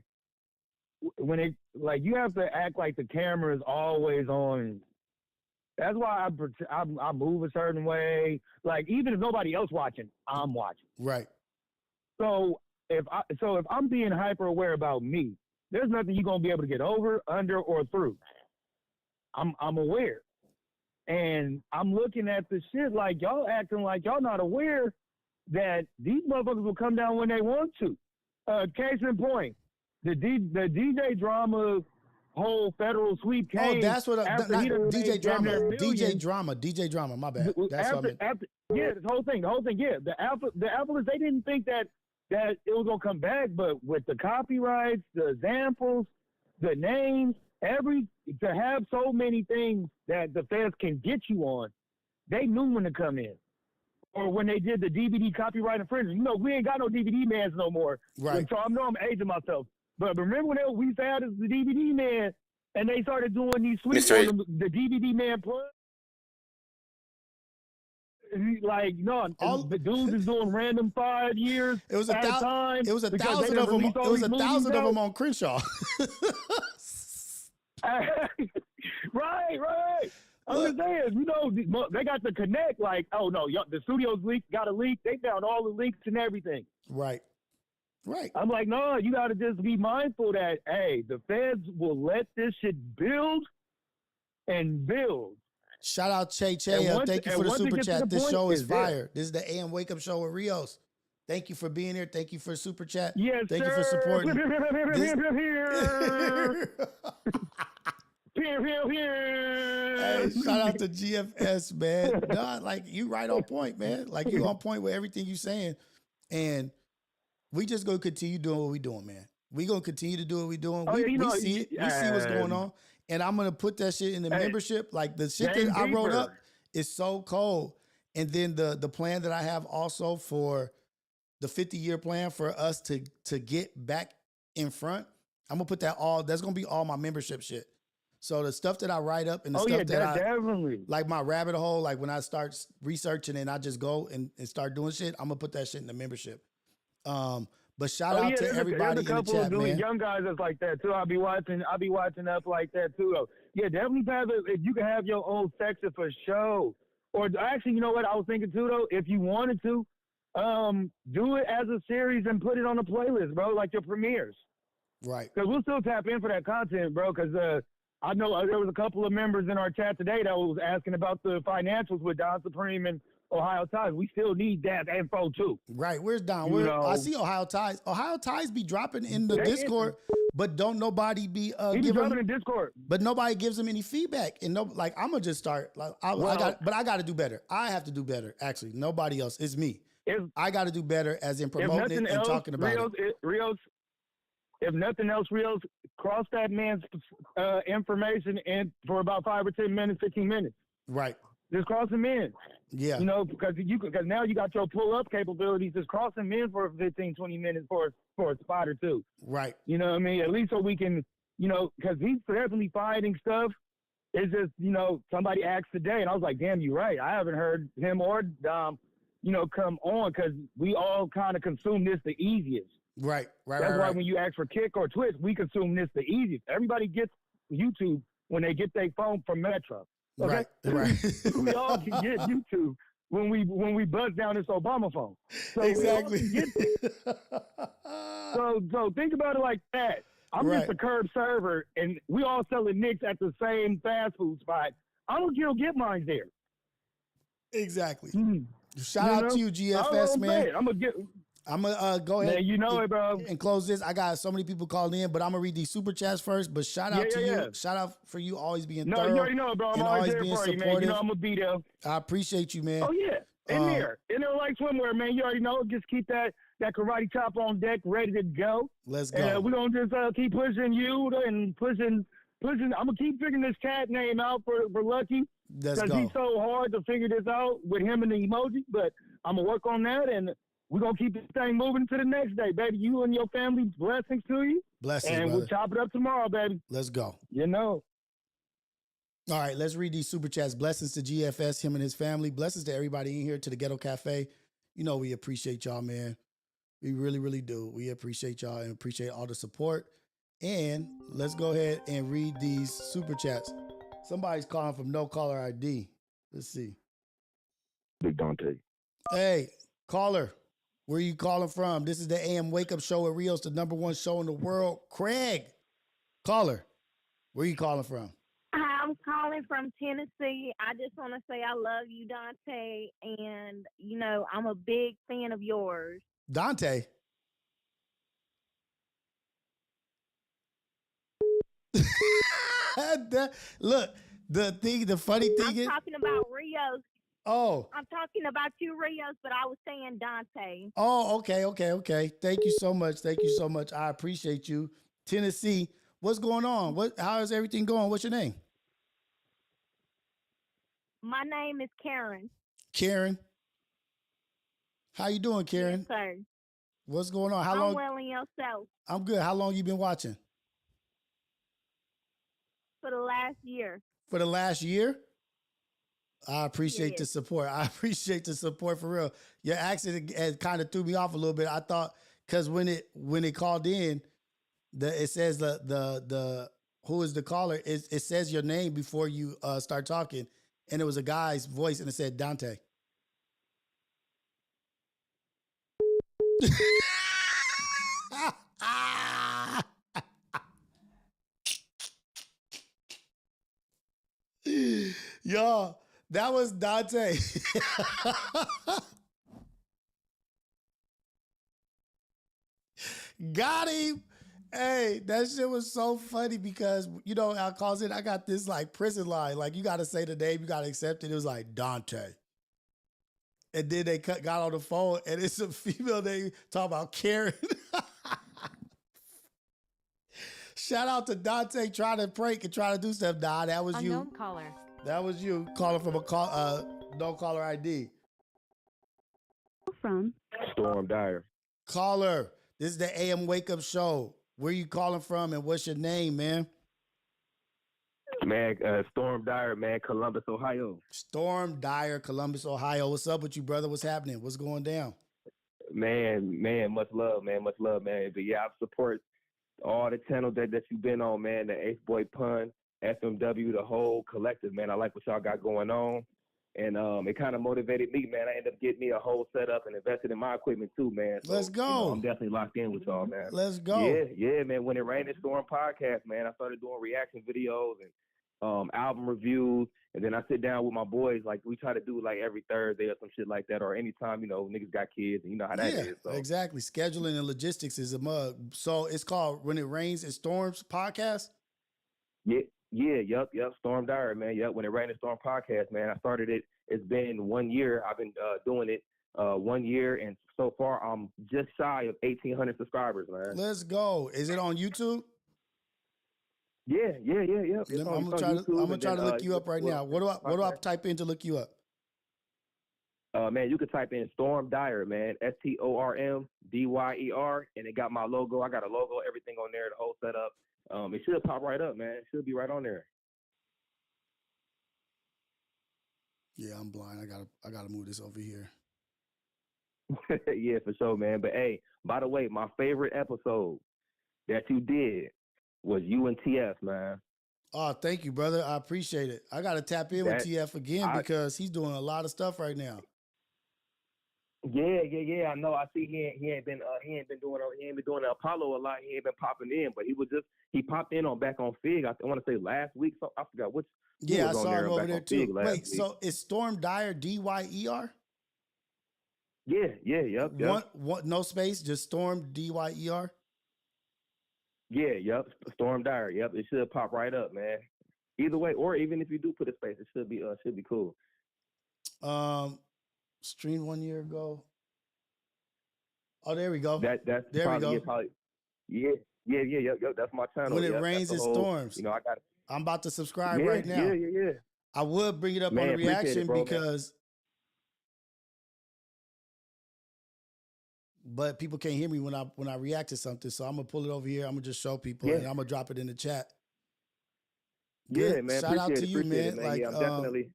when it, like you have to act like the camera is always on. That's why I move a certain way. Like even if nobody else watching, I'm watching. Right. So if I'm being hyper aware about me, there's nothing you're gonna be able to get over, under, or through. I'm aware. And I'm looking at the shit like y'all acting like y'all not aware that these motherfuckers will come down when they want to. Case in point, the DJ Drama whole federal sweep came. Oh, that's what DJ Drama. My bad. That's this whole thing. Yeah, the Alphabets, they didn't think that it was gonna come back, but with the copyrights, the examples, the names, to have so many things that the feds can get you on, they knew when to come in. Or when they did the DVD copyright infringement, we ain't got no DVD mans no more. Right. So I know I'm aging myself. But remember when we found the DVD man and they started doing these sweeps on the DVD man plus? Like, no, the dudes is doing random 5 years. It was at a time. It was 1,000 of them. It was 1,000 of them on Crenshaw. Right. I'm just saying, they got the connect. Like, oh no, the studio's got a leak. They found all the leaks and everything. Right. I'm like, no, you got to just be mindful that, hey, the feds will let this shit build and build. Shout out Che. Thank you for the super chat. This show is fire. This is the AM Wake Up Show with Rios. Thank you for being here. Thank you for super chat. Yes, Thank you for supporting. Hey, shout out to GFS, man. Nah, like you right on point, man. Like you on point with everything you saying. And we just gonna continue doing what we doing, man. We gonna continue to do what we doing. We see it. We see what's going on. And I'm gonna put that shit in the membership. Like the shit that I wrote up is so cold. And then the plan that I have also for the 50-year plan for us to get back in front, I'm gonna put that all. That's gonna be all my membership shit. So the stuff that I write up and the stuff that I definitely like my rabbit hole, like when I start researching and I just go and start doing shit, I'm gonna put that shit in the membership. But shout out to everybody there's a couple in the of chat, man. young guys that's like that too. I'll be watching up like that too. Though. Yeah, definitely have it. If you can have your own section for show, or actually, you know what I was thinking too though. If you wanted to, do it as a series and put it on a playlist, bro, like your premieres. Right. Because we'll still tap in for that content, bro. Because I know there was a couple of members in our chat today that was asking about the financials with Don Supreme and Ohio Ties. We still need that info too. Right. Where's Don? I see Ohio Ties. Ohio Ties be dropping in the Discord, but don't nobody be dropping in Discord. But nobody gives them any feedback. And no, like I'm gonna just start. Like I got to do better. I have to do better. Actually, nobody else. It's me. I got to do better, as in promoting it and talking about it. Rios, if nothing else, Rios, cross that man's information in for about 5 or 10 minutes, 15 minutes. Right. Just cross him in. Yeah. You know, because now you got your pull-up capabilities. Just cross him in for 15, 20 minutes for a spot or two. Right. You know what I mean? At least so we can, you know, because he's definitely finding stuff. It's just, you know, somebody asked today, and I was like, damn, you're right. I haven't heard him or Dom, you know, come on, because we all kind of consume this the easiest. Right. That's why when you ask for Kick or Twitch, we consume this the easiest. Everybody gets YouTube when they get their phone from Metro. Okay? Right. We all can get YouTube when we buzz down this Obama phone. So exactly. So think about it like that. I'm just a curb server, and we all selling nicks at the same fast food spot. I don't get mine there. Exactly. Shout out to you, GFS, man. I'm gonna go ahead. Man, you know it, bro. And close this. I got so many people calling in, but I'm gonna read these super chats first. But shout out to you. Yeah. Shout out for you always being No, thorough. you already know it, bro. I'm and always always there being for you, supportive. man. You know I'm gonna be there. I appreciate you, man. Oh yeah, in there like swimwear, man. You already know. Just keep that karate chop on deck, ready to go. Let's go. And we're gonna just keep pushing you and pushing. I'm gonna keep figuring this cat name out for Lucky. Let's Because go. he's so hard to figure this out with him and the emoji. But I'm gonna work on that, and we're gonna keep this thing moving to the next day, baby. You and your family, blessings to you. Blessings, and brother. we'll chop it up tomorrow, baby. Let's go. You know. All right, let's read these super chats. Blessings to GFS, him and his family. Blessings to everybody in here, to the Ghetto Cafe. You know we appreciate y'all, man. We really, really do. We appreciate y'all and appreciate all the support. And let's go ahead and read these super chats. Somebody's calling from no caller ID. Let's see. Big Dante. Hey, caller, where you calling from? This is the AM Wake Up Show at Rios, the #1 show in the world. Craig, caller, where you calling from? I'm calling from Tennessee. I just want to say I love you, Dante, and, you know, I'm a big fan of yours. Dante? Look, the funny thing is... I'm talking about Rios. Oh. I'm talking about you, Rios, but I was saying Dante. Oh, okay. Thank you so much. I appreciate you. Tennessee, what's going on? How is everything going? What's your name? My name is Karen. Karen. How you doing, Karen? Yes, sir. What's going on? How I'm long? well, and yourself? I'm good. How long you been watching? For the last year. For the last year? I appreciate the Yes. support. I appreciate the support for real. Your accent kind of threw me off a little bit. I thought because when it called in, it says the who is the caller? It says your name before you start talking, and it was a guy's voice, and it said Dante. Yo, that was Dante. Got him. Hey, that shit was so funny because, you know, I got this like prison line. Like, you got to say the name, you got to accept it. It was like Dante. And then they got on the phone and it's a female name talking about Karen. Shout out to Dante trying to prank and trying to do stuff. Nah, that was you. Unknown caller. That was you calling from a no caller ID. from? Storm Dyer. Caller, this is the AM Wake Up Show. Where you calling from and what's your name, man? Man, Storm Dyer, man, Columbus, Ohio. Storm Dyer, Columbus, Ohio. What's up with you, brother? What's happening? What's going down? Man, much love, man. But yeah, I support all the channels that you've been on, man. The Ace Boy Pun, FMW, the whole collective, man. I like what y'all got going on. And it kind of motivated me, man. I ended up getting me a whole setup and invested in my equipment too, man. So, Let's go. You know, I'm definitely locked in with y'all, man. Let's go. Yeah, man. When it rained and storm podcast, man, I started doing reaction videos and album reviews. And then I sit down with my boys, like we try to do like every Thursday or some shit like that, or anytime, you know, niggas got kids and you know how that is. So. Exactly. Scheduling and logistics is a mug. So it's called When It Rains and Storms podcast? Yep. Storm Dyer, man. Yep. When It Rained and Storm podcast, man. I started it. It's been 1 year. I've been doing it 1 year, and so far I'm just shy of 1,800 subscribers, man. Let's go. Is it on YouTube? Yeah. I'm gonna try to look you up right now. What do I type in to look you up? Man, you could type in Storm Dyer, man. STORMDYER, and it got my logo. I got a logo, everything on there, the whole setup. It should pop right up, man. It should be right on there. Yeah, I'm blind. I gotta move this over here. Yeah, for sure, man. But hey, by the way, my favorite episode that you did was you and TF, man. Oh, thank you, brother. I appreciate it. I gotta tap in with TF again because he's doing a lot of stuff right now. Yeah. I know. I see he ain't been doing the Apollo a lot. He ain't been popping in, but he popped in back on Fig. I want to say last week. So I forgot which. Yeah, I saw him over there too. Wait, so it's Storm Dyer, DYER? Yeah, yep. One, no space, just Storm DYER. Yeah, yep. Storm Dyer, yep. It should pop right up, man. Either way, or even if you do put a space, it should be cool. Streamed 1 year ago. Oh, there we go. That's there probably, we go. Yep. That's my channel. When it rains and storms. You know, I got. I'm about to subscribe right now. Yeah. I would bring it up Man, on the reaction it, bro, because, but people can't hear me when I react to something. So I'm gonna pull it over here. I'm gonna just show people and I'm gonna drop it in the chat. Good. Yeah, man. Shout out to you, man. It, man. Like, I'm definitely.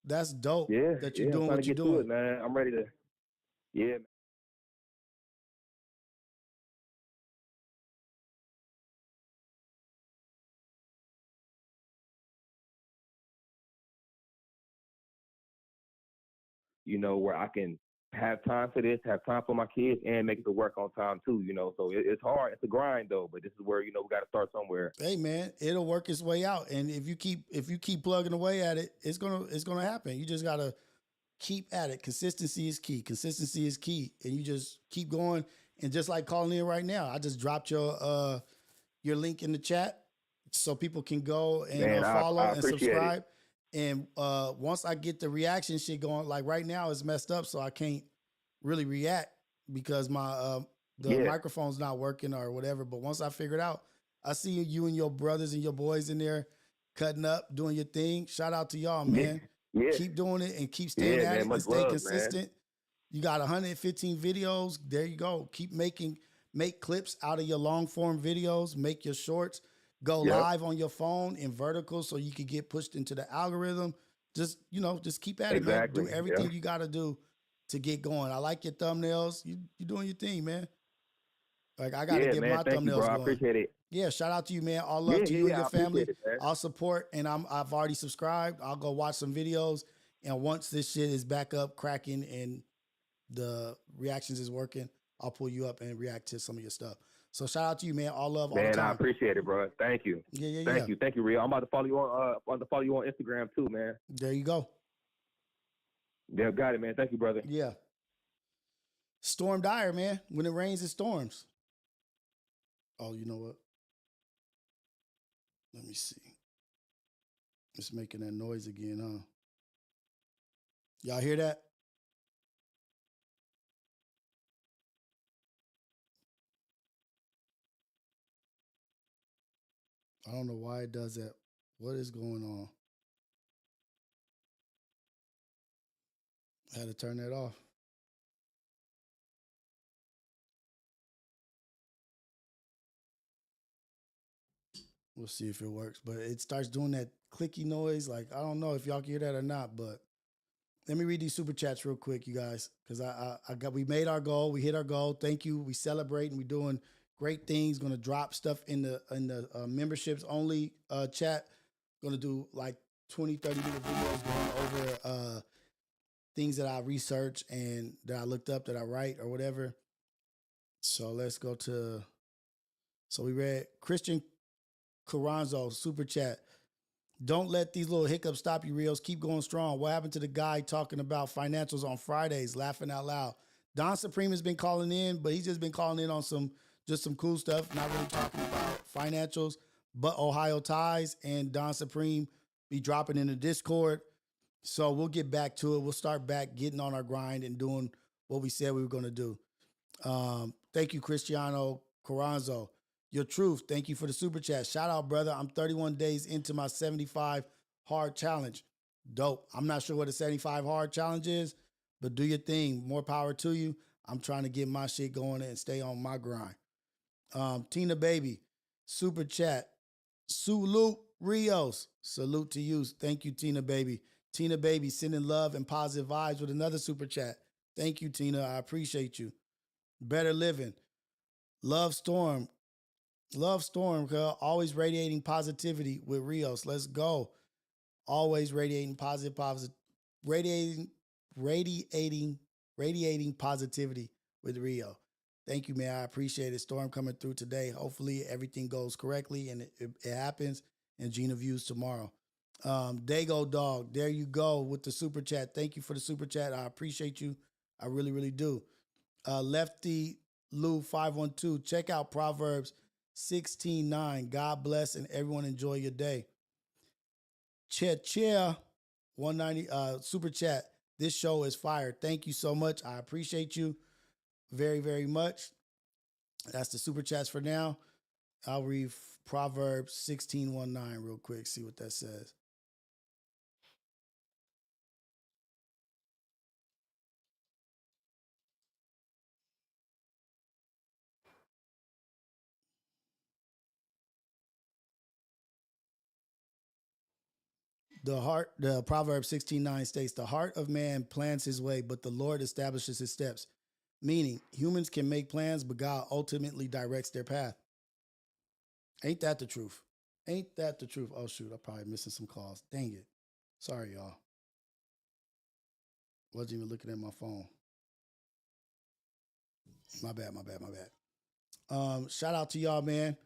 That's dope. Yeah, that you're doing what you're doing, to it, man. I'm ready to. Yeah. You know, where I can have time for this, have time for my kids, and make it to work on time too. You know, so it's hard. It's a grind though, but this is where we got to start somewhere. Hey man, it'll work its way out, and if you keep plugging away at it, it's gonna happen. You just gotta keep at it. Consistency is key. And you just keep going. And just like calling in right now, I just dropped your link in the chat so people can go and follow and subscribe. And once I get the reaction shit going, like right now it's messed up, so I can't really react because my microphone's not working or whatever. But once I figure it out, I see you and your brothers and your boys in there cutting up, doing your thing. Shout out to y'all, man. Yeah. Keep doing it and keep staying at it and stay consistent. Man. You got 115 videos. There you go. Keep make clips out of your long form videos. Make your shorts. Go live on your phone in vertical so you can get pushed into the algorithm. Just keep at it, man. Do everything you got to do to get going. I like your thumbnails. You doing your thing, man. Like I got to get my thumbnails going. I appreciate it. Yeah, shout out to you, man. All love to you and your family. I'll support, and I've already subscribed. I'll go watch some videos, and once this shit is back up, cracking, and the reactions is working, I'll pull you up and react to some of your stuff. So shout out to you, man. All love, all the time. I appreciate it, bro. Thank you. Yeah. Thank you, Rio. I'm about to follow you on Instagram too, man. There you go. Yeah, got it, man. Thank you, brother. Yeah. Storm Dyer, man. When it rains, it storms. Oh, you know what? Let me see. It's making that noise again, huh? Y'all hear that? I don't know why it does that. What is going on? I had to turn that off. We'll see if it works. But it starts doing that clicky noise. Like, I don't know if y'all can hear that or not, but let me read these super chats real quick, you guys. Because we made our goal. We hit our goal. Thank you. We celebrating. We doing great things. Gonna drop stuff in the memberships only chat. Gonna do like 20, 30-minute videos going over things that I research and that I looked up that I write or whatever. So let's go to, so we read Christian Carranzo, super chat. Don't let these little hiccups stop you, Rios. Keep going strong. What happened to the guy talking about financials on Fridays, laughing out loud? Don Supreme has been calling in, but he's just been calling in on some cool stuff, not really talking about financials, but Ohio ties, and Don Supreme be dropping in the Discord. So we'll get back to it. We'll start back getting on our grind and doing what we said we were going to do. Thank you, Cristiano Carranzo. Your truth. Thank you for the super chat. Shout out, brother. I'm 31 days into my 75 hard challenge. Dope. I'm not sure what a 75 hard challenge is, but do your thing. More power to you. I'm trying to get my shit going and stay on my grind. Tina Baby, super chat. Salute Rios. Salute to you. Thank you, Tina Baby. Tina Baby sending love and positive vibes with another super chat. Thank you, Tina. I appreciate you. Better living. Love Storm. Love Storm, girl. Always radiating positivity with Rios. Let's go. Always radiating radiating positivity with Rio. Thank you, man. I appreciate it. Storm coming through today. Hopefully everything goes correctly and it happens. And Gina views tomorrow. Dago Dog, there you go with the super chat. Thank you for the super chat. I appreciate you. I really, really do. Lefty Lou 512. Check out Proverbs 16:9. God bless and everyone enjoy your day. Cheer 190 super chat. This show is fire. Thank you so much. I appreciate you very, very much. That's the super chats for now. I'll read Proverbs 16:19 real quick, see what that says. The Proverbs 16:9 states, the heart of man plans his way, but the Lord establishes his steps. Meaning, humans can make plans, but God ultimately directs their path. Ain't that the truth? Ain't that the truth? Oh, shoot, I'm probably missing some calls. Dang it. Sorry, y'all. Wasn't even looking at my phone. My bad. Shout out to y'all, man.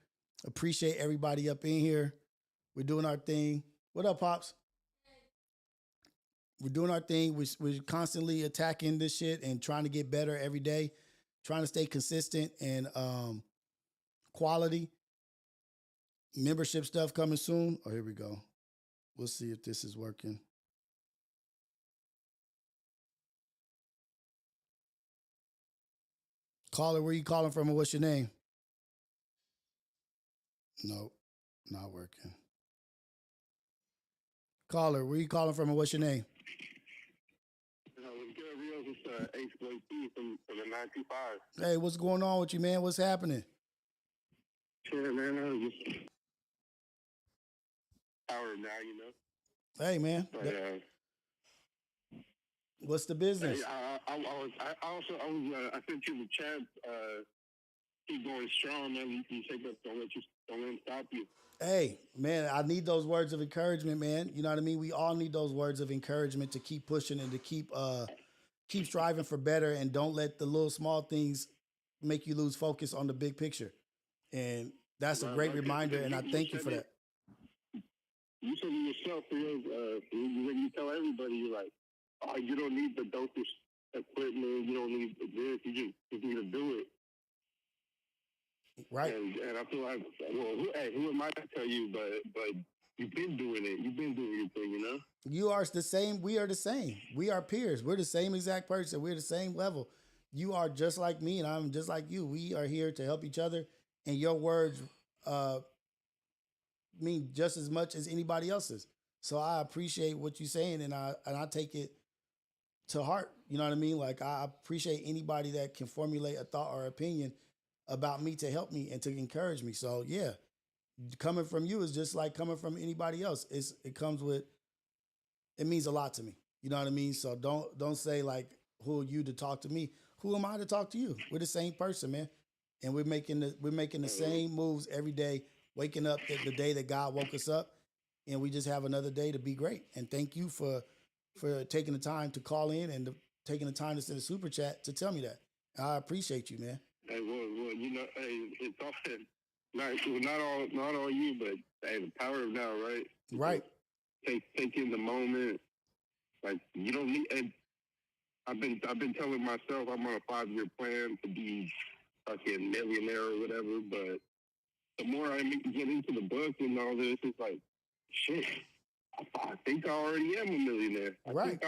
Appreciate everybody up in here. We're doing our thing. What up, Pops? We're doing our thing. We're constantly attacking this shit and trying to get better every day, trying to stay consistent and quality. Membership stuff coming soon. Oh, here we go. We'll see if this is working. Caller, where you calling from and what's your name? Nope, not working. Caller, where you calling from and what's your name? What's good, Rios? It's H-Boy from the 925. Hey, what's going on with you, man? What's happening? Sure, man. I was just hour now, you know. Hey, man. But, what's the business? I sent you the chat. Keep going strong, man. You take that. Don't let him stop you. Hey, man, I need those words of encouragement, man. You know what I mean? We all need those words of encouragement to keep pushing and to keep striving for better, and don't let the little small things make you lose focus on the big picture. And that's a great reminder, and I thank you for that. You said it yourself, when you tell everybody, you're like, oh, you don't need the dopest equipment, you don't need this, you just need to do it. Right. And I feel like, well, who am I to tell you? But you've been doing it. You've been doing your thing, you know? You are the same. We are the same. We are peers. We're the same exact person. We're the same level. You are just like me, and I'm just like you. We are here to help each other, and your words mean just as much as anybody else's. So I appreciate what you're saying, and I take it to heart. You know what I mean? Like, I appreciate anybody that can formulate a thought or opinion about me to help me and to encourage me. So yeah, Coming from you is just like coming from anybody else. It comes with, it means a lot to me. You know what I mean? So don't say like, who are you to talk to me? Who am I to talk to you? We're the same person, man. And we're making the same moves every day, waking up the day that God woke us up, and we just have another day to be great. And thank you for taking the time to call in and taking the time to send a super chat to tell me that. I appreciate you, man. Hey, well, you know, hey, it's all not all you, but hey, the power of now, right? Right. Take in the moment. Like you don't need. And I've been telling myself I'm on a 5-year plan to be fucking millionaire or whatever. But the more I get into the book and all this, it's like shit. I think I already am a millionaire. Right.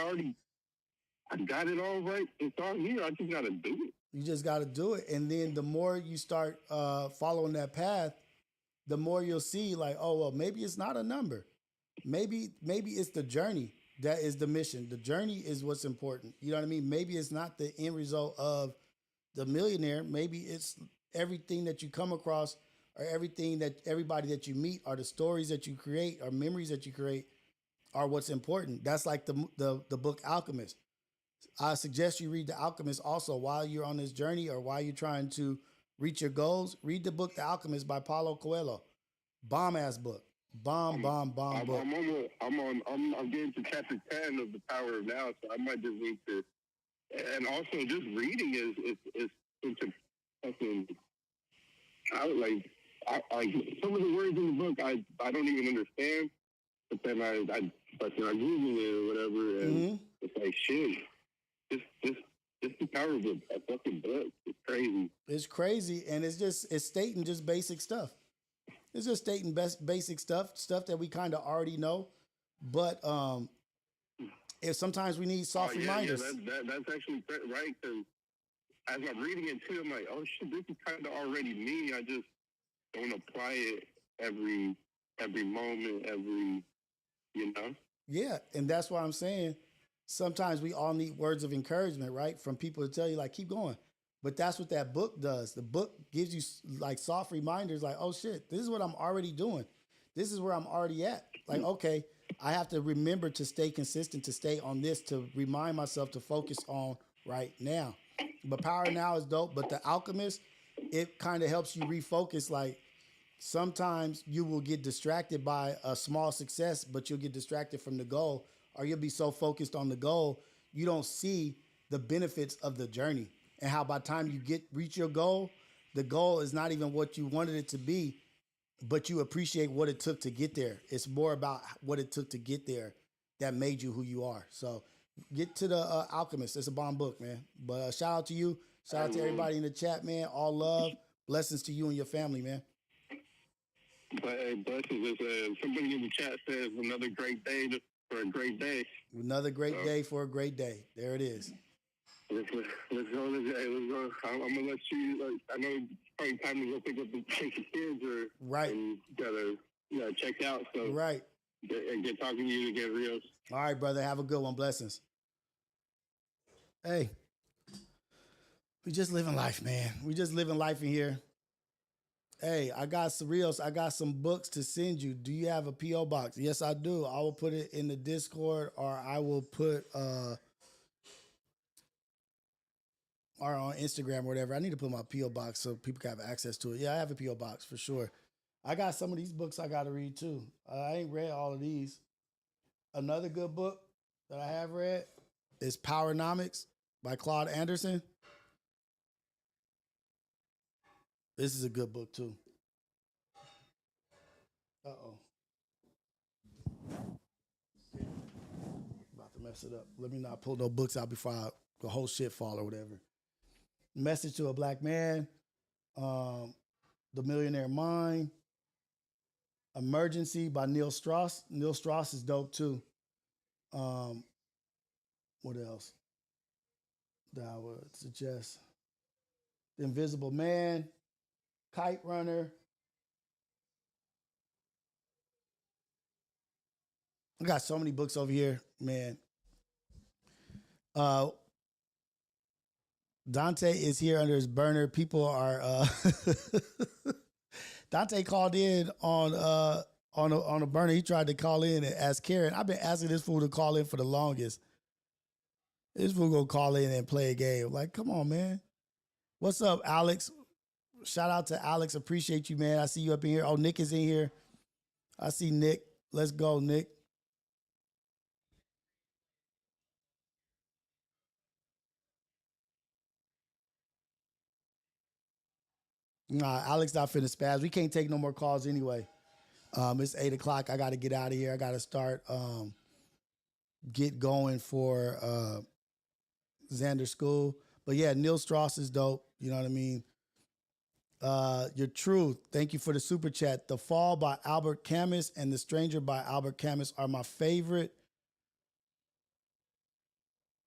I got it all right. It's all here. I just gotta do it. You just got to do it. And then the more you start following that path, the more you'll see like, oh, well, maybe it's not a number. Maybe it's the journey that is the mission. The journey is what's important. You know what I mean? Maybe it's not the end result of the millionaire. Maybe it's everything that you come across or everybody that you meet or the stories that you create or memories that you create are what's important. That's like the book Alchemist. I suggest you read The Alchemist also while you're on this journey or while you're trying to reach your goals. Read the book The Alchemist by Paulo Coelho. Bomb ass book. Bomb book. I'm getting to chapter 10 of The Power of Now, so I might just need to. And also, just reading is such a fucking. I some of the words in the book I don't even understand, but then I Google it or whatever, and it's like shit. Just the power of a fucking book. It's crazy. It's crazy, and it's stating just basic stuff. It's just stating basic stuff that we kind of already know. But if sometimes we need soft reminders. Yeah, that's actually right. Because as I'm reading it too, I'm like, oh shit, this is kind of already me. I just don't apply it every moment, you know. Yeah, and that's why I'm saying sometimes we all need words of encouragement, right? From people to tell you, like, keep going. But that's what that book does. The book gives you like soft reminders, like, oh shit, this is what I'm already doing. This is where I'm already at. Like, okay, I have to remember to stay consistent, to stay on this, to remind myself to focus on right now. But Power Now is dope. But The Alchemist, it kind of helps you refocus. Like, sometimes you will get distracted by a small success, but you'll get distracted from the goal. Or you'll be so focused on the goal, you don't see the benefits of the journey. And how by the time you reach your goal, the goal is not even what you wanted it to be, but you appreciate what it took to get there. It's more about what it took to get there that made you who you are. So get to The Alchemist. It's a bomb book, man. But shout out to you. Shout out to everybody in the chat, man. All love. Blessings to you and your family, man. But hey, blessings. Somebody in the chat says another great day for a great day. Another great day for a great day. There it is. Let's go today. Let's go. I'm gonna let you. I know it's probably time to go take the kids or right. And gotta check out. So right. And get talking to you again, Rios. All right, brother. Have a good one. Blessings. Hey, we just living life, man. We just living life in here. Hey, I got some Rios. I got some books to send you. Do you have a P.O. box? Yes, I do. I will put it in the Discord, or I will put or on Instagram or whatever. I need to put my P.O. box so people can have access to it. Yeah, I have a P.O. box for sure. I got some of these books I got to read too. I ain't read all of these. Another good book that I have read is Powernomics by Claude Anderson. This is a good book too. Uh-oh. About to mess it up. Let me not pull no books out before the whole shit fall or whatever. Message to a Black Man, The Millionaire Mind, Emergency by Neil Strauss. Neil Strauss is dope too. What else that I would suggest? The Invisible Man, Kite Runner. I got so many books over here, man. Dante is here under his burner. People are Dante called in on a burner. He tried to call in and ask Karen. I've been asking this fool to call in for the longest. This fool gonna call in and play a game. Like, come on, man. What's up, Alex? Shout out to Alex. Appreciate you, man. I see you up in here. Oh, Nick is in here. I see Nick. Let's go, Nick. Nah, Alex not finna spaz. We can't take no more calls anyway. It's 8 o'clock. I got to get out of here. I got to start get going for Xander school. But yeah, Neil Strauss is dope. You know what I mean? Your Truth. Thank you for the super chat. The Fall by Albert Camus and The Stranger by Albert Camus are my favorite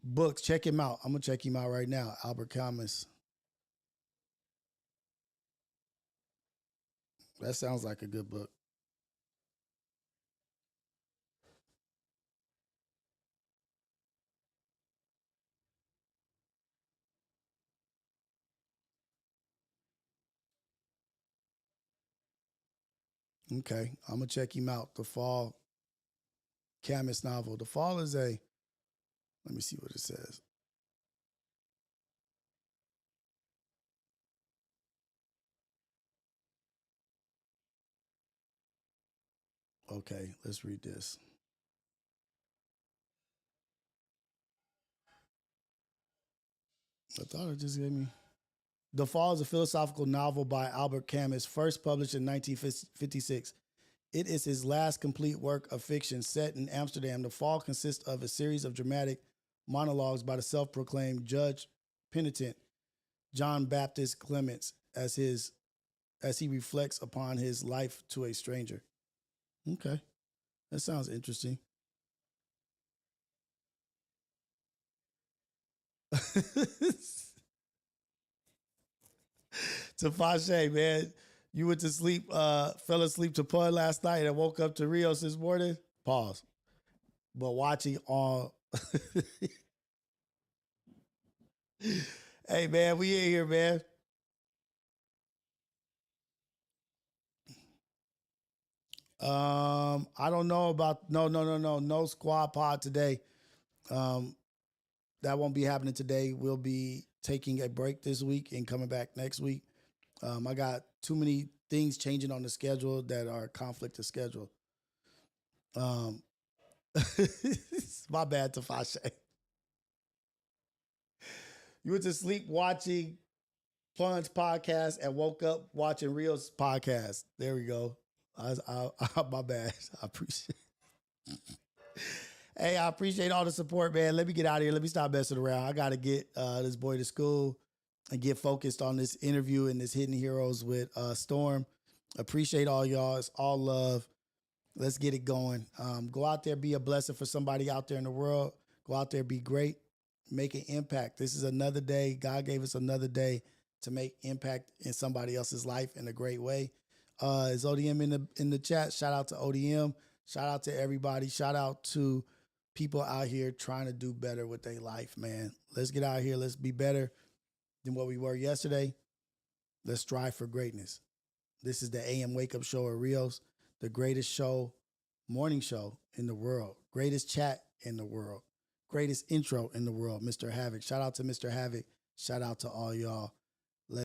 books. Check him out. I'm going to check him out right now. Albert Camus. That sounds like a good book. Okay, I'm gonna check him out. The Fall, Camus novel. The Fall is a. Let me see what it says. Okay, let's read this. I thought it just gave me. The Fall is a philosophical novel by Albert Camus, first published in 1956. It is his last complete work of fiction set in Amsterdam. The Fall consists of a series of dramatic monologues by the self-proclaimed judge penitent John Baptist Clements as he reflects upon his life to a stranger. Okay, that sounds interesting. To Fashe, man, you went to sleep, fell asleep to Pun last night and woke up to Rios this morning. Pause. But watching all. Hey, man, we in here, man. I don't know about no squad pod today. That won't be happening today. We'll be taking a break this week and coming back next week. I got too many things changing on the schedule that are conflict of schedule. My bad, Tafashe. You went to sleep watching Plunge podcast and woke up watching Rios podcast. There we go. My bad. I appreciate it. Hey, I appreciate all the support, man. Let me get out of here. Let me stop messing around. I got to get this boy to school and get focused on this interview and this Hidden Heroes with Storm. Appreciate all y'all. It's all love. Let's get it going. Go out there, be a blessing for somebody out there in the world. Go out there, be great. Make an impact. This is another day. God gave us another day to make impact in somebody else's life in a great way. Is ODM in the chat? Shout out to ODM. Shout out to everybody. Shout out to people out here trying to do better with their life, man. Let's get out here. Let's be better than what we were yesterday. Let's strive for greatness. This is the AM Wake Up Show at Rios, the greatest show, morning show in the world, greatest chat in the world, greatest intro in the world, Mr. Havoc. Shout out to Mr. Havoc. Shout out to all y'all.